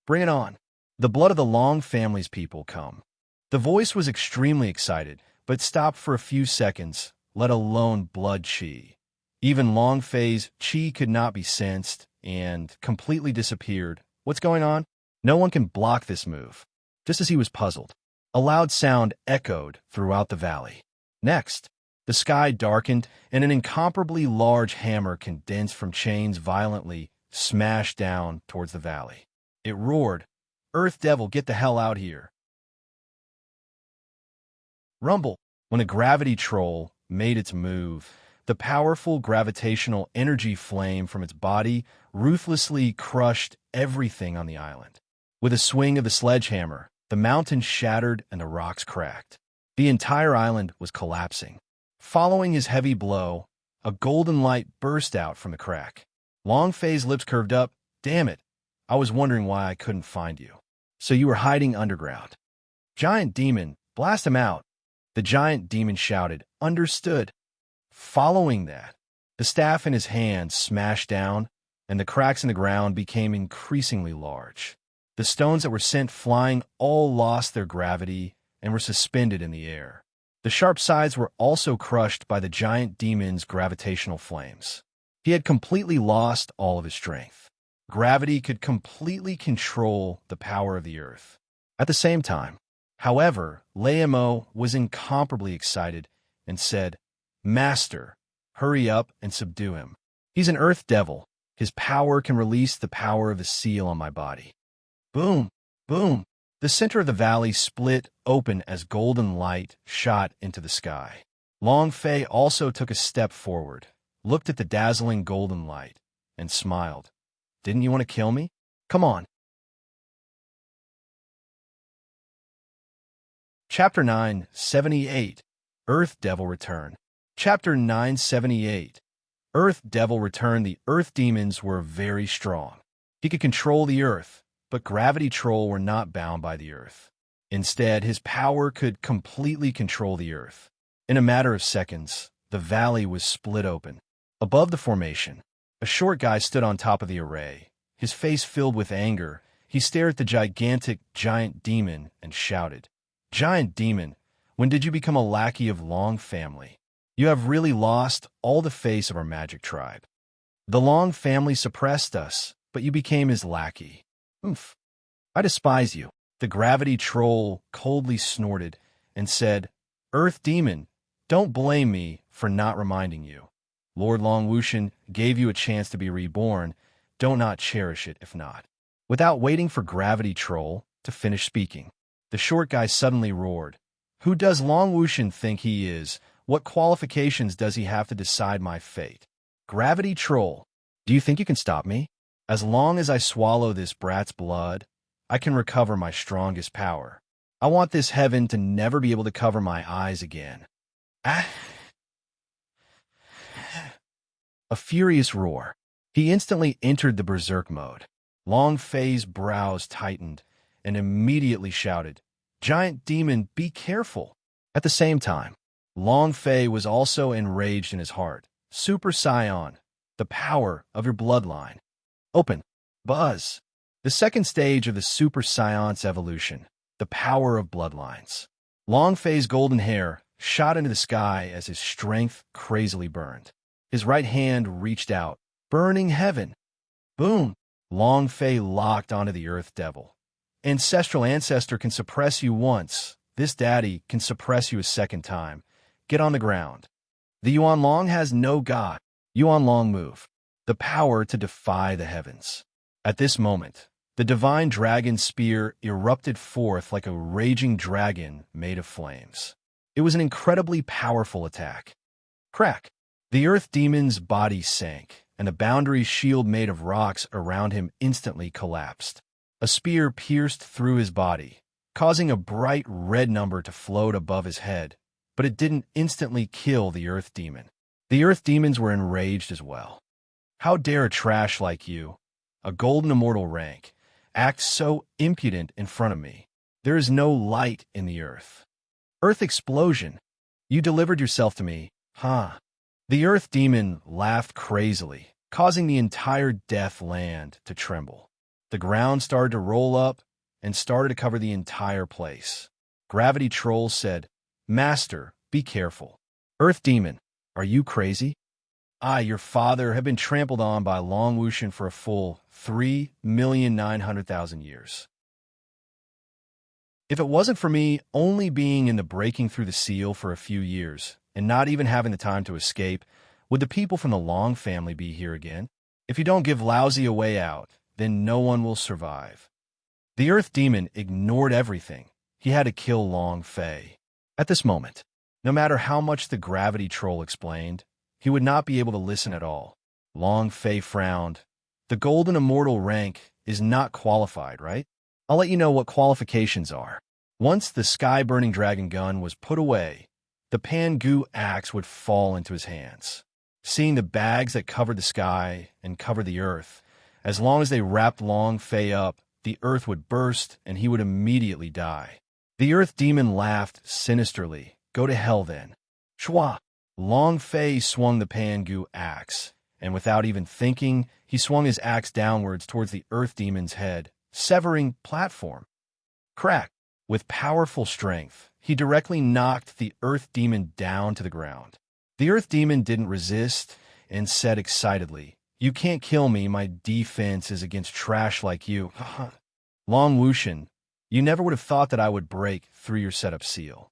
Bring it on. The blood of the Long family's people come." The voice was extremely excited, but stopped for a few seconds, let alone blood chi. Even Long Fei's chi could not be sensed, and completely disappeared. What's going on? No one can block this move. Just as he was puzzled, a loud sound echoed throughout the valley. Next, the sky darkened, and an incomparably large hammer condensed from chains violently smashed down towards the valley. It roared, "Earth Devil, get the hell out here!" Rumble. When a gravity troll made its move, the powerful gravitational energy flame from its body ruthlessly crushed everything on the island. With a swing of the sledgehammer, the mountain shattered and the rocks cracked. The entire island was collapsing. Following his heavy blow, a golden light burst out from the crack. Long Fei's lips curved up. "Damn it, I was wondering why I couldn't find you. So you were hiding underground. Giant demon, blast him out." The giant demon shouted, "Understood." Following that, the staff in his hand smashed down, and the cracks in the ground became increasingly large. The stones that were sent flying all lost their gravity and were suspended in the air. The sharp sides were also crushed by the giant demon's gravitational flames. He had completely lost all of his strength. Gravity could completely control the power of the earth. At the same time, however, Laimo was incomparably excited and said, "Master, hurry up and subdue him. He's an earth devil. His power can release the power of the seal on my body." Boom! Boom! The center of the valley split open as golden light shot into the sky. Long Fei also took a step forward, looked at the dazzling golden light, and smiled. "Didn't you want to kill me? Come on." Chapter 978, Earth Devil Return. Chapter 978, Earth Devil Return. The Earth Demons were very strong. He could control the Earth, but Gravity Troll were not bound by the Earth. Instead, his power could completely control the Earth. In a matter of seconds, the valley was split open. Above the formation, a short guy stood on top of the array. His face filled with anger, he stared at the gigantic giant demon and shouted, "Giant demon, when did you become a lackey of Long family? You have really lost all the face of our magic tribe. The Long family suppressed us, but you became his lackey. Oof. I despise you." The gravity troll coldly snorted and said, "Earth demon, don't blame me for not reminding you. Lord Long Wushan gave you a chance to be reborn. Don't not cherish it if not." Without waiting for gravity troll to finish speaking, the short guy suddenly roared, "Who does Long Wushan think he is? What qualifications does he have to decide my fate? Gravity troll, do you think you can stop me? As long as I swallow this brat's blood, I can recover my strongest power. I want this heaven to never be able to cover my eyes again." Ah! A furious roar. He instantly entered the berserk mode. Long Fei's brows tightened and immediately shouted, "Giant demon, be careful." At the same time, Long Fei was also enraged in his heart. "Super Scion, the power of your bloodline. Open. Buzz." The second stage of the Super Scion's evolution, the power of bloodlines. Long Fei's golden hair shot into the sky as his strength crazily burned. His right hand reached out, burning heaven. Boom! Long Fei locked onto the Earth Devil. Ancestral ancestor can suppress you once. This daddy can suppress you a second time. Get on the ground. The Yuan Long has no god. Yuan Long move. The power to defy the heavens. At this moment, the divine dragon spear erupted forth like a raging dragon made of flames. It was an incredibly powerful attack. Crack! The earth demon's body sank, and the boundary shield made of rocks around him instantly collapsed. A spear pierced through his body, causing a bright red number to float above his head, but it didn't instantly kill the Earth Demon. The Earth Demons were enraged as well. How dare a trash like you, a golden immortal rank, act so impudent in front of me? There is no light in the earth. Earth explosion! You delivered yourself to me, huh? The Earth Demon laughed crazily, causing the entire Death Land to tremble. The ground started to roll up and started to cover the entire place. Gravity Troll said, "Master, be careful. Earth Demon, are you crazy? I, your father, have been trampled on by Long Wushan for a full 3,900,000 years. If it wasn't for me only being in the breaking through the seal for a few years and not even having the time to escape, would the people from the Long family be here again? If you don't give Lousy a way out, then no one will survive." The Earth Demon ignored everything. He had to kill Long Fei. At this moment, no matter how much the Gravity Troll explained, he would not be able to listen at all. Long Fei frowned. "The Golden Immortal rank is not qualified, right? I'll let you know what qualifications are." Once the sky-burning dragon gun was put away, the Pangu axe would fall into his hands. Seeing the bags that covered the sky and covered the earth, as long as they wrapped Long Fei up, the earth would burst and he would immediately die. The Earth Demon laughed sinisterly. "Go to hell then." Shwa! Long Fei swung the Pangu axe, and without even thinking, he swung his axe downwards towards the Earth Demon's head, severing platform. Crack! With powerful strength, he directly knocked the Earth Demon down to the ground. The Earth Demon didn't resist and said excitedly, "You can't kill me, my defense is against trash like you." Long Wushan, you never would have thought that I would break through your setup seal.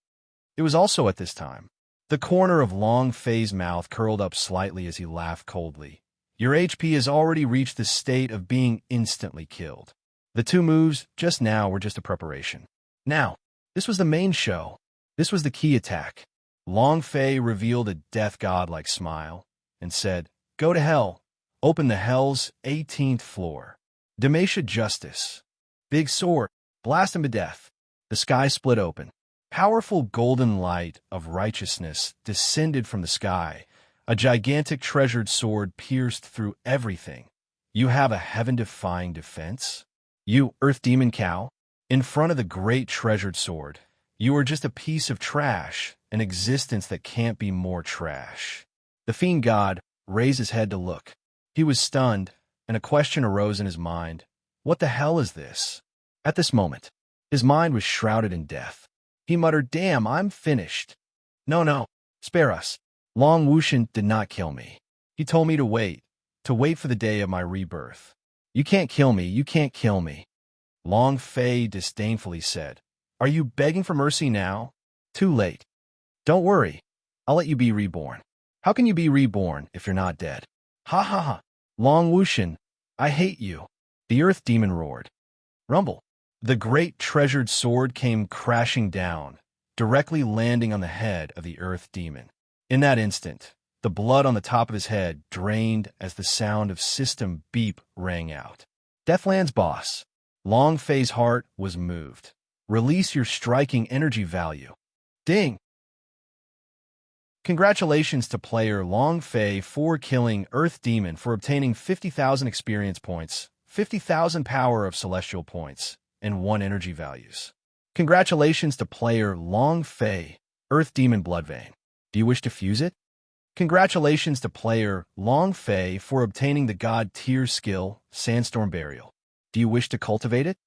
It was also at this time. The corner of Long Fei's mouth curled up slightly as he laughed coldly. "Your HP has already reached the state of being instantly killed. The two moves just now were just a preparation. Now, this was the main show. This was the key attack." Long Fei revealed a death god-like smile and said, "Go to hell. Open the hell's 18th floor. Demacia Justice. Big sword. Blast him to death." The sky split open. Powerful golden light of righteousness descended from the sky. A gigantic treasured sword pierced through everything. "You have a heaven-defying defense? You, Earth Demon cow? In front of the great treasured sword, you are just a piece of trash, an existence that can't be more trash." The fiend god raised his head to look. He was stunned, and a question arose in his mind. What the hell is this? At this moment, his mind was shrouded in death. He muttered, "Damn, I'm finished. No, spare us. Long Wushan did not kill me. He told me to wait for the day of my rebirth. You can't kill me, you can't kill me." Long Fei disdainfully said, "Are you begging for mercy now? Too late. Don't worry, I'll let you be reborn." "How can you be reborn if you're not dead?" "Ha ha ha. Long Wushan, I hate you." The Earth Demon roared. Rumble. The great treasured sword came crashing down, directly landing on the head of the Earth Demon. In that instant, the blood on the top of his head drained as the sound of system beep rang out. Deathland's boss. Long Fei's heart was moved. "Release your striking energy value." Ding! Congratulations to player Long Fei for killing Earth Demon for obtaining 50,000 experience points, 50,000 power of celestial points, and 1 energy values. Congratulations to player Long Fei, Earth Demon Bloodvein. Do you wish to fuse it? Congratulations to player Long Fei for obtaining the God tier skill, Sandstorm Burial. Do you wish to cultivate it?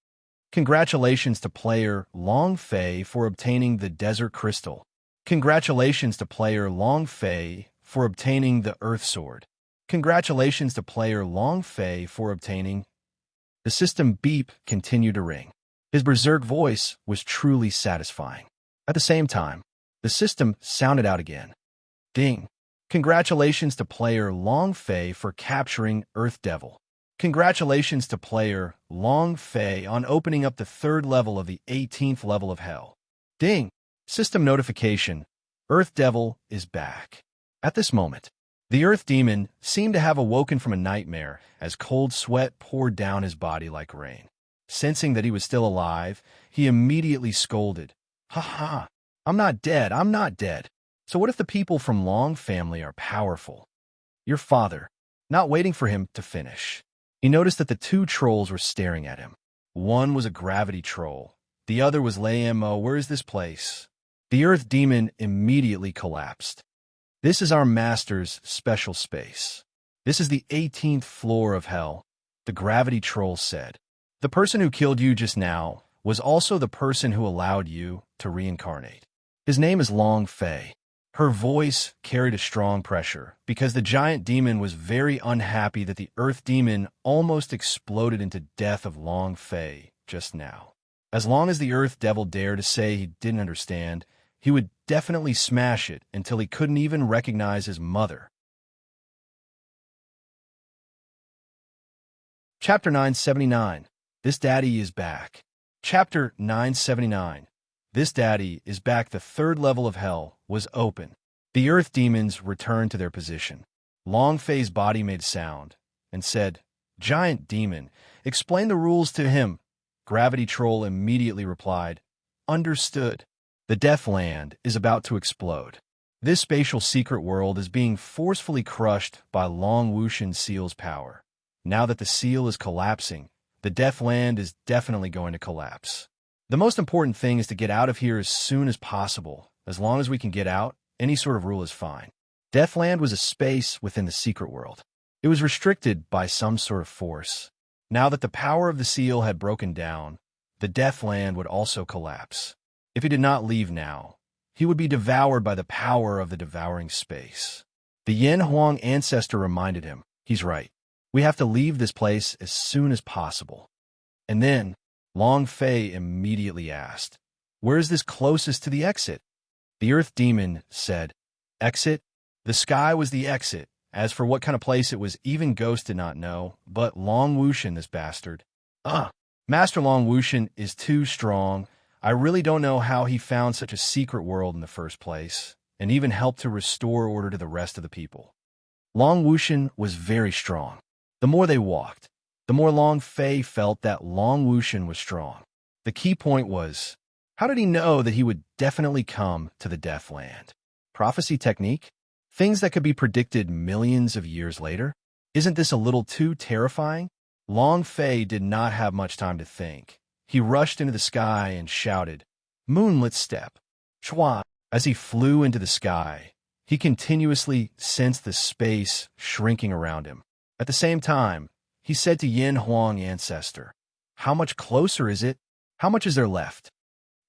Congratulations to player Long Fei for obtaining the Desert Crystal. Congratulations to player Long Fei for obtaining the Earth Sword. Congratulations to player Long Fei for obtaining... The system beep continued to ring. His berserk voice was truly satisfying. At the same time, the system sounded out again. Ding! Congratulations to player Long Fei for capturing Earth Devil. Congratulations to player Long Fei on opening up the 3rd level of the 18th level of Hell. Ding! System notification. Earth Devil is back. At this moment, the Earth Demon seemed to have awoken from a nightmare as cold sweat poured down his body like rain. Sensing that he was still alive, he immediately scolded. "Ha ha! I'm not dead, I'm not dead. So what if the people from Long family are powerful?" Your father, not waiting for him to finish. He noticed that the two trolls were staring at him. One was a gravity troll. The other was Laymo. Where is this place? The earth demon immediately collapsed. This is our master's special space. This is the 18th floor of hell, the gravity troll said. The person who killed you just now was also the person who allowed you to reincarnate. His name is Long Fei. Her voice carried a strong pressure because the giant demon was very unhappy that the earth demon almost exploded into death of Long Fei just now. As long as the earth devil dared to say he didn't understand, he would definitely smash it until he couldn't even recognize his mother. Chapter 979. This Daddy is Back. Chapter 979. This Daddy is Back. The third level of hell was open. The earth demons returned to their position. Long Fei's body made sound and said, "Giant demon, explain the rules to him." Gravity Troll immediately replied, "Understood. The Death Land is about to explode. This spatial secret world is being forcefully crushed by Long Wushan Seal's power. Now that the seal is collapsing, the Death Land is definitely going to collapse. The most important thing is to get out of here as soon as possible. As long as we can get out, any sort of rule is fine." Deathland was a space within the secret world. It was restricted by some sort of force. Now that the power of the seal had broken down, the Deathland would also collapse. If he did not leave now, he would be devoured by the power of the devouring space. The Yin Huang ancestor reminded him, "He's right. We have to leave this place as soon as possible." And then, Long Fei immediately asked, "Where is this closest to the exit?" The earth demon said, "Exit?" The sky was the exit. As for what kind of place it was, even Ghost did not know, but Long Wushan, this bastard. Master Long Wushan is too strong. I really don't know how he found such a secret world in the first place, and even helped to restore order to the rest of the people. Long Wushan was very strong. The more they walked, the more Long Fei felt that Long Wushan was strong. The key point was, how did he know that he would definitely come to the Deathland? Prophecy technique? Things that could be predicted millions of years later? Isn't this a little too terrifying? Long Fei did not have much time to think. He rushed into the sky and shouted, "Moonlit step!" Chua! As he flew into the sky, he continuously sensed the space shrinking around him. At the same time, he said to Yin Huang ancestor, "How much closer is it? How much is there left?"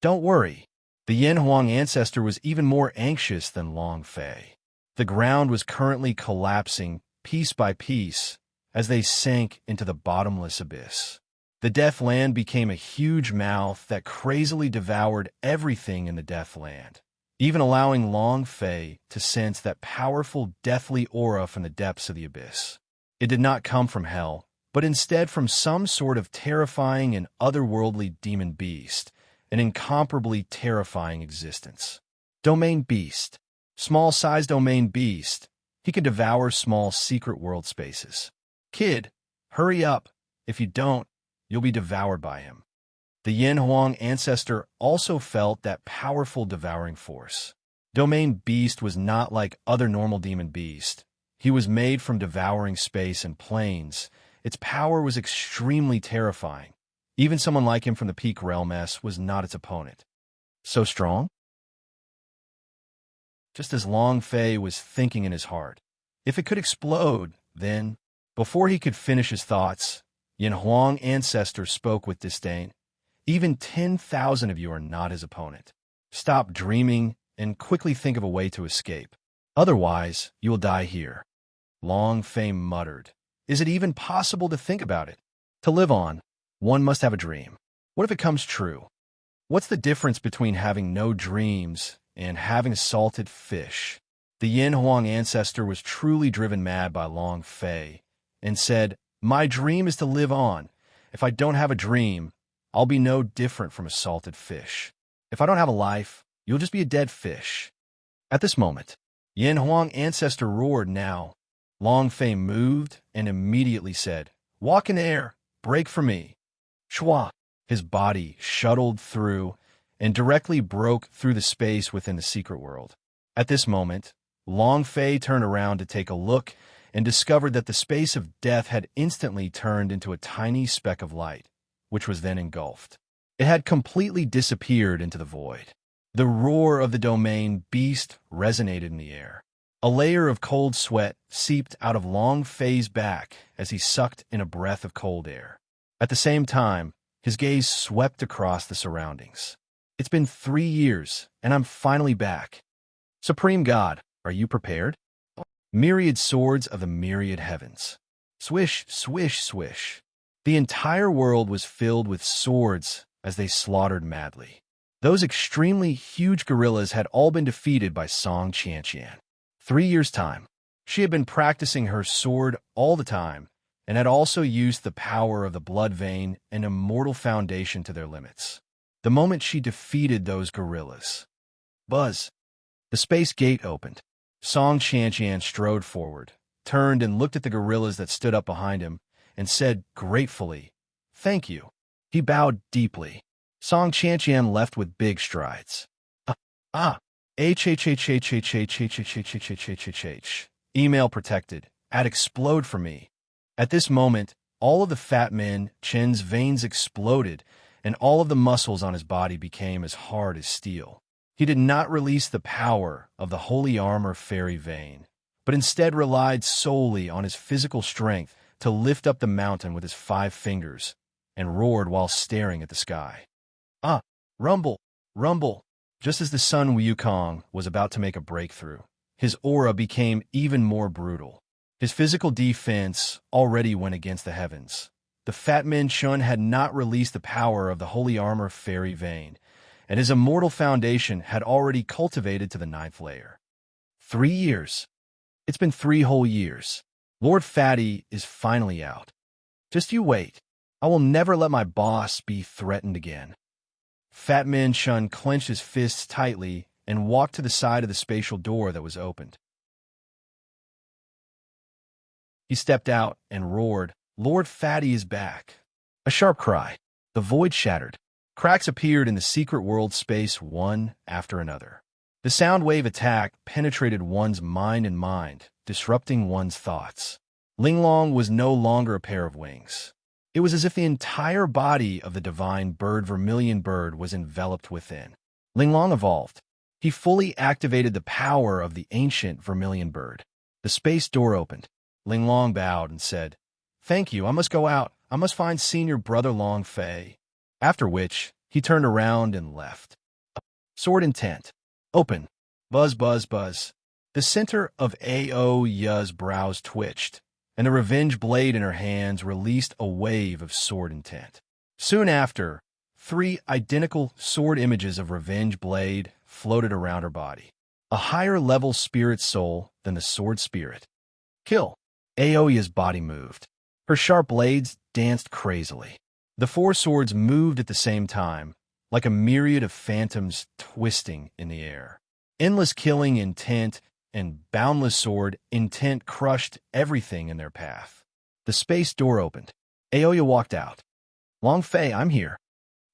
"Don't worry." The Yin Huang ancestor was even more anxious than Long Fei. The ground was currently collapsing piece by piece as they sank into the bottomless abyss. The Deathland became a huge mouth that crazily devoured everything in the Deathland, even allowing Long Fei to sense that powerful deathly aura from the depths of the abyss. It did not come from hell, but instead from some sort of terrifying and otherworldly demon beast, an incomparably terrifying existence. Domain beast. Small-sized domain beast. He can devour small secret world spaces. Kid, hurry up. If you don't, you'll be devoured by him. The Yin Huang ancestor also felt that powerful devouring force. Domain beast was not like other normal demon beast. He was made from devouring space and planes. Its power was extremely terrifying. Even someone like him from the Peak Realm S was not its opponent. So strong? Just as Long Fei was thinking in his heart, if it could explode, then, before he could finish his thoughts, Yin Huang ancestor spoke with disdain. "Even 10,000 of you are not his opponent. Stop dreaming and quickly think of a way to escape. Otherwise, you will die here." Long Fei muttered, "Is it even possible to think about it? To live on, one must have a dream. What if it comes true? What's the difference between having no dreams and having salted fish?" The Yin Huang ancestor was truly driven mad by Long Fei and said, "My dream is to live on. If I don't have a dream, I'll be no different from a salted fish. If I don't have a life, you'll just be a dead fish." At this moment, Yin Huang ancestor roared now. Long Fei moved and immediately said, "Walk in air, break for me." Shwa! His body shuttled through and directly broke through the space within the secret world. At this moment, Long Fei turned around to take a look and discovered that the space of death had instantly turned into a tiny speck of light, which was then engulfed. It had completely disappeared into the void. The roar of the domain beast resonated in the air. A layer of cold sweat seeped out of Long Fei's back as he sucked in a breath of cold air. At the same time, his gaze swept across the surroundings. It's been 3 years, and I'm finally back. Supreme God, are you prepared? Myriad swords of the myriad heavens. Swish, swish, swish. The entire world was filled with swords as they slaughtered madly. Those extremely huge gorillas had all been defeated by Song Qianqian. 3 years' time. She had been practicing her sword all the time and had also used the power of the blood vein and immortal foundation to their limits. The moment she defeated those gorillas. Buzz. The space gate opened. Song Qianqian strode forward, turned and looked at the gorillas that stood up behind him, and said gratefully, "Thank you." He bowed deeply. Song Qianqian left with big strides. Email protected. Ad explode for me. At this moment, all of the fat man Chen's veins exploded, and all of the muscles on his body became as hard as steel. He did not release the power of the holy armor fairy vein, but instead relied solely on his physical strength to lift up the mountain with his 5 fingers, and roared while staring at the sky. Rumble, rumble. Just as the Sun Wukong was about to make a breakthrough, his aura became even more brutal. His physical defense already went against the heavens. The Fat Min Chun had not released the power of the holy armor fairy vein, and his immortal foundation had already cultivated to the 9th layer. 3 years. It's been 3 whole years. Lord Fatty is finally out. Just you wait. I will never let my boss be threatened again. Fat Min Chun clenched his fists tightly and walked to the side of the spatial door that was opened. He stepped out and roared, "Lord Fatty is back." A sharp cry. The void shattered. Cracks appeared in the secret world space one after another. The sound wave attack penetrated one's mind and mind, disrupting one's thoughts. Linglong was no longer a pair of wings. It was as if the entire body of the divine bird Vermilion Bird was enveloped within. Linglong evolved. He fully activated the power of the ancient Vermilion Bird. The space door opened. Linglong bowed and said, "Thank you, I must go out. I must find senior brother Long Fei." After which, he turned around and left. Sword intent. Open. Buzz, buzz, buzz. The center of Aoya's brows twitched, and the revenge blade in her hands released a wave of sword intent. Soon after, 3 identical sword images of revenge blade floated around her body. A higher-level spirit soul than the sword spirit. Kill. Aoya's body moved. Her sharp blades danced crazily. The 4 swords moved at the same time, like a myriad of phantoms twisting in the air. Endless killing intent and boundless sword intent crushed everything in their path. The space door opened. Aoya walked out. "Long Fei, I'm here."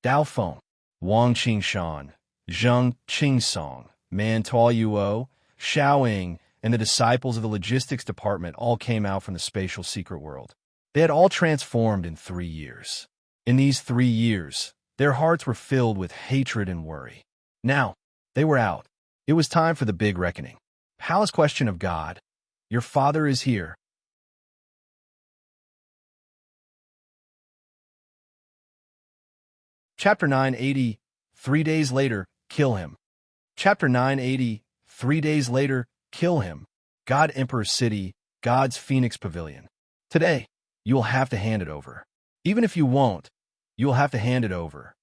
Dao Feng, Wang Qingshan, Zheng Qingsong, Man Tuoyuo, Xiaoying, and the disciples of the logistics department all came out from the spatial secret world. They had all transformed in 3 years. In these 3 years, their hearts were filled with hatred and worry. Now, they were out. It was time for the big reckoning. Palace question of God. Your father is here. Chapter 980, 3 days later, kill him. Chapter 980, 3 days later, kill him. God Emperor City, God's Phoenix Pavilion. Today, you will have to hand it over. Even if you won't, you will have to hand it over.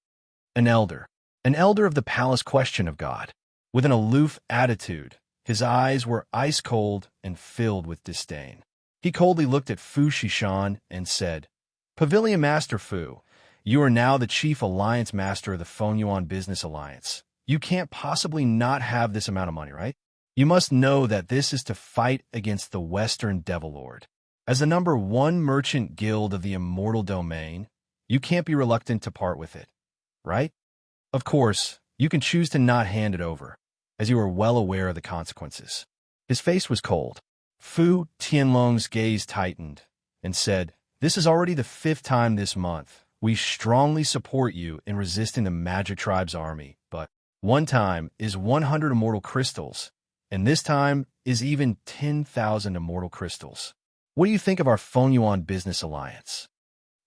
An elder of the palace question of God. With an aloof attitude, his eyes were ice-cold and filled with disdain. He coldly looked at Fu Shishan and said, "Pavilion Master Fu, you are now the chief alliance master of the Fengyuan Business Alliance. You can't possibly not have this amount of money, right? You must know that this is to fight against the Western Devil Lord. As the #1 merchant guild of the Immortal Domain, You can't be reluctant to part with it, right? Of course, you can choose to not hand it over, as you are well aware of the consequences. His face was cold. Fu Tianlong's gaze tightened and said, "This is already the 5th time this month. We strongly support you in resisting the Magic Tribe's army, but one time is 100 immortal crystals, and this time is even 10,000 immortal crystals. What do you think of our Feng Yuan business alliance?"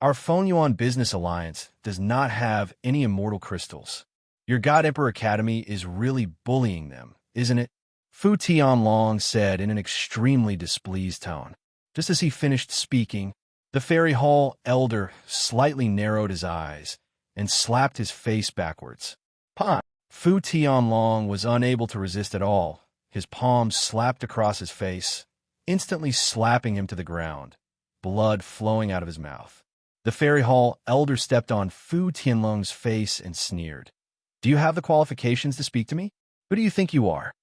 Our Feng Yuan business alliance does not have any immortal crystals. Your God Emperor Academy is really bullying them, isn't it? Fu Tianlong said in an extremely displeased tone. Just as he finished speaking, the Fairy Hall elder slightly narrowed his eyes and slapped his face backwards. "Pah!" Fu Tianlong was unable to resist at all. His palms slapped across his face, instantly slapping him to the ground, blood flowing out of his mouth. The Fairy Hall elder stepped on Fu Tianlong's face and sneered. "Do you have the qualifications to speak to me? Who do you think you are?"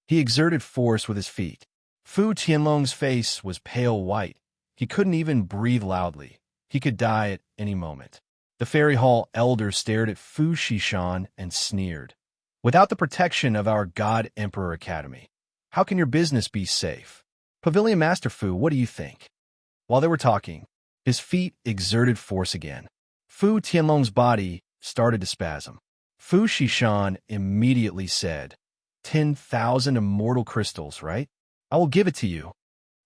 He exerted force with his feet. Fu Tianlong's face was pale white. He couldn't even breathe loudly. He could die at any moment. The Fairy Hall elder stared at Fu Shishan and sneered. "Without the protection of our God Emperor Academy, how can your business be safe? Pavilion Master Fu, what do you think?" While they were talking, his feet exerted force again. Fu Tianlong's body started to spasm. Fu Shishan immediately said, 10,000 immortal crystals, right? I will give it to you."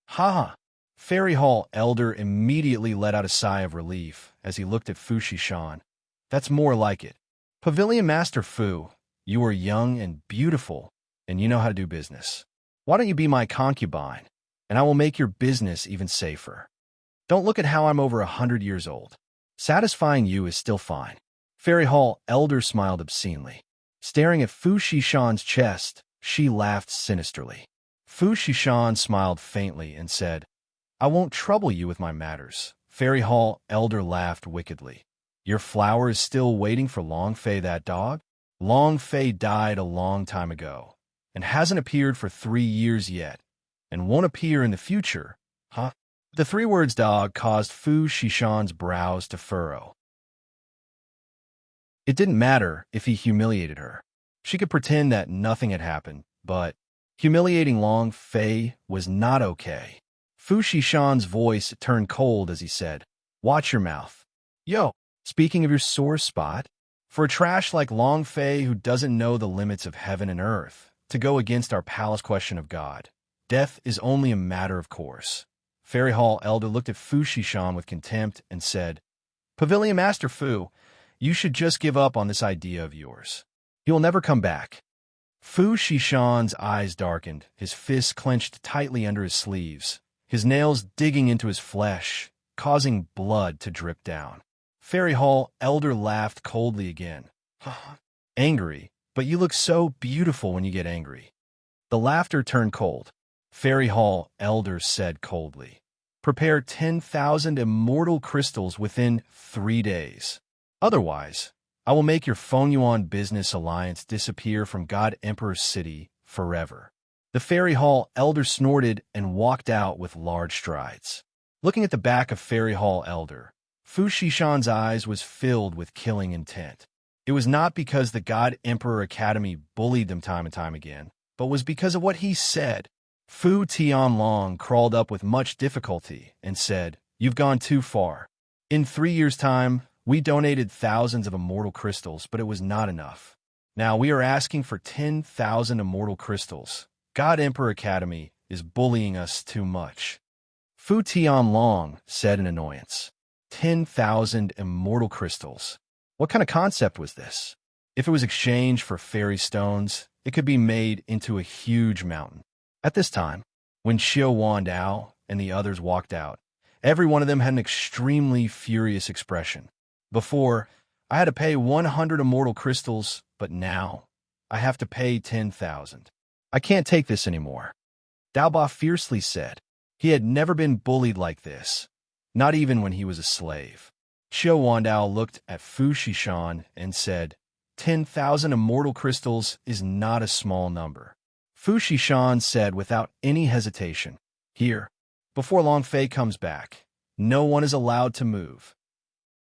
"Ha ha." Fairy Hall elder immediately let out a sigh of relief as he looked at Fu Shishan. "That's more like it. Pavilion Master Fu, you are young and beautiful, and you know how to do business. Why don't you be my concubine, and I will make your business even safer. Don't look at how I'm over 100 years old. Satisfying you is still fine." Fairy Hall elder smiled obscenely. Staring at Fu Shishan's chest, she laughed sinisterly. Fu Shishan smiled faintly and said, "I won't trouble you with my matters." Fairy Hall elder laughed wickedly. "Your flower is still waiting for Long Fei, that dog? Long Fei died a long time ago, and hasn't appeared for 3 years yet, and won't appear in the future, huh?" The 3 words dog caused Fu Shishan's brows to furrow. It didn't matter if he humiliated her. She could pretend that nothing had happened, but humiliating Long Fei was not okay. Fu Shishan's voice turned cold as he said, "Watch your mouth. Yo, speaking of your sore spot, for a trash like Long Fei who doesn't know the limits of heaven and earth, to go against our palace question of God, death is only a matter of course." Fairy Hall elder looked at Fu Shishan with contempt and said, "Pavilion Master Fu, you should just give up on this idea of yours. He will never come back." Fu Shishan's eyes darkened, his fists clenched tightly under his sleeves, his nails digging into his flesh, causing blood to drip down. Fairy Hall elder laughed coldly again. "Angry, but you look so beautiful when you get angry." The laughter turned cold. Fairy Hall elder said coldly, "Prepare 10,000 immortal crystals within 3 days. Otherwise, I will make your Feng Yuan business alliance disappear from God Emperor's city forever." The Fairy Hall elder snorted and walked out with large strides. Looking at the back of Fairy Hall elder, Fu Shishan's eyes was filled with killing intent. It was not because the God Emperor Academy bullied them time and time again, but was because of what he said. Fu Tianlong crawled up with much difficulty and said, "You've gone too far. In 3 years' time, we donated thousands of immortal crystals, but it was not enough. Now we are asking for 10,000 immortal crystals. God Emperor Academy is bullying us too much." Fu Tianlong said in annoyance, 10,000 immortal crystals. What kind of concept was this? If it was exchanged for fairy stones, it could be made into a huge mountain. At this time, when Xiao Wandao and the others walked out, every one of them had an extremely furious expression. Before, I had to pay 100 immortal crystals, but now I have to pay 10,000. I can't take this anymore. Daoba fiercely said. He had never been bullied like this, not even when he was a slave. Xiao Wandao looked at Fu Shishan and said, 10,000 immortal crystals is not a small number. Fu Shishan said without any hesitation, "Here, before Long Fei comes back, no one is allowed to move."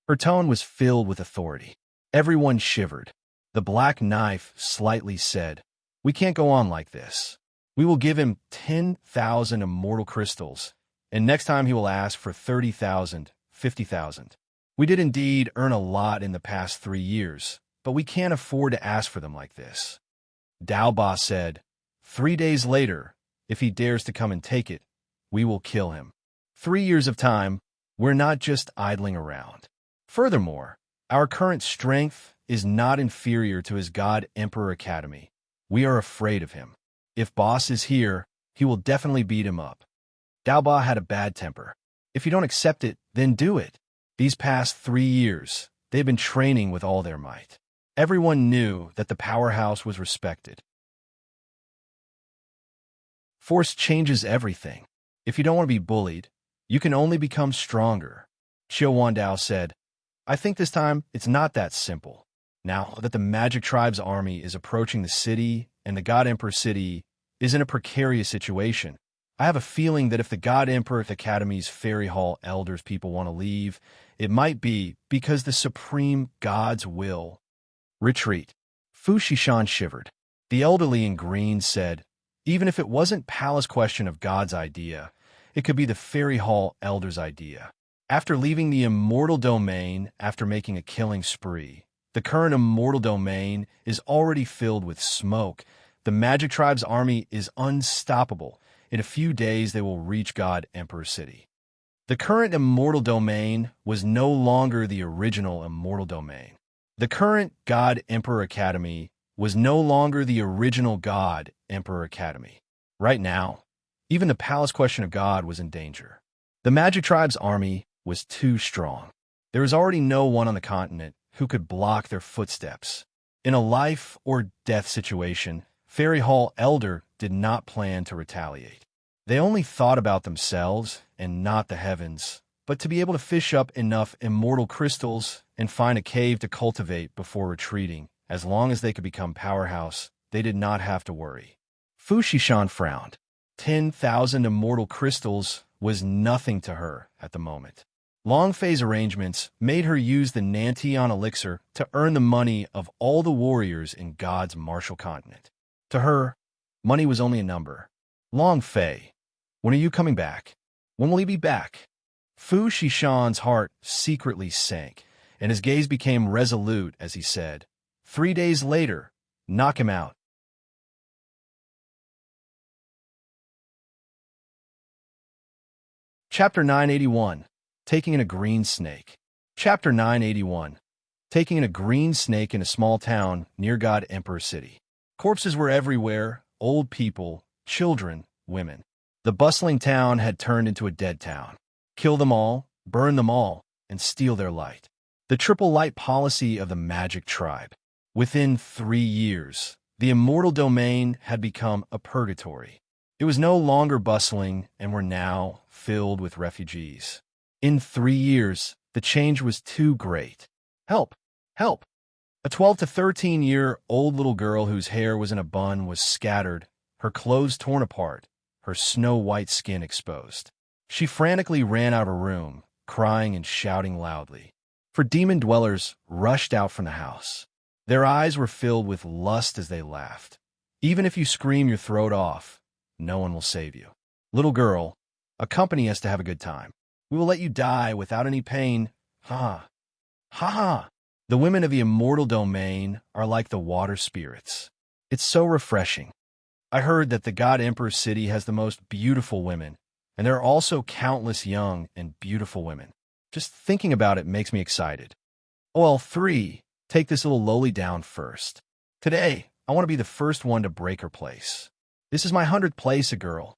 Her tone was filled with authority. Everyone shivered. The black knife slightly said, "We can't go on like this. We will give him 10,000 immortal crystals, and next time he will ask for 30,000, 50,000. We did indeed earn a lot in the past 3 years, but we can't afford to ask for them like this." Daoba said, "3 days later, if he dares to come and take it, we will kill him. 3 years of time, we're not just idling around. Furthermore, our current strength is not inferior to his God Emperor Academy. We are afraid of him. If boss is here, he will definitely beat him up." Daoba had a bad temper. "If you don't accept it, then do it." These past 3 years, they've been training with all their might. Everyone knew that the powerhouse was respected. Force changes everything. If you don't want to be bullied, you can only become stronger. Xiao Wandao said, "I think this time it's not that simple. Now that the Magic Tribe's army is approaching the city and the God Emperor city is in a precarious situation, I have a feeling that if the God Emperor Academy's Fairy Hall elders people want to leave, it might be because the Supreme God's will." Retreat. Fu Shishan shivered. The elderly in green said, "Even if it wasn't Palace Question of God's idea, it could be the Fairy Hall elders' idea. After leaving the Immortal Domain after making a killing spree, the current Immortal Domain is already filled with smoke. The Magic Tribe's army is unstoppable. In a few days, they will reach God Emperor City." The current Immortal Domain was no longer the original Immortal Domain. The current God Emperor Academy was no longer the original God Emperor Academy. Right now, even the Palace Question of God was in danger. The Magic Tribe's army was too strong. There was already no one on the continent who could block their footsteps. In a life or death situation, Fairy Hall Elder did not plan to retaliate. They only thought about themselves and not the heavens, but to be able to fish up enough immortal crystals and find a cave to cultivate before retreating, as long as they could become powerhouse, they did not have to worry. Fu Shishan frowned. 10,000 immortal crystals was nothing to her at the moment. Long phase arrangements made her use the Nantian elixir to earn the money of all the warriors in God's martial continent. To her, money was only a number. Long Fei, when are you coming back? When will he be back? Fu Shishan's heart secretly sank, and his gaze became resolute as he said, 3 days later, knock him out. Chapter 981. Taking in a green snake. Chapter 981. Taking in a green snake in a small town near God Emperor City. Corpses were everywhere, old people, children, women. The bustling town had turned into a dead town. Kill them all, burn them all, and steal their light. The triple light policy of the Magic Tribe. Within 3 years, the Immortal Domain had become a purgatory. It was no longer bustling and were now filled with refugees. In 3 years, the change was too great. Help! Help! A 12 to 13-year-old little girl whose hair was in a bun was scattered, her clothes torn apart, her snow-white skin exposed. She frantically ran out of her room, crying and shouting loudly. For demon dwellers rushed out from the house. Their eyes were filled with lust as they laughed. Even if you scream your throat off, no one will save you. Little girl, accompany us to have a good time. We will let you die without any pain. Ha! Ha ha! The women of the Immortal Domain are like the water spirits. It's so refreshing. I heard that the God Emperor City has the most beautiful women, and there are also countless young and beautiful women. Just thinking about it makes me excited. OL3, take this little lowly down first. Today, I want to be the first one to break her place. This is my 100th place, a girl.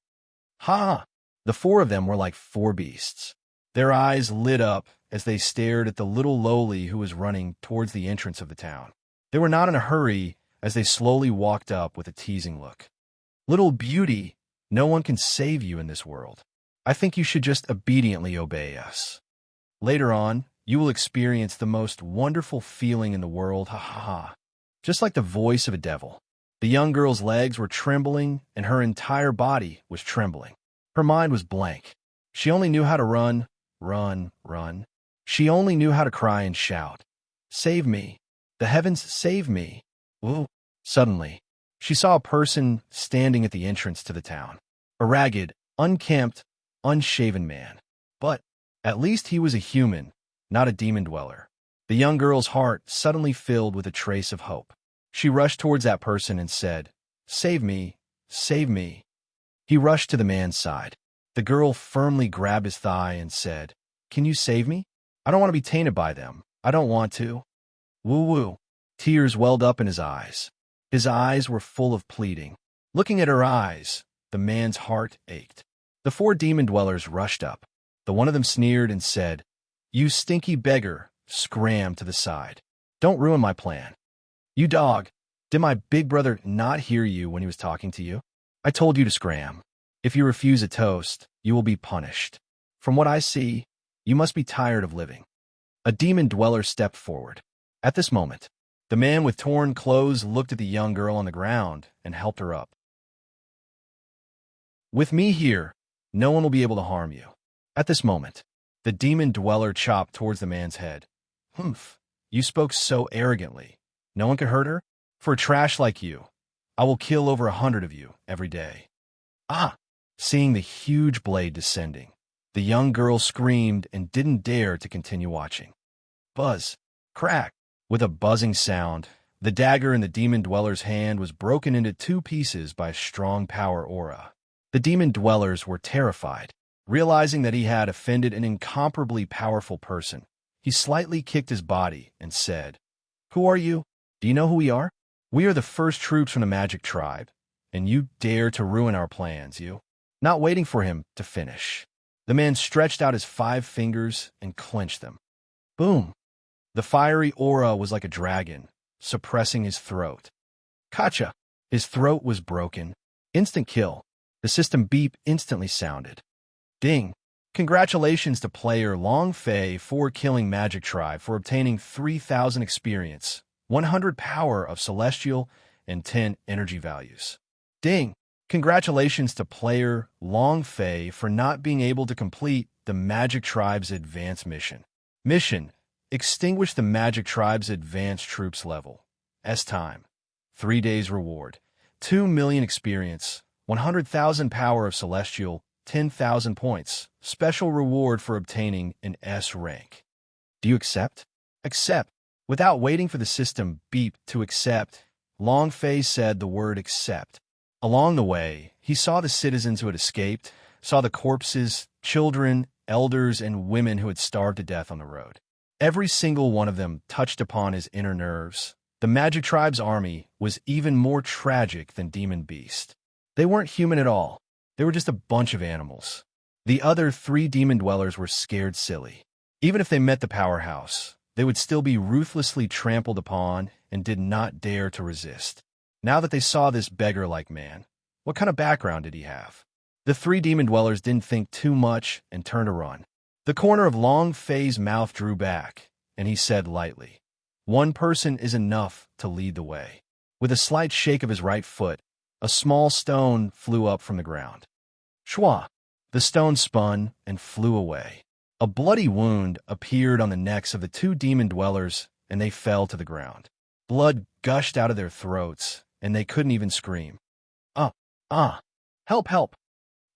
Ha! The 4 of them were like 4 beasts. Their eyes lit up as they stared at the little lowly who was running towards the entrance of the town. They were not in a hurry as they slowly walked up with a teasing look. Little beauty, no one can save you in this world. I think you should just obediently obey us. Later on, you will experience the most wonderful feeling in the world, ha ha ha. Just like the voice of a devil. The young girl's legs were trembling and her entire body was trembling. Her mind was blank. She only knew how to run, run, run. She only knew how to cry and shout, "Save me! The heavens save me!" Ooh. Suddenly, she saw a person standing at the entrance to the town. A ragged, unkempt, unshaven man. But at least he was a human, not a demon dweller. The young girl's heart suddenly filled with a trace of hope. She rushed towards that person and said, "Save me! Save me!" He rushed to the man's side. The girl firmly grabbed his thigh and said, "Can you save me? I don't want to be tainted by them. I don't want to." Woo-woo. Tears welled up in his eyes. His eyes were full of pleading. Looking at her eyes, the man's heart ached. The 4 demon dwellers rushed up. The one of them sneered and said, "You stinky beggar, scram to the side. Don't ruin my plan." "You dog, did my big brother not hear you when he was talking to you? I told you to scram. If you refuse a toast, you will be punished. From what I see, you must be tired of living." A demon dweller stepped forward. At this moment, the man with torn clothes looked at the young girl on the ground and helped her up. "With me here, no one will be able to harm you." At this moment, the demon dweller chopped towards the man's head. "Humph, you spoke so arrogantly. No one could hurt her? For a trash like you, I will kill over 100 of you every day." Ah! Seeing the huge blade descending, the young girl screamed and didn't dare to continue watching. Buzz! Crack! With a buzzing sound, the dagger in the demon dweller's hand was broken into 2 pieces by a strong power aura. The demon dwellers were terrified. Realizing that he had offended an incomparably powerful person, he slightly kicked his body and said, "Who are you? Do you know who we are? We are the first troops from the magic tribe, and you dare to ruin our plans, you?" Not waiting for him to finish, the man stretched out his 5 fingers and clenched them. Boom! The fiery aura was like a dragon, suppressing his throat. Kacha! His throat was broken. Instant kill. The system beep instantly sounded. Ding! Congratulations to player Long Fei for killing Magic Tribe for obtaining 3,000 experience, 100 power of celestial, and 10 energy values. Ding! Congratulations to player Long Fei for not being able to complete the Magic Tribe's advanced mission. Mission: extinguish the Magic Tribe's advanced troops level. S-time: 3 days reward, 2 million experience, 100,000 power of celestial, 10,000 points. Special reward for obtaining an S rank. Do you accept? Accept. Without waiting for the system beep to accept, Long Fei said the word accept. Along the way, he saw the citizens who had escaped, saw the corpses, children, elders, and women who had starved to death on the road. Every single one of them touched upon his inner nerves. The Magic Tribe's army was even more tragic than Demon Beast. They weren't human at all. They were just a bunch of animals. The other 3 demon dwellers were scared silly. Even if they met the powerhouse, they would still be ruthlessly trampled upon and did not dare to resist. Now that they saw this beggar-like man, what kind of background did he have? The 3 demon dwellers didn't think too much and turned to run. The corner of Long Fei's mouth drew back, and he said lightly, "One person is enough to lead the way." With a slight shake of his right foot, a small stone flew up from the ground. Shwa! The stone spun and flew away. A bloody wound appeared on the necks of the 2 demon dwellers, and they fell to the ground. Blood gushed out of their throats, and they couldn't even scream. Help, help!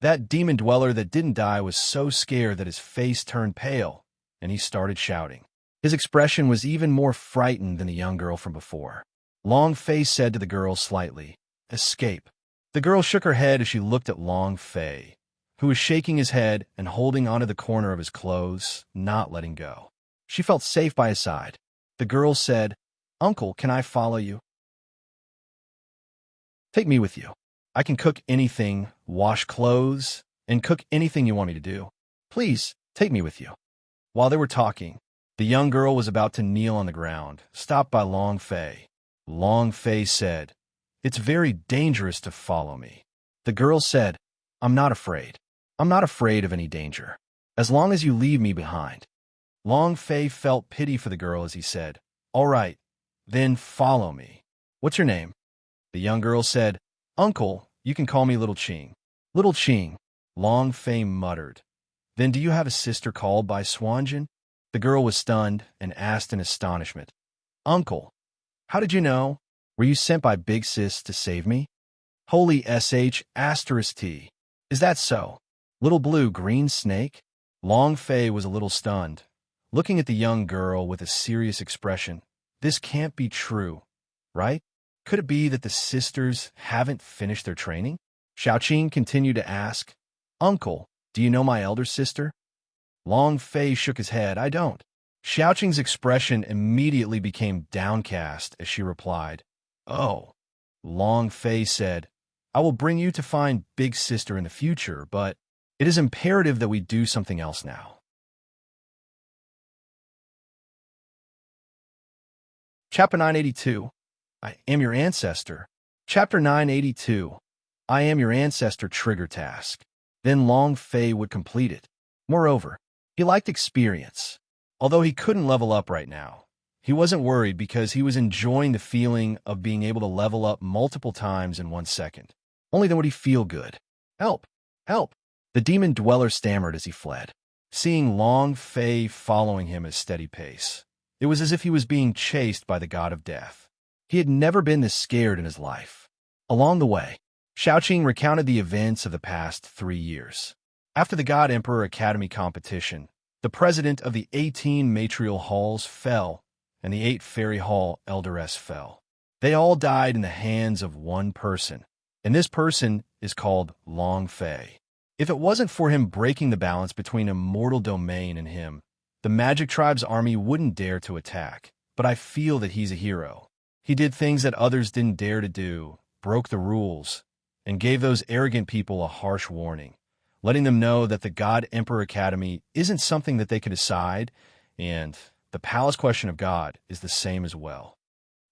That demon dweller that didn't die was so scared that his face turned pale, and he started shouting. His expression was even more frightened than the young girl from before. Long Fei said to the girl slightly, "Escape." The girl shook her head as she looked at Long Fei, who was shaking his head and holding onto the corner of his clothes, not letting go. She felt safe by his side. The girl said, "Uncle, can I follow you?" "Take me with you. I can cook anything, wash clothes, and cook anything you want me to do. Please, take me with you." While they were talking, the young girl was about to kneel on the ground, stopped by Long Fei. Long Fei said, "It's very dangerous to follow me." The girl said, "I'm not afraid. I'm not afraid of any danger, as long as you leave me behind." Long Fei felt pity for the girl as he said, "All right, then follow me. What's your name?" The young girl said, "Uncle, you can call me Little Ching." "Little Ching," Long Fei muttered. "Then do you have a sister called by Swanjin?" The girl was stunned and asked in astonishment, "Uncle, how did you know? Were you sent by Big Sis to save me?" Holy *T. Is that so? Little blue green snake? Long Fei was a little stunned, looking at the young girl with a serious expression. This can't be true, right? Could it be that the sisters haven't finished their training? Xiaoqing continued to ask, "Uncle, do you know my elder sister?" Long Fei shook his head. "I don't." Xiaoqing's expression immediately became downcast as she replied, "Oh." Long Fei said, "I will bring you to find Big Sister in the future, but it is imperative that we do something else now." Chapter 982. I am your ancestor. Chapter 982. I am your ancestor trigger task. Then Long Fei would complete it. Moreover, he liked experience. Although he couldn't level up right now, he wasn't worried because he was enjoying the feeling of being able to level up multiple times in 1 second. Only then would he feel good. "Help! Help!" The demon dweller stammered as he fled, seeing Long Fei following him at a steady pace. It was as if he was being chased by the god of death. He had never been this scared in his life. Along the way, Xiaoqing recounted the events of the past 3 years. After the God Emperor Academy competition, the president of the 18 matrial halls fell, and the 8 fairy hall elderess fell. They all died in the hands of one person, and this person is called Long Fei. If it wasn't for him breaking the balance between immortal domain and him, the Magic Tribe's army wouldn't dare to attack. But I feel that he's a hero. He did things that others didn't dare to do, broke the rules, and gave those arrogant people a harsh warning, letting them know that the God Emperor Academy isn't something that they could decide, and the Palace Question of God is the same as well.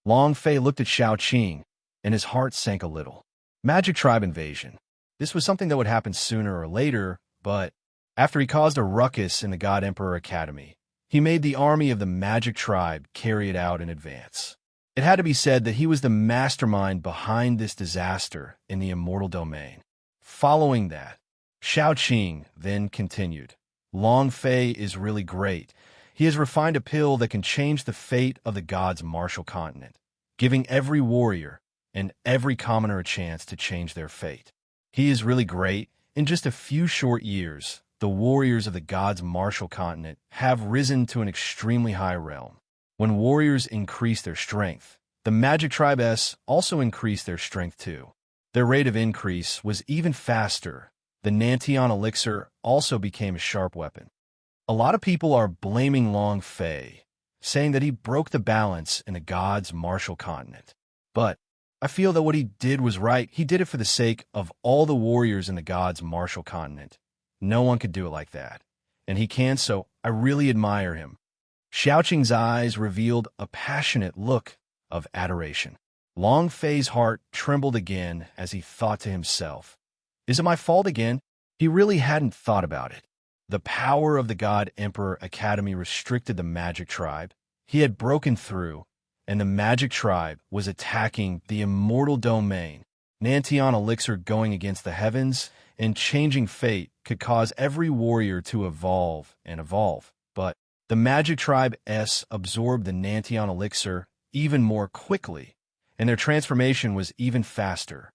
Long Fei looked at Xiaoqing, and his heart sank a little. Magic Tribe invasion. This was something that would happen sooner or later, but after he caused a ruckus in the God Emperor Academy, he made the army of the Magic Tribe carry it out in advance. It had to be said that he was the mastermind behind this disaster in the immortal domain. Following that, Xiaoqing then continued, "Long Fei is really great. He has refined a pill that can change the fate of the gods' martial continent, giving every warrior and every commoner a chance to change their fate. He is really great. In just a few short years, the warriors of the gods' martial continent have risen to an extremely high realm. When warriors increase their strength, the Magic Tribes also increase their strength too. Their rate of increase was even faster. The Nantion elixir also became a sharp weapon. A lot of people are blaming Long Fei, saying that he broke the balance in the gods' martial continent. But I feel that what he did was right. He did it for the sake of all the warriors in the gods' martial continent. No one could do it like that. And he can, so I really admire him." Xiaoqing's eyes revealed a passionate look of adoration. Long Fei's heart trembled again as he thought to himself, "Is it my fault again?" He really hadn't thought about it. The power of the God Emperor Academy restricted the Magic Tribe. He had broken through, and the Magic Tribe was attacking the immortal domain. Nantion elixir going against the heavens and changing fate could cause every warrior to evolve and evolve. But the Magic Tribe absorbed the Nantion elixir even more quickly, and their transformation was even faster.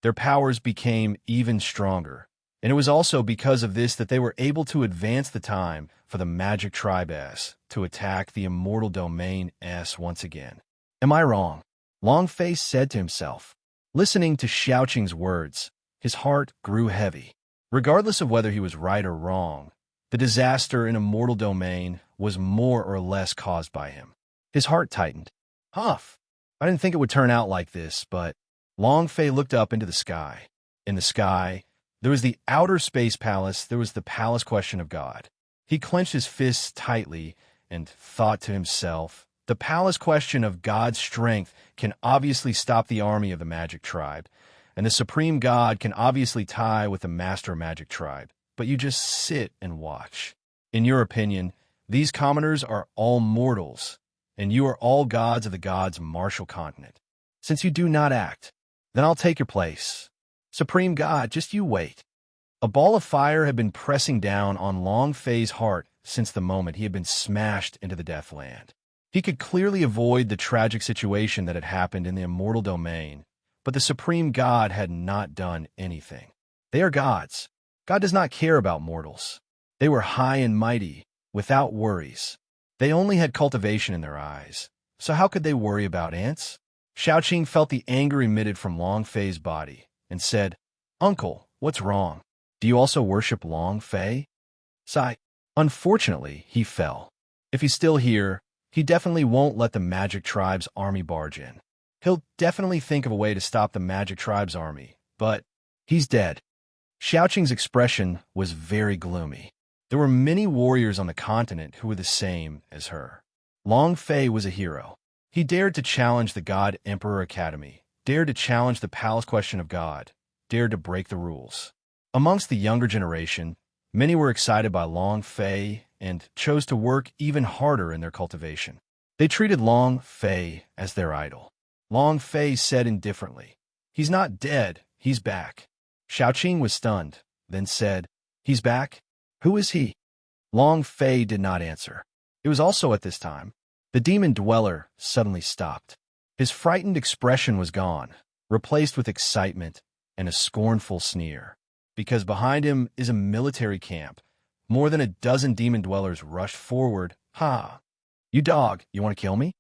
Their powers became even stronger, and it was also because of this that they were able to advance the time for the Magic Tribe to attack the immortal domain once again. "Am I wrong?" Long Fei said to himself. Listening to Xiaoqing's words, his heart grew heavy. Regardless of whether he was right or wrong, the disaster in immortal domain was more or less caused by him. His heart tightened. Huff! I didn't think it would turn out like this, but Long Fei looked up into the sky. In the sky, there was the outer space palace, there was the palace question of God. He clenched his fists tightly and thought to himself, the palace question of God's strength can obviously stop the army of the Magic Tribe, and the Supreme God can obviously tie with the Master Magic Tribe, but you just sit and watch. In your opinion, these commoners are all mortals, and you are all gods of the gods' martial continent. Since you do not act, then I'll take your place. Supreme God, just you wait. A ball of fire had been pressing down on Long Fei's heart since the moment he had been smashed into the Deathland. He could clearly avoid the tragic situation that had happened in the immortal domain, but the supreme god had not done anything. They are gods. God does not care about mortals. They were high and mighty, without worries. They only had cultivation in their eyes, so how could they worry about ants? Xiaoqing felt the anger emitted from Long Fei's body and said, "Uncle, what's wrong? Do you also worship Long Fei?" Sigh. Unfortunately, he fell. If he's still here, he definitely won't let the Magic Tribe's army barge in. He'll definitely think of a way to stop the Magic Tribe's army, but he's dead. Xiaoqing's expression was very gloomy. There were many warriors on the continent who were the same as her. Long Fei was a hero. He dared to challenge the God Emperor Academy, dared to challenge the Palace Question of God, dared to break the rules. Amongst the younger generation, many were excited by Long Fei and chose to work even harder in their cultivation. They treated Long Fei as their idol. Long Fei said indifferently, "He's not dead, he's back." Xiaoqing was stunned, then said, "He's back? Who is he?" Long Fei did not answer. It was also at this time. The demon dweller suddenly stopped. His frightened expression was gone, replaced with excitement and a scornful sneer. Because behind him is a military camp. More than a dozen demon dwellers rushed forward. "Ha! You dog, you want to kill me?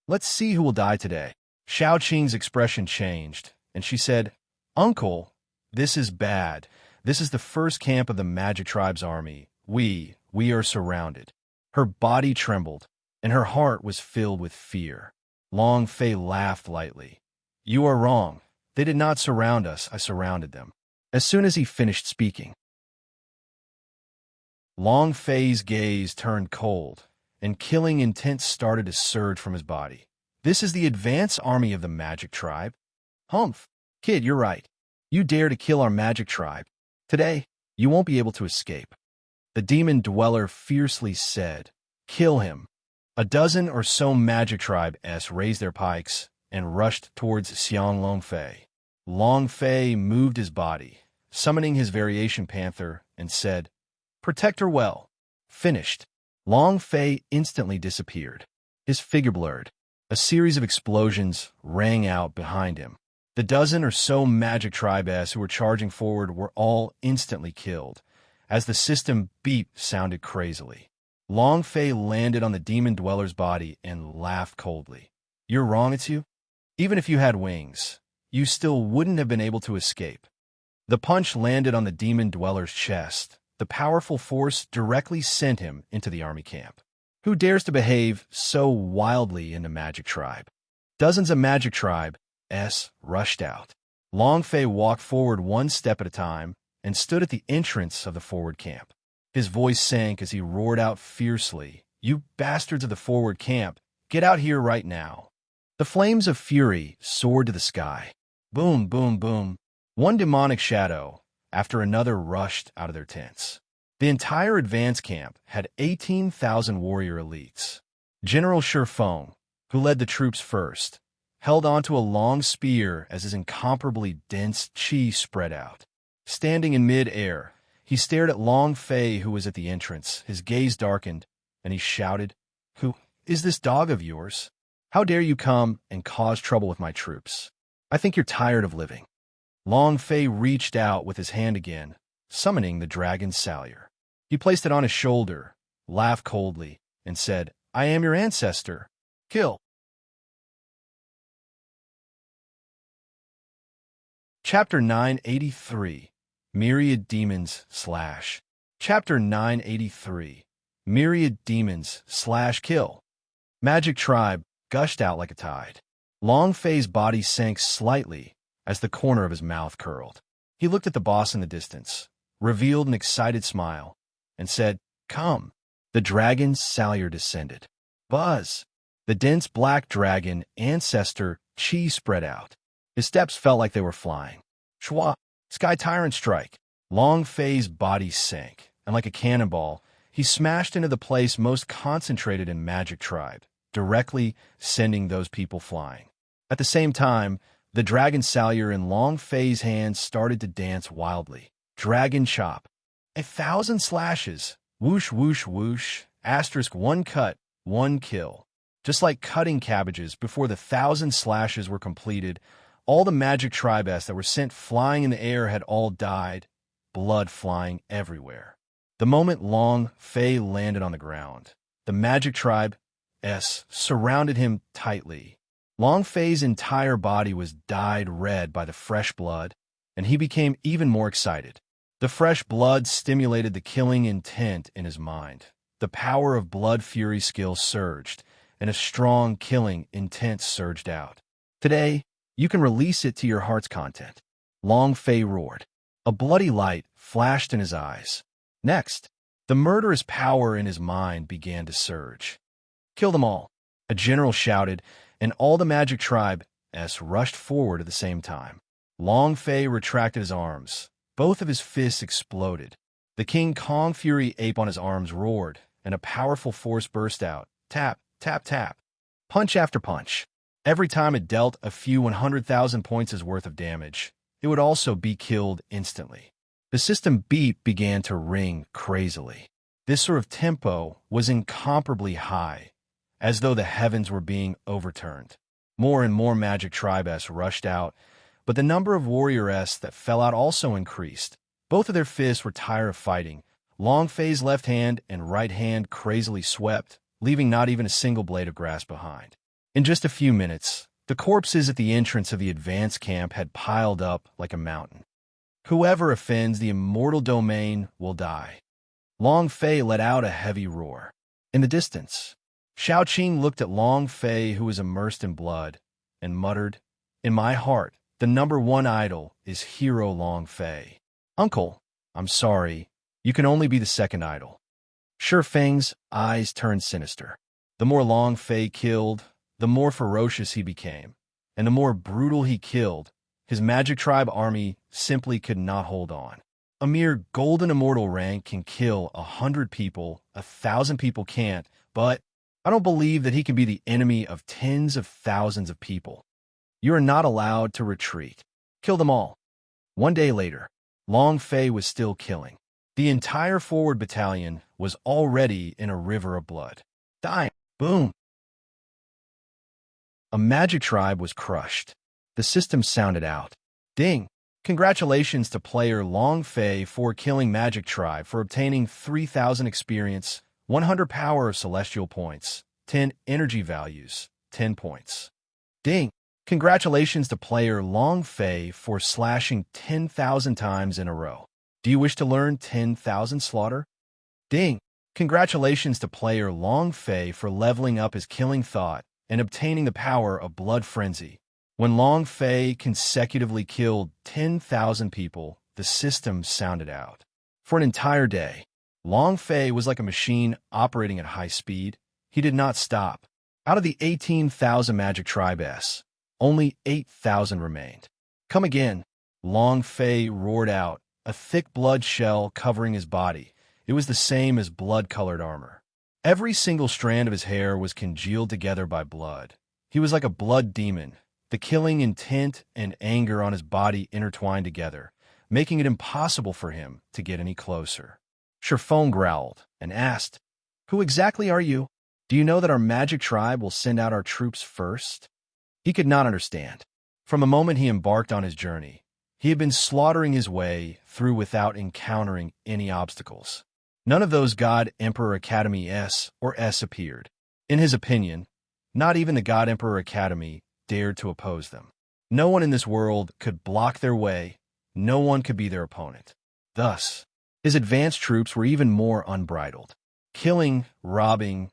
Let's see who will die today." Xiaoqing's expression changed, and she said, "Uncle, this is bad. This is the first camp of the Magic Tribe's army. We are surrounded." Her body trembled, and her heart was filled with fear. Long Fei laughed lightly. "You are wrong. They did not surround us. I surrounded them." As soon as he finished speaking, Long Fei's gaze turned cold, and killing intent started to surge from his body. "This is the advance army of the Magic Tribe." "Humph! Kid, you're right. You dare to kill our Magic Tribe. Today, you won't be able to escape." The demon dweller fiercely said, "Kill him." A dozen or so Magic Tribe-s raised their pikes and rushed towards Xiang Long Fei. Long Fei moved his body, summoning his variation panther, and said, "Protect her well." Finished. Long Fei instantly disappeared. His figure blurred. A series of explosions rang out behind him. The dozen or so Magic Tribe-s who were charging forward were all instantly killed, as the system beep sounded crazily. Long Fei landed on the demon dweller's body and laughed coldly. "You're wrong, it's you? Even if you had wings, you still wouldn't have been able to escape." The punch landed on the demon dweller's chest. The powerful force directly sent him into the army camp. Who dares to behave so wildly in the Magic Tribe? Dozens of Magic Tribe-s rushed out. Long Fei walked forward one step at a time and stood at the entrance of the forward camp. His voice sank as he roared out fiercely, "You bastards of the forward camp, get out here right now." The flames of fury soared to the sky. Boom, boom, boom. One demonic shadow after another rushed out of their tents. The entire advance camp had 18,000 warrior elites. General Shifeng, who led the troops first, held onto a long spear as his incomparably dense chi spread out. Standing in mid-air, he stared at Long Fei, who was at the entrance. His gaze darkened, and he shouted, "Who is this dog of yours? How dare you come and cause trouble with my troops? I think you're tired of living." Long Fei reached out with his hand again, summoning the dragon's salure. He placed it on his shoulder, laughed coldly, and said, "I am your ancestor. Kill." Chapter 983, Myriad Demons / Chapter 983, Myriad Demons / Kill. Magic Tribe gushed out like a tide. Long Fei's body sank slightly as the corner of his mouth curled. He looked at the boss in the distance, revealed an excited smile, and said, "Come." The dragon's salure descended. Buzz! The dense black dragon ancestor chi spread out. His steps felt like they were flying. Shwa! Sky Tyrant Strike! Long Fei's body sank, and like a cannonball, he smashed into the place most concentrated in Magic Tribe, directly sending those people flying. At the same time, the dragon salure in Long Fei's hands started to dance wildly. Dragon chop. 1,000 slashes. Whoosh, whoosh, whoosh. Asterisk 1 cut, 1 kill. Just like cutting cabbages before the 1,000 slashes were completed, all the magic tribes that were sent flying in the air had all died, blood flying everywhere. The moment Long Fei landed on the ground, the magic tribe surrounded him tightly. Long Fei's entire body was dyed red by the fresh blood, and he became even more excited. The fresh blood stimulated the killing intent in his mind. The power of blood fury skill surged, and a strong killing intent surged out. Today, you can release it to your heart's content. Long Fei roared. A bloody light flashed in his eyes. Next, the murderous power in his mind began to surge. Kill them all, a general shouted, and all the magic tribe rushed forward at the same time. Long Fei retracted his arms. Both of his fists exploded. The King Kong Fury ape on his arms roared, and a powerful force burst out. Tap, tap, tap. Punch after punch. Every time it dealt a few 100,000 points' worth of damage, it would also be killed instantly. The system beat began to ring crazily. This sort of tempo was incomparably high, as though the heavens were being overturned. More and more magic tribes rushed out, but the number of warriors that fell out also increased. Both of their fists were tired of fighting. Long Fei's left hand and right hand crazily swept, leaving not even a single blade of grass behind. In just a few minutes, the corpses at the entrance of the advance camp had piled up like a mountain. Whoever offends the immortal domain will die. Long Fei let out a heavy roar. In the distance, Shaoqing looked at Long Fei, who was immersed in blood, and muttered, "In my heart, the #1 idol is Hero Long Fei. Uncle, I'm sorry, you can only be the second idol." Shi Feng's eyes turned sinister. The more Long Fei killed, the more ferocious he became, and the more brutal he killed, his magic tribe army simply could not hold on. A mere golden immortal rank can kill 100 people, 1,000 people can't, but I don't believe that he can be the enemy of tens of thousands of people. You are not allowed to retreat. Kill them all. One day later, Long Fei was still killing. The entire forward battalion was already in a river of blood. Dying. Boom. A magic tribe was crushed. The system sounded out. Ding. Congratulations to player Long Fei for killing Magic Tribe for obtaining 3,000 experience, 100 power of celestial points, 10 energy values, 10 points. Ding. Congratulations to player Long Fei for slashing 10,000 times in a row. Do you wish to learn 10,000 slaughter? Ding. Congratulations to player Long Fei for leveling up his killing thought and obtaining the power of Blood Frenzy. When Long Fei consecutively killed 10,000 people, the system sounded out. For an entire day, Long Fei was like a machine operating at high speed. He did not stop. Out of the 18,000 Magic Tribes, only 8,000 remained. Come again, Long Fei roared out, a thick blood shell covering his body. It was the same as blood-colored armor. Every single strand of his hair was congealed together by blood. He was like a blood demon. The killing intent and anger on his body intertwined together, making it impossible for him to get any closer. Shi Feng growled and asked, "Who exactly are you? Do you know that our magic tribe will send out our troops first?" He could not understand. From the moment he embarked on his journey, he had been slaughtering his way through without encountering any obstacles. None of those God Emperor Academy S appeared. In his opinion, not even the God Emperor Academy dared to oppose them. No one in this world could block their way. No one could be their opponent. Thus, his advanced troops were even more unbridled. Killing, robbing,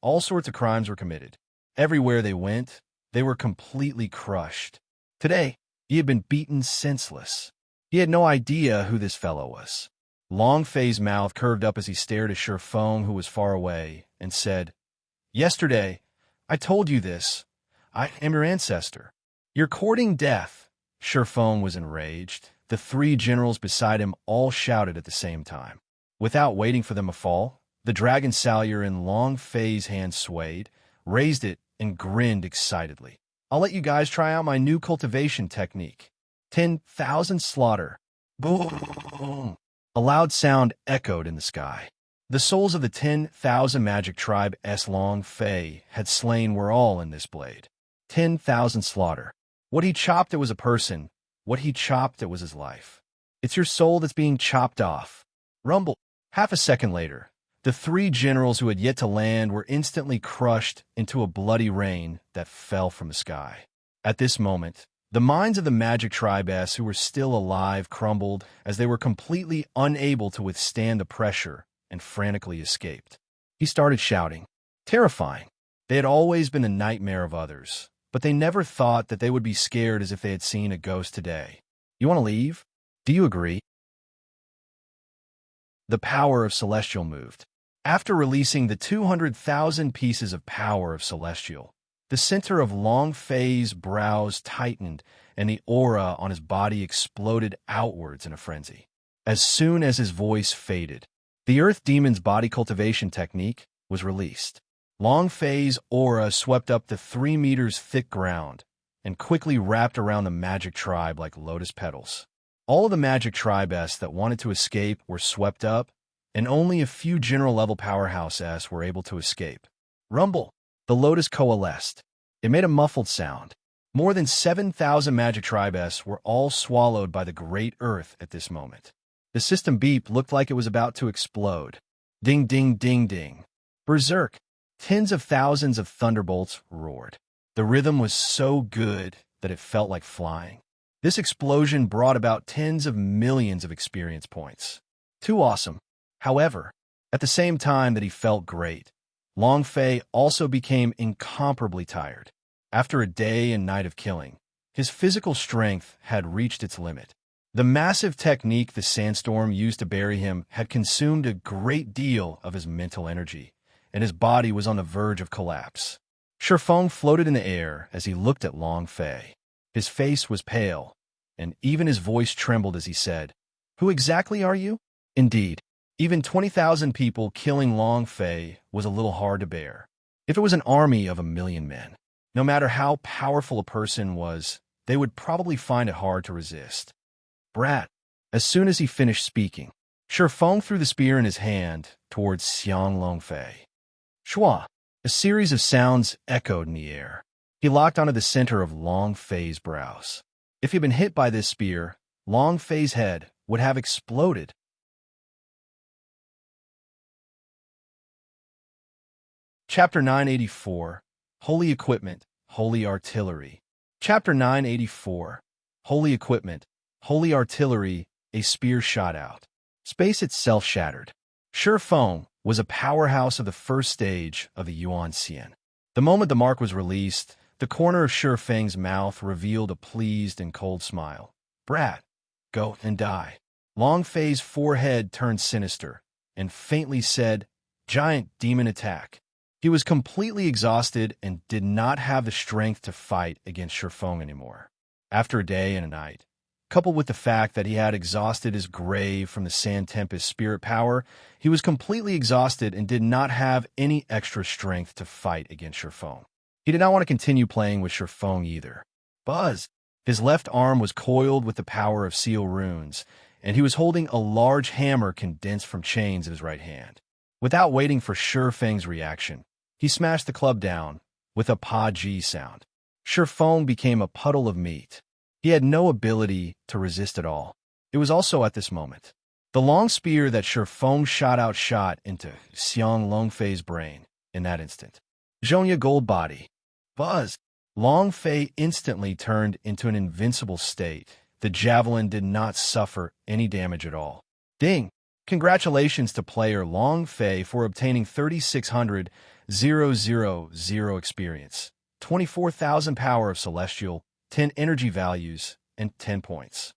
all sorts of crimes were committed. Everywhere they went, they were completely crushed. Today, he had been beaten senseless. He had no idea who this fellow was. Long Fei's mouth curved up as he stared at Shi Feng, who was far away, and said, "Yesterday, I told you this. I am your ancestor. You're courting death." Shi Feng was enraged. The three generals beside him all shouted at the same time. Without waiting for them to fall, the dragon salyer in Long Fei's hand swayed, raised it, and grinned excitedly. "I'll let you guys try out my new cultivation technique. 10,000 slaughter." Boom! A loud sound echoed in the sky. The souls of the 10,000 magic tribe S. Long Fei had slain were all in this blade. 10,000 slaughter. What he chopped, it was a person. What he chopped, it was his life. It's your soul that's being chopped off. Rumble. Half a second later, the three generals who had yet to land were instantly crushed into a bloody rain that fell from the sky. At this moment, the minds of the magic tribe S who were still alive crumbled as they were completely unable to withstand the pressure and frantically escaped. He started shouting. Terrifying. They had always been the nightmare of others, but they never thought that they would be scared as if they had seen a ghost today. You want to leave? Do you agree? The power of Celestial moved. After releasing the 200,000 pieces of power of Celestial, the center of Long Fei's brows tightened and the aura on his body exploded outwards in a frenzy. As soon as his voice faded, the Earth Demon's body cultivation technique was released. Long Fei's aura swept up the 3 meters thick ground and quickly wrapped around the magic tribe like lotus petals. All of the magic tribe S that wanted to escape were swept up, and only a few general-level powerhouse S were able to escape. Rumble! The lotus coalesced. It made a muffled sound. More than 7,000 magic tribe S were all swallowed by the great Earth at this moment. The system beep looked like it was about to explode. Ding, ding, ding, ding. Berserk. Tens of thousands of thunderbolts roared. The rhythm was so good that it felt like flying. This explosion brought about tens of millions of experience points. Too awesome. However, at the same time that he felt great, Long Fei also became incomparably tired. After a day and night of killing, his physical strength had reached its limit. The massive technique the sandstorm used to bury him had consumed a great deal of his mental energy, and his body was on the verge of collapse. Shifeng floated in the air as he looked at Long Fei. His face was pale, and even his voice trembled as he said, "Who exactly are you?" Indeed, even 20,000 people killing Long Fei was a little hard to bear. If it was an army of 1,000,000 men, no matter how powerful a person was, they would probably find it hard to resist. Brat. As soon as he finished speaking, Shifeng threw the spear in his hand towards Xiang Long Fei. Shua. A series of sounds echoed in the air. He locked onto the center of Long Fei's brows. If he'd been hit by this spear, Long Fei's head would have exploded. Chapter 984, Holy Equipment, Holy Artillery. Chapter 984, Holy Equipment, Holy Artillery. A spear shot out. Space itself shattered. Shifeng was a powerhouse of the first stage of the Yuan Xian. The moment the mark was released, the corner of Shifeng's mouth revealed a pleased and cold smile. Brat, go and die. Long Fei's forehead turned sinister and faintly said, "Giant demon attack." He was completely exhausted and did not have the strength to fight against Shifeng anymore. After a day and a night, coupled with the fact that he had exhausted his grave from the Sand Tempest spirit power, he was completely exhausted and did not have any extra strength to fight against Shifeng. He did not want to continue playing with Shifeng either. Buzz! His left arm was coiled with the power of seal runes, and he was holding a large hammer condensed from chains in his right hand. Without waiting for Shifeng's reaction, he smashed the club down with a pa-ji sound. Shifeng became a puddle of meat. He had no ability to resist at all. It was also at this moment. The long spear that Shifeng shot into Xiang Long Fei's brain in that instant. Zhonya Gold Body. Buzz. Long Fei instantly turned into an invincible state. The javelin did not suffer any damage at all. Ding! Congratulations to player Long Fei for obtaining 3,600 experience, 24,000 power of Celestial, 10 energy values, and 10 points.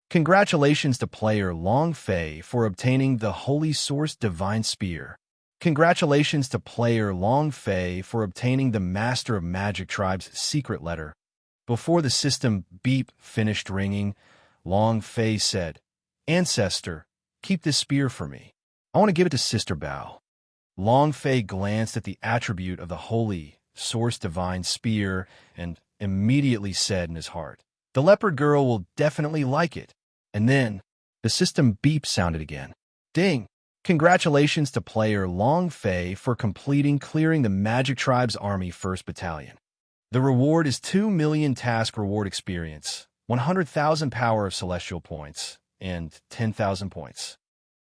Congratulations to player Long Fei for obtaining the Holy Source Divine Spear. Congratulations to player Long Fei for obtaining the Master of Magic Tribe's secret letter. Before the system beep finished ringing, Long Fei said, "Ancestor, keep this spear for me. I want to give it to Sister Bao." Long Fei glanced at the attribute of the Holy Source Divine Spear and immediately said in his heart, "The leopard girl will definitely like it." And then, The system beep sounded again. Ding! Congratulations to player Long Fei for clearing the Magic Tribe's Army 1st Battalion. The reward is 2 million task reward experience, 100,000 power of celestial points, and 10,000 points.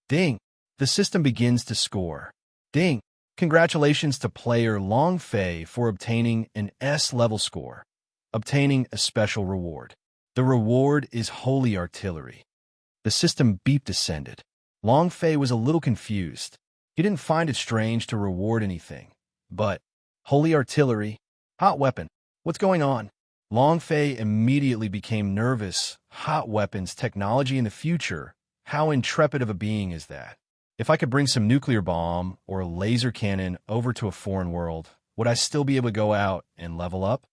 Ding! The system begins to score. Ding! Congratulations to player Long Fei for obtaining an S-level score, obtaining a special reward. The reward is Holy Artillery. The system beep descended. Long Fei was a little confused. He didn't find it strange to reward anything. But, Holy Artillery? Hot weapon. What's going on? Long Fei immediately became nervous. Hot weapons, technology in the future. How intrepid of a being is that? If I could bring some nuclear bomb or a laser cannon over to a foreign world, would I still be able to go out and level up?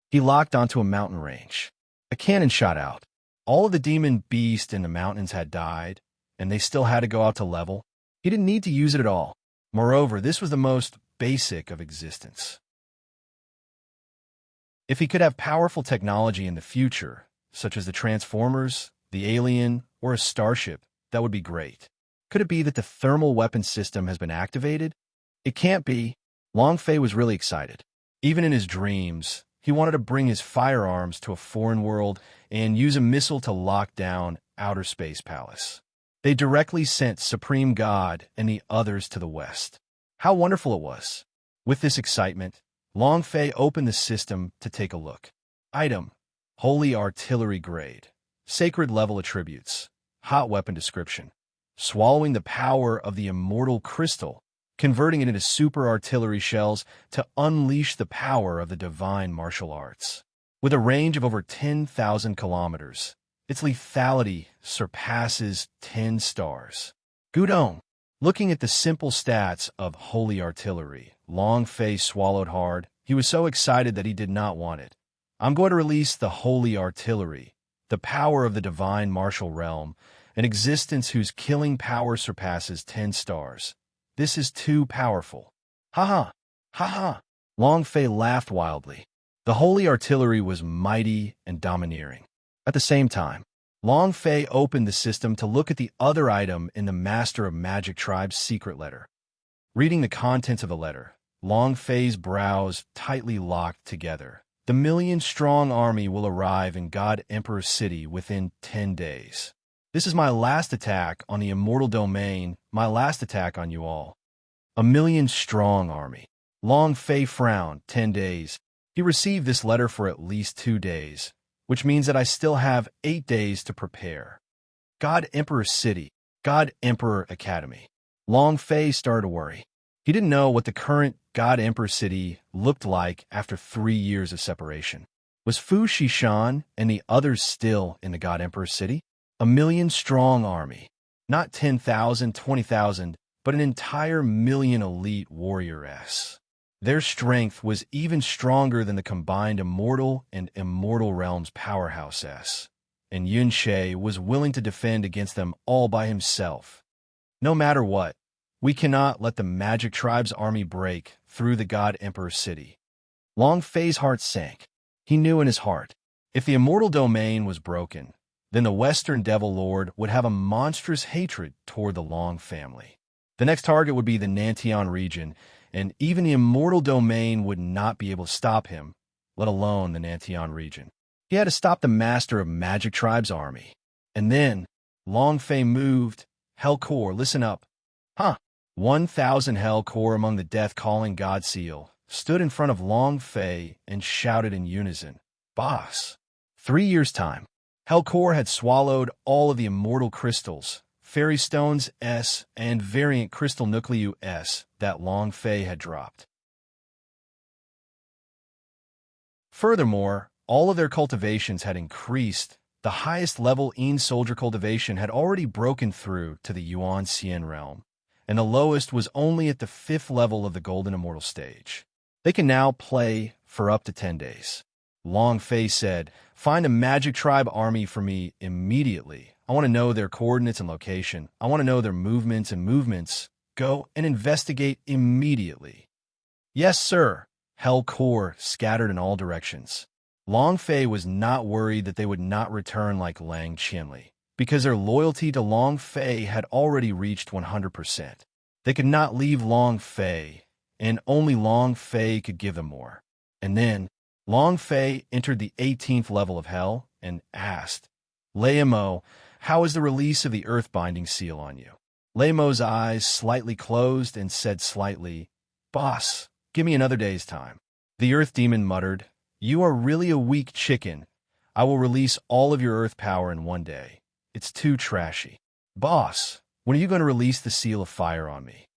He locked onto a mountain range. A cannon shot out. All of the demon beasts in the mountains had died, and they still had to go out to level. He didn't need to use it at all. Moreover, this was the most basic of existence. If he could have powerful technology in the future, such as the Transformers, the Alien, or a starship, that would be great. Could it be that the thermal weapon system has been activated? It can't be. Long Fei was really excited. Even in his dreams, he wanted to bring his firearms to a foreign world and use a missile to lock down Outer Space Palace. They directly sent Supreme God and the others to the west. How wonderful it was. With this excitement, Long Fei opened the system to take a look. Item: Holy Artillery Grade. Sacred Level Attributes. Hot Weapon Description. Swallowing the power of the immortal crystal, converting it into super artillery shells to unleash the power of the divine martial arts. With a range of over 10,000 kilometers, its lethality surpasses 10 stars. Gudong. Looking at the simple stats of Holy Artillery, Long Fei swallowed hard. He was so excited that he did not want it. I'm going to release the Holy Artillery, the power of the divine martial realm, an existence whose killing power surpasses 10 stars. This is too powerful. Ha ha! Ha ha! Long Fei laughed wildly. The Holy Artillery was mighty and domineering. At the same time, Long Fei opened the system to look at the other item in the Master of Magic Tribe's secret letter. Reading the contents of the letter, Long Fei's brows tightly locked together. The million-strong army will arrive in God Emperor City within 10 days. This is my last attack on the immortal domain, my last attack on you all. A million-strong army. Long Fei frowned. 10 days. He received this letter for at least 2 days, which means that I still have 8 days to prepare. God Emperor City, God Emperor Academy. Long Fei started to worry. He didn't know what the current God Emperor City looked like after 3 years of separation. Was Fu Shishan and the others still in the God Emperor City? A million-strong army. Not 10,000, 20,000, but an entire million elite warrior-s. Their strength was even stronger than the combined immortal and immortal realms powerhouse-s. And Yun She was willing to defend against them all by himself. No matter what, we cannot let the Magic Tribe's army break through the God Emperor City. Long Fei's heart sank. He knew in his heart, if the immortal domain was broken, then the Western Devil Lord would have a monstrous hatred toward the Long family. The next target would be the Nantian region, and even the immortal domain would not be able to stop him, let alone the Nantian region. He had to stop the Master of Magic Tribe's army. And then, Long Fei moved. Hell Core, listen up. 1,000 Hell Core among the death-calling God Seal stood in front of Long Fei and shouted in unison, Boss! 3 years' time. Hell Core had swallowed all of the immortal crystals, Fairy Stones S, and variant Crystal Nucleu S that Long Fei had dropped. Furthermore, all of their cultivations had increased. The highest level soldier cultivation had already broken through to the Yuan Xian realm, and the lowest was only at the 5th level of the Golden Immortal stage. They can now play for up to 10 days. Long Fei said, find a Magic Tribe army for me immediately. I want to know their coordinates and location. I want to know their movements and movements. Go and investigate immediately. Yes, sir. Hell Core scattered in all directions. Long Fei was not worried that they would not return like Lang Qianli, because their loyalty to Long Fei had already reached 100%. They could not leave Long Fei, and only Long Fei could give them more. And then, Long Fei entered the 18th level of Hell and asked, Lei Mo, how is the release of the Earth-binding seal on you? Lei Mo's eyes slightly closed and said slightly, Boss, give me another day's time. The Earth Demon muttered, You are really a weak chicken. I will release all of your Earth power in one day. It's too trashy. Boss, when are you going to release the seal of fire on me?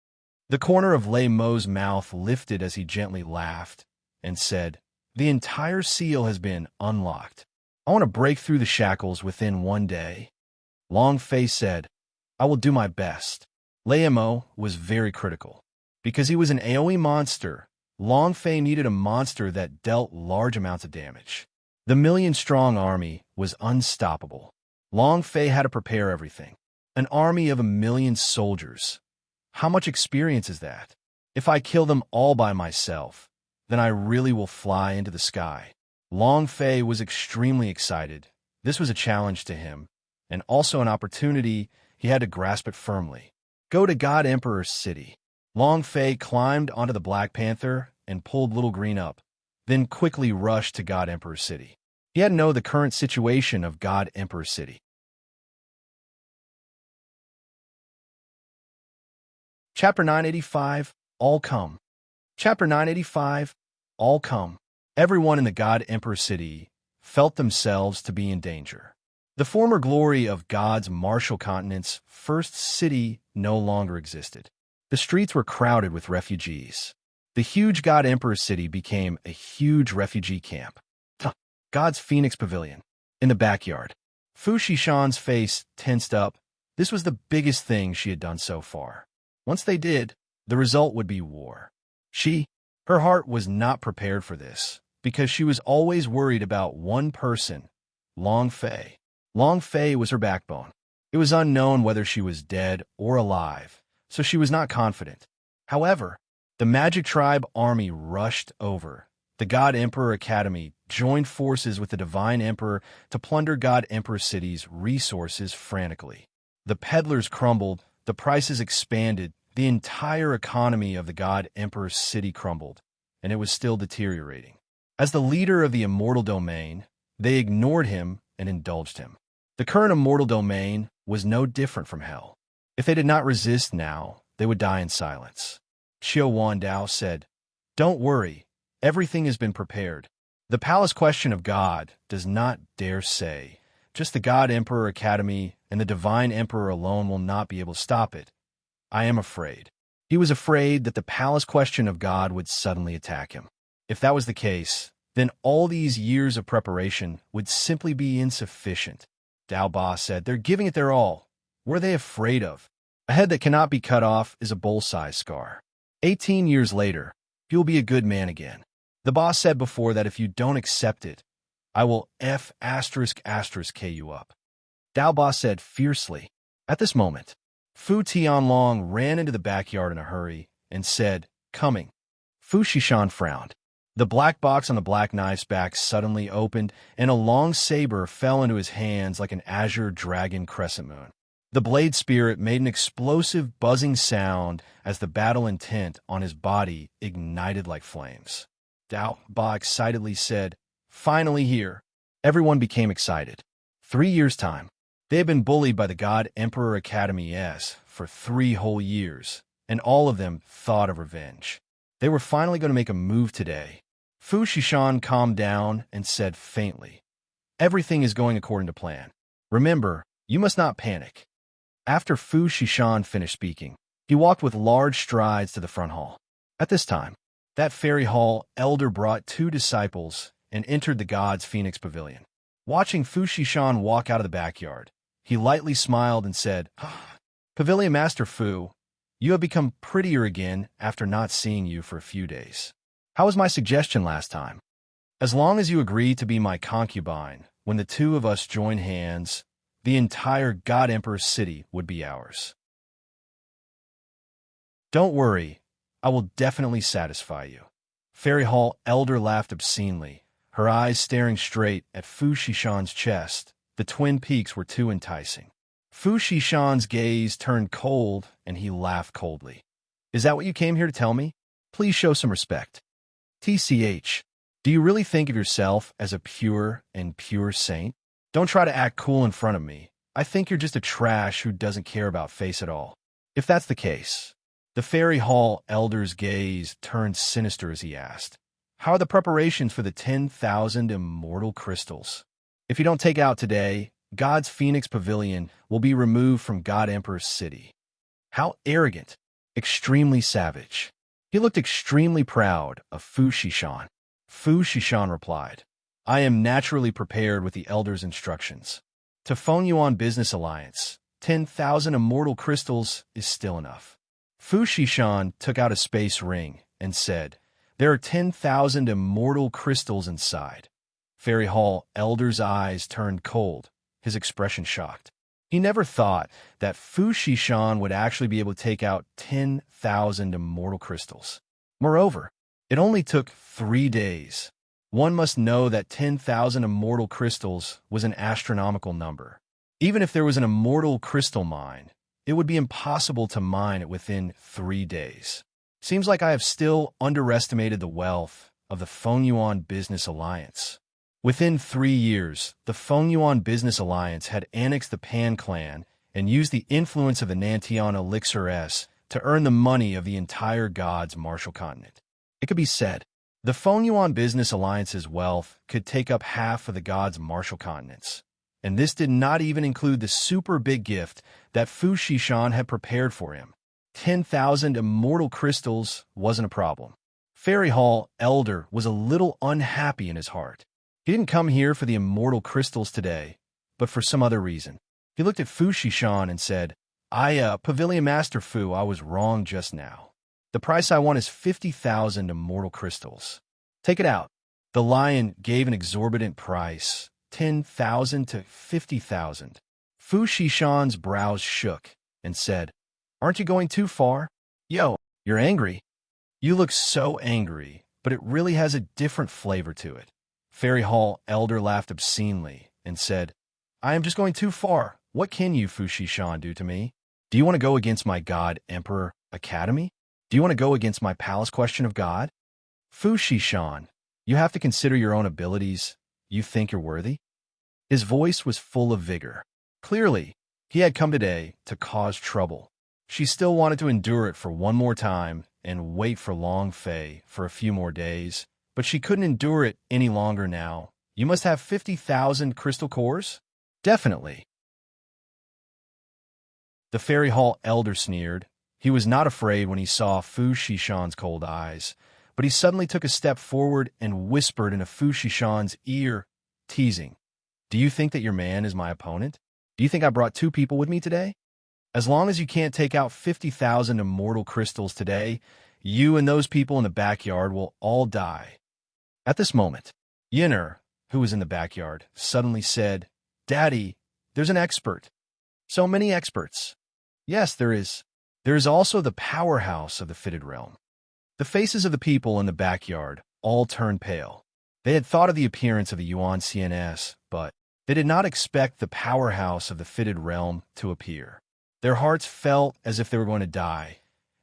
The corner of Lei Mo's mouth lifted as he gently laughed and said, The entire seal has been unlocked. I want to break through the shackles within one day. Long Fei said, I will do my best. Lei Mo was very critical. Because he was an AoE monster, Long Fei needed a monster that dealt large amounts of damage. The million-strong army was unstoppable. Long Fei had to prepare everything. An army of 1,000,000 soldiers. How much experience is that? If I kill them all by myself, then I really will fly into the sky. Long Fei was extremely excited. This was a challenge to him, and also an opportunity. He had to grasp it firmly. Go to God Emperor's city. Long Fei climbed onto the Black Panther and pulled Little Green up, then quickly rushed to God Emperor's city. He had to know the current situation of God Emperor's city. Chapter 985, All Come. Chapter 985, All Come. Everyone in the God Emperor city felt themselves to be in danger. The former glory of God's martial continent's first city no longer existed. The streets were crowded with refugees. The huge God Emperor city became a huge refugee camp. God's Phoenix Pavilion. In the backyard. Fu Shishan's face tensed up. This was the biggest thing she had done so far. Once they did, the result would be war. Her heart was not prepared for this, because she was always worried about one person, Long Fei. Long Fei was her backbone. It was unknown whether she was dead or alive, so she was not confident. However, the Magic Tribe army rushed over. The God Emperor Academy joined forces with the Divine Emperor to plunder God Emperor City's resources frantically. The peddlers crumbled, the prices expanded, the entire economy of the God Emperor City crumbled, and it was still deteriorating. As the leader of the Immortal Domain, they ignored him and indulged him. The current Immortal Domain was no different from hell. If they did not resist now, they would die in silence. Xiao Wandao said, Don't worry, everything has been prepared. The Palace Question of God does not dare say, just the God Emperor Academy and the Divine Emperor alone will not be able to stop it. I am afraid. He was afraid that the Palace Question of God would suddenly attack him. If that was the case, then all these years of preparation would simply be insufficient. Dao Ba said, They're giving it their all. What are they afraid of? A head that cannot be cut off is a bull-sized scar. 18 years later, he will be a good man again. The boss said before that if you don't accept it, I will K you up. Dao Ba said fiercely. At this moment, Fu Tianlong ran into the backyard in a hurry and said, Coming. Fu Shishan frowned. The black box on the black knife's back suddenly opened, and a long saber fell into his hands like an azure dragon crescent moon. The blade spirit made an explosive buzzing sound as the battle intent on his body ignited like flames. Dao Ba excitedly said, Finally here. Everyone became excited. 3 years' time. They had been bullied by the God Emperor Academy for 3 whole years, and all of them thought of revenge. They were finally going to make a move today. Fu Shishan calmed down and said faintly, Everything is going according to plan. Remember, you must not panic. After Fu Shishan finished speaking, he walked with large strides to the front hall. At this time, that fairy hall elder brought 2 disciples and entered the God's Phoenix Pavilion. Watching Fu Shishan walk out of the backyard, he lightly smiled and said, Pavilion Master Fu, you have become prettier again after not seeing you for a few days. How was my suggestion last time? As long as you agree to be my concubine, when the 2 of us join hands, the entire God Emperor city would be ours. Don't worry, I will definitely satisfy you. Fairy Hall Elder laughed obscenely, her eyes staring straight at Fu Shishan's chest. The twin peaks were too enticing. Fu Shishan's gaze turned cold, and he laughed coldly. Is that what you came here to tell me? Please show some respect. TCH, do you really think of yourself as a pure saint? Don't try to act cool in front of me. I think you're just a trash who doesn't care about face at all. If that's the case, the Fairy Hall elder's gaze turned sinister as he asked, how are the preparations for the 10,000 immortal crystals? If you don't take it out today, God's Phoenix Pavilion will be removed from God Emperor's city. How arrogant, extremely savage. He looked extremely proud of Fu Shishan. Fu Shishan replied, I am naturally prepared with the elder's instructions. To phone you on business alliance, 10,000 immortal crystals is still enough. Fu Shishan took out a space ring and said, there are 10,000 immortal crystals inside. Fairy Hall elder's eyes turned cold, his expression shocked. He never thought that Fu Shishan would actually be able to take out 10,000 immortal crystals. Moreover, it only took 3 days. One must know that 10,000 immortal crystals was an astronomical number. Even if there was an immortal crystal mine, it would be impossible to mine it within 3 days. Seems like I have still underestimated the wealth of the Fengyuan Business Alliance. Within 3 years, the Fengyuan Business Alliance had annexed the Pan clan and used the influence of the Nantian Elixir S to earn the money of the entire God's Martial Continent. It could be said, the Fengyuan Business Alliance's wealth could take up half of the God's Martial Continents. And this did not even include the super big gift that Fu Shishan had prepared for him. 10,000 immortal crystals wasn't a problem. Fairy Hall Elder was a little unhappy in his heart. He didn't come here for the immortal crystals today, but for some other reason. He looked at Fu Shishan and said, Pavilion Master Fu, I was wrong just now. The price I want is 50,000 immortal crystals. Take it out. The lion gave an exorbitant price, 10,000 to 50,000. Fu Shishan's brows shook and said, aren't you going too far? Yo, you're angry. You look so angry, but it really has a different flavor to it. Fairy Hall Elder laughed obscenely and said, I am just going too far. What can you, Fu Shishan, do to me? Do you want to go against my God Emperor Academy? Do you want to go against my palace question of God? Fu Shishan, you have to consider your own abilities. You think you're worthy? His voice was full of vigor. Clearly, he had come today to cause trouble. She still wanted to endure it for one more time and wait for Long Fei for a few more days, but she couldn't endure it any longer now. You must have 50,000 crystal cores? Definitely. The Fairy Hall Elder sneered. He was not afraid when he saw Fu Shishan's cold eyes, but he suddenly took a step forward and whispered into Fu Shishan's ear, teasing, do you think that your man is my opponent? Do you think I brought 2 people with me today? As long as you can't take out 50,000 immortal crystals today, you and those people in the backyard will all die. At this moment, Yinner, who was in the backyard, suddenly said, Daddy, there's an expert. So many experts. Yes, there is. There is also the powerhouse of the fitted realm. The faces of the people in the backyard all turned pale. They had thought of the appearance of the Yuan CNS, but they did not expect the powerhouse of the fitted realm to appear. Their hearts felt as if they were going to die,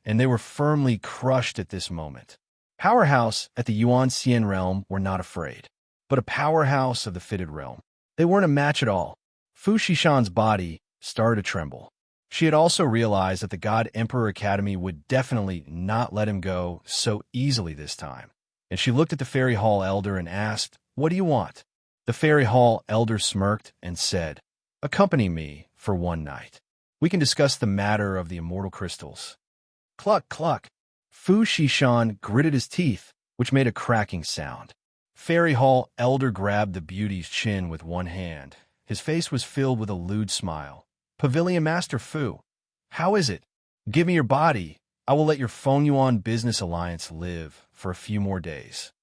and they were firmly crushed at this moment. Powerhouse at the Yuan Xian realm were not afraid, but a powerhouse of the fitted realm. They weren't a match at all. Fu Shishan's body started to tremble. She had also realized that the God Emperor Academy would definitely not let him go so easily this time. And she looked at the Fairy Hall Elder and asked, what do you want? The Fairy Hall Elder smirked and said, accompany me for one night. We can discuss the matter of the immortal crystals. Cluck, cluck. Fu Shishan gritted his teeth, which made a cracking sound. Fairy Hall Elder grabbed the beauty's chin with one hand. His face was filled with a lewd smile. Pavilion Master Fu, how is it? Give me your body. I will let your Fengyuan Business Alliance live for a few more days.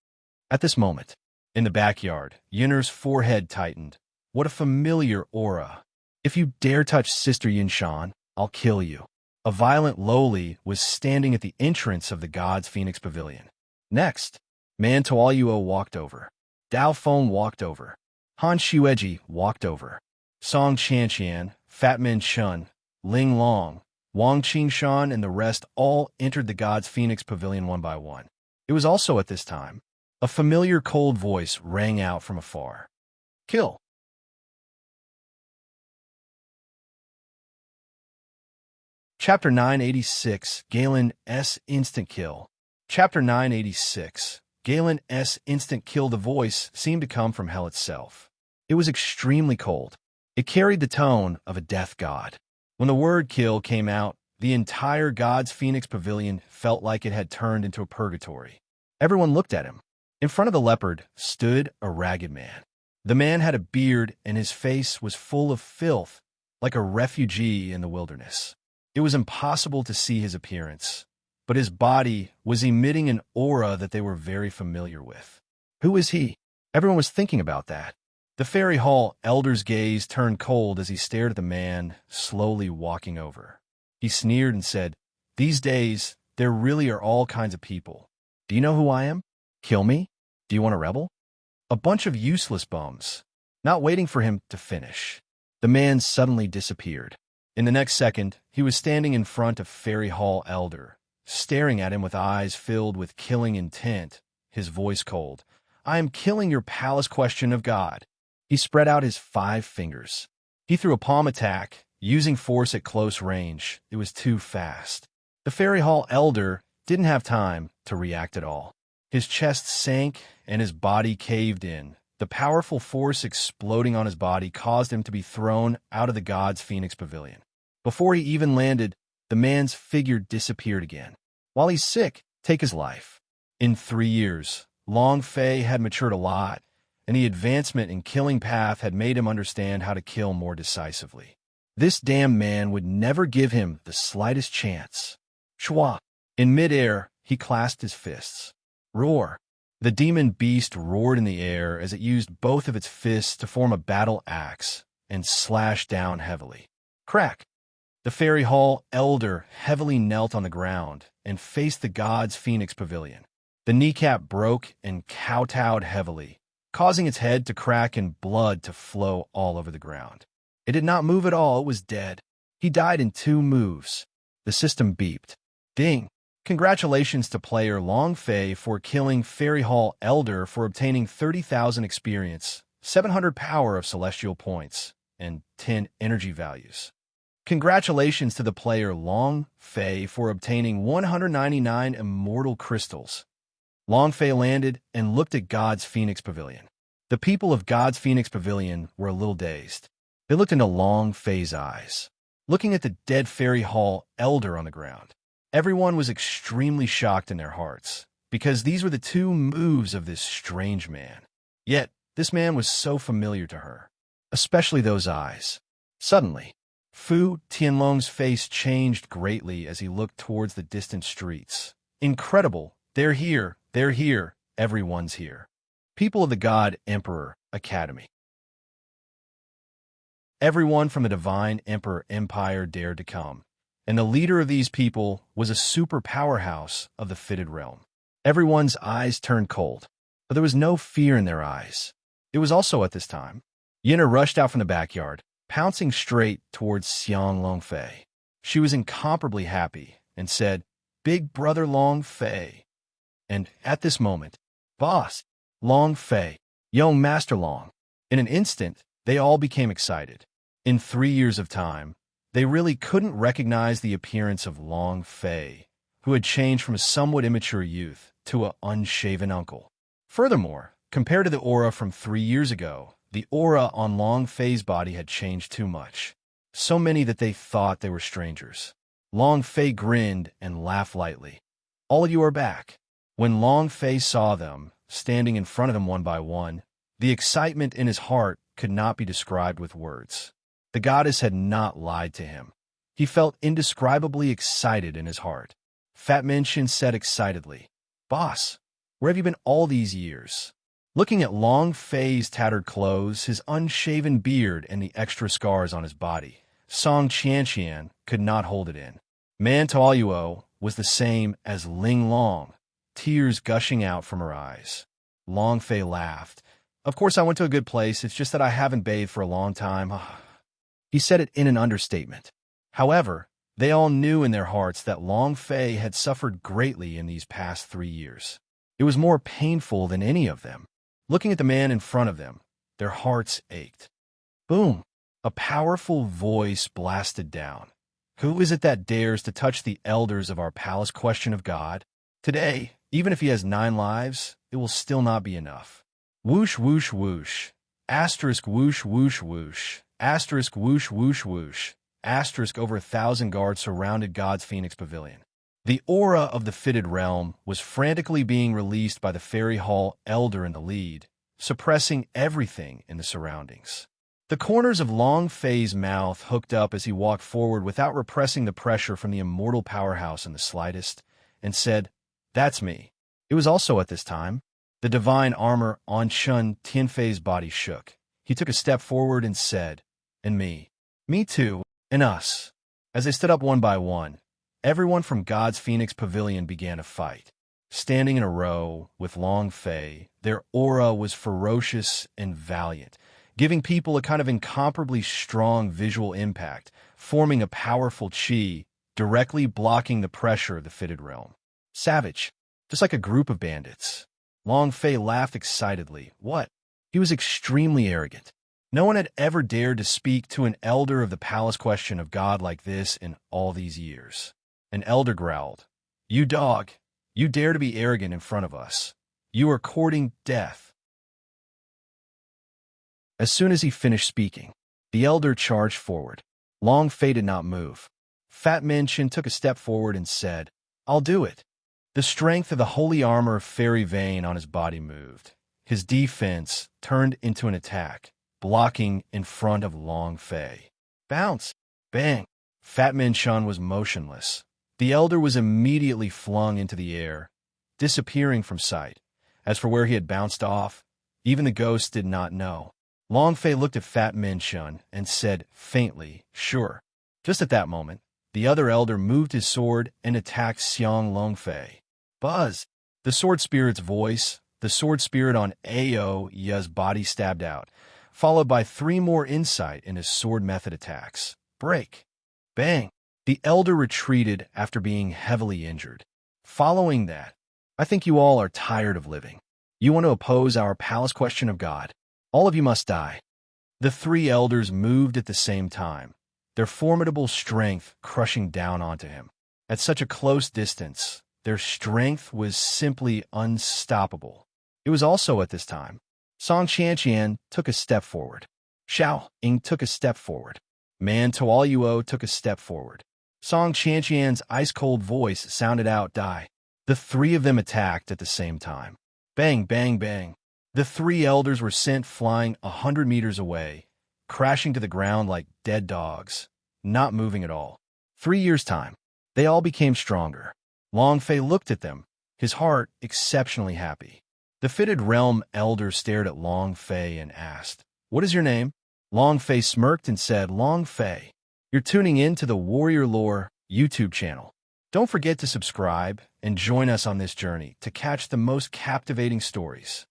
At this moment, in the backyard, Yinner's forehead tightened. What a familiar aura. If you dare touch Sister Yinshan, I'll kill you. A violent lowly was standing at the entrance of the God's Phoenix Pavilion. Next, Man Tualuo walked over. Dao Feng walked over. Han Shueji walked over. Song Chanqian, Fat Man Shun, Ling Long, Wang Qingshan, and the rest all entered the God's Phoenix Pavilion one by one. It was also at this time a familiar cold voice rang out from afar. Kill. Chapter 986, Galen S. Instant Kill. Chapter 986, Galen S. Instant Kill. The voice seemed to come from hell itself. It was extremely cold. It carried the tone of a death god. When the word kill came out, the entire God's Phoenix Pavilion felt like it had turned into a purgatory. Everyone looked at him. In front of the leopard stood a ragged man. The man had a beard, and his face was full of filth, like a refugee in the wilderness. It was impossible to see his appearance, but his body was emitting an aura that they were very familiar with. Who is he? Everyone was thinking about that. The Fairy Hall elder's gaze turned cold as he stared at the man slowly walking over. He sneered and said, "These days, there really are all kinds of people. Do you know who I am? Kill me? Do you want to rebel?" A bunch of useless bums. Not waiting for him to finish, the man suddenly disappeared. In the next second, he was standing in front of Fairy Hall Elder, staring at him with eyes filled with killing intent, his voice cold. "I am killing your palace question of God." He spread out his 5 fingers. He threw a palm attack, using force at close range. It was too fast. The Fairy Hall Elder didn't have time to react at all. His chest sank and his body caved in. The powerful force exploding on his body caused him to be thrown out of the God's Phoenix Pavilion. Before he even landed, the man's figure disappeared again. While he's sick, take his life. In 3 years, Long Fei had matured a lot, and the advancement in killing path had made him understand how to kill more decisively. This damn man would never give him the slightest chance. Shua! In midair, he clasped his fists. Roar! The demon beast roared in the air as it used both of its fists to form a battle axe and slashed down heavily. Crack! The Fairy Hall Elder heavily knelt on the ground and faced the God's Phoenix Pavilion. The kneecap broke and kowtowed heavily, causing its head to crack and blood to flow all over the ground. It did not move at all. It was dead. He died in 2 moves. The system beeped. Ding! Congratulations to player Long Fei for killing Fairy Hall Elder for obtaining 30,000 experience, 700 power of celestial points, and 10 energy values. Congratulations to the player Long Fei for obtaining 199 immortal crystals. Long Fei landed and looked at God's Phoenix Pavilion. The people of God's Phoenix Pavilion were a little dazed. They looked into Long Fei's eyes, looking at the dead Fairy Hall Elder on the ground. Everyone was extremely shocked in their hearts, because these were the 2 moves of this strange man. Yet, this man was so familiar to her, especially those eyes. Suddenly, Fu Tianlong's face changed greatly as he looked towards the distant streets. Incredible! They're here! They're here! Everyone's here. People of the God Emperor Academy. Everyone from the Divine Emperor Empire dared to come, and the leader of these people was a super powerhouse of the fitted realm. Everyone's eyes turned cold, but there was no fear in their eyes. It was also at this time. Yinna rushed out from the backyard, pouncing straight towards Xiang Long Fei. She was incomparably happy and said, "Big brother Long Fei." And at this moment, "Boss, Long Fei, young Master Long." In an instant, they all became excited. In 3 years of time, they really couldn't recognize the appearance of Long Fei, who had changed from a somewhat immature youth to an unshaven uncle. Furthermore, compared to the aura from 3 years ago, the aura on Long Fei's body had changed too much. So many that they thought they were strangers. Long Fei grinned and laughed lightly. "All of you are back." When Long Fei saw them, standing in front of him one by one, the excitement in his heart could not be described with words. The goddess had not lied to him. He felt indescribably excited in his heart. Fat Minshin said excitedly, "Boss, where have you been all these years?" Looking at Long Fei's tattered clothes, his unshaven beard, and the extra scars on his body, Song Qianqian could not hold it in. Man Taoyuo was the same as Ling Long, tears gushing out from her eyes. Long Fei laughed. "Of course I went to a good place, it's just that I haven't bathed for a long time." He said it in an understatement. However, they all knew in their hearts that Long Fei had suffered greatly in these past 3 years. It was more painful than any of them. Looking at the man in front of them, their hearts ached. Boom! A powerful voice blasted down. Who is it that dares to touch the elders of our palace? Question of God. Today, even if he has 9 lives, it will still not be enough. Whoosh, whoosh, whoosh. Asterisk, whoosh, whoosh, whoosh. Asterisk, whoosh, whoosh, whoosh. Asterisk, over 1,000 guards surrounded God's Phoenix Pavilion. The aura of the fitted realm was frantically being released by the Fairy Hall elder in the lead, suppressing everything in the surroundings. The corners of Long Fei's mouth hooked up as he walked forward without repressing the pressure from the immortal powerhouse in the slightest, and said, "That's me." It was also at this time. The divine armor on Chun Tianfei's body shook. He took a step forward and said, "And me. Me too, and us." As they stood up one by one, everyone from God's Phoenix Pavilion began to fight. Standing in a row with Long Fei, their aura was ferocious and valiant, giving people a kind of incomparably strong visual impact, forming a powerful chi, directly blocking the pressure of the fitted realm. Savage, just like a group of bandits. Long Fei laughed excitedly. What? He was extremely arrogant. No one had ever dared to speak to an elder of the palace question of God like this in all these years. An elder growled, "You dog, you dare to be arrogant in front of us. You are courting death." As soon as he finished speaking, the elder charged forward. Long Fei did not move. Fat Min Chin took a step forward and said, "I'll do it." The strength of the holy armor of Fairy Vein on his body moved. His defense turned into an attack, blocking in front of Long Fei. Bounce! Bang! Fat Min Chin was motionless. The elder was immediately flung into the air, disappearing from sight. As for where he had bounced off, even the ghost did not know. Long Fei looked at Fat Min Chin and said faintly, "Sure." Just at that moment, the other elder moved his sword and attacked Xiang Long Fei. Buzz! The sword spirit's voice, the sword spirit on Ao Ya's body stabbed out, followed by 3 more insight in his sword method attacks. Break! Bang! The elder retreated after being heavily injured. Following that, I think you all are tired of living. You want to oppose our palace question of God. All of you must die. The 3 elders moved at the same time, their formidable strength crushing down onto him. At such a close distance, their strength was simply unstoppable. It was also at this time. Song Qianqian took a step forward. Xiao Ying took a step forward. Man Tuoluo took a step forward. Song Qianqian's ice-cold voice sounded out, "Die." The 3 of them attacked at the same time. Bang, bang, bang. The 3 elders were sent flying 100 meters away, crashing to the ground like dead dogs, not moving at all. 3 years' time, they all became stronger. Long Fei looked at them, his heart exceptionally happy. The fitted realm elder stared at Long Fei and asked, "What is your name?" Long Fei smirked and said, "Long Fei." You're tuning in to the Warrior Lore YouTube channel. Don't forget to subscribe and join us on this journey to catch the most captivating stories.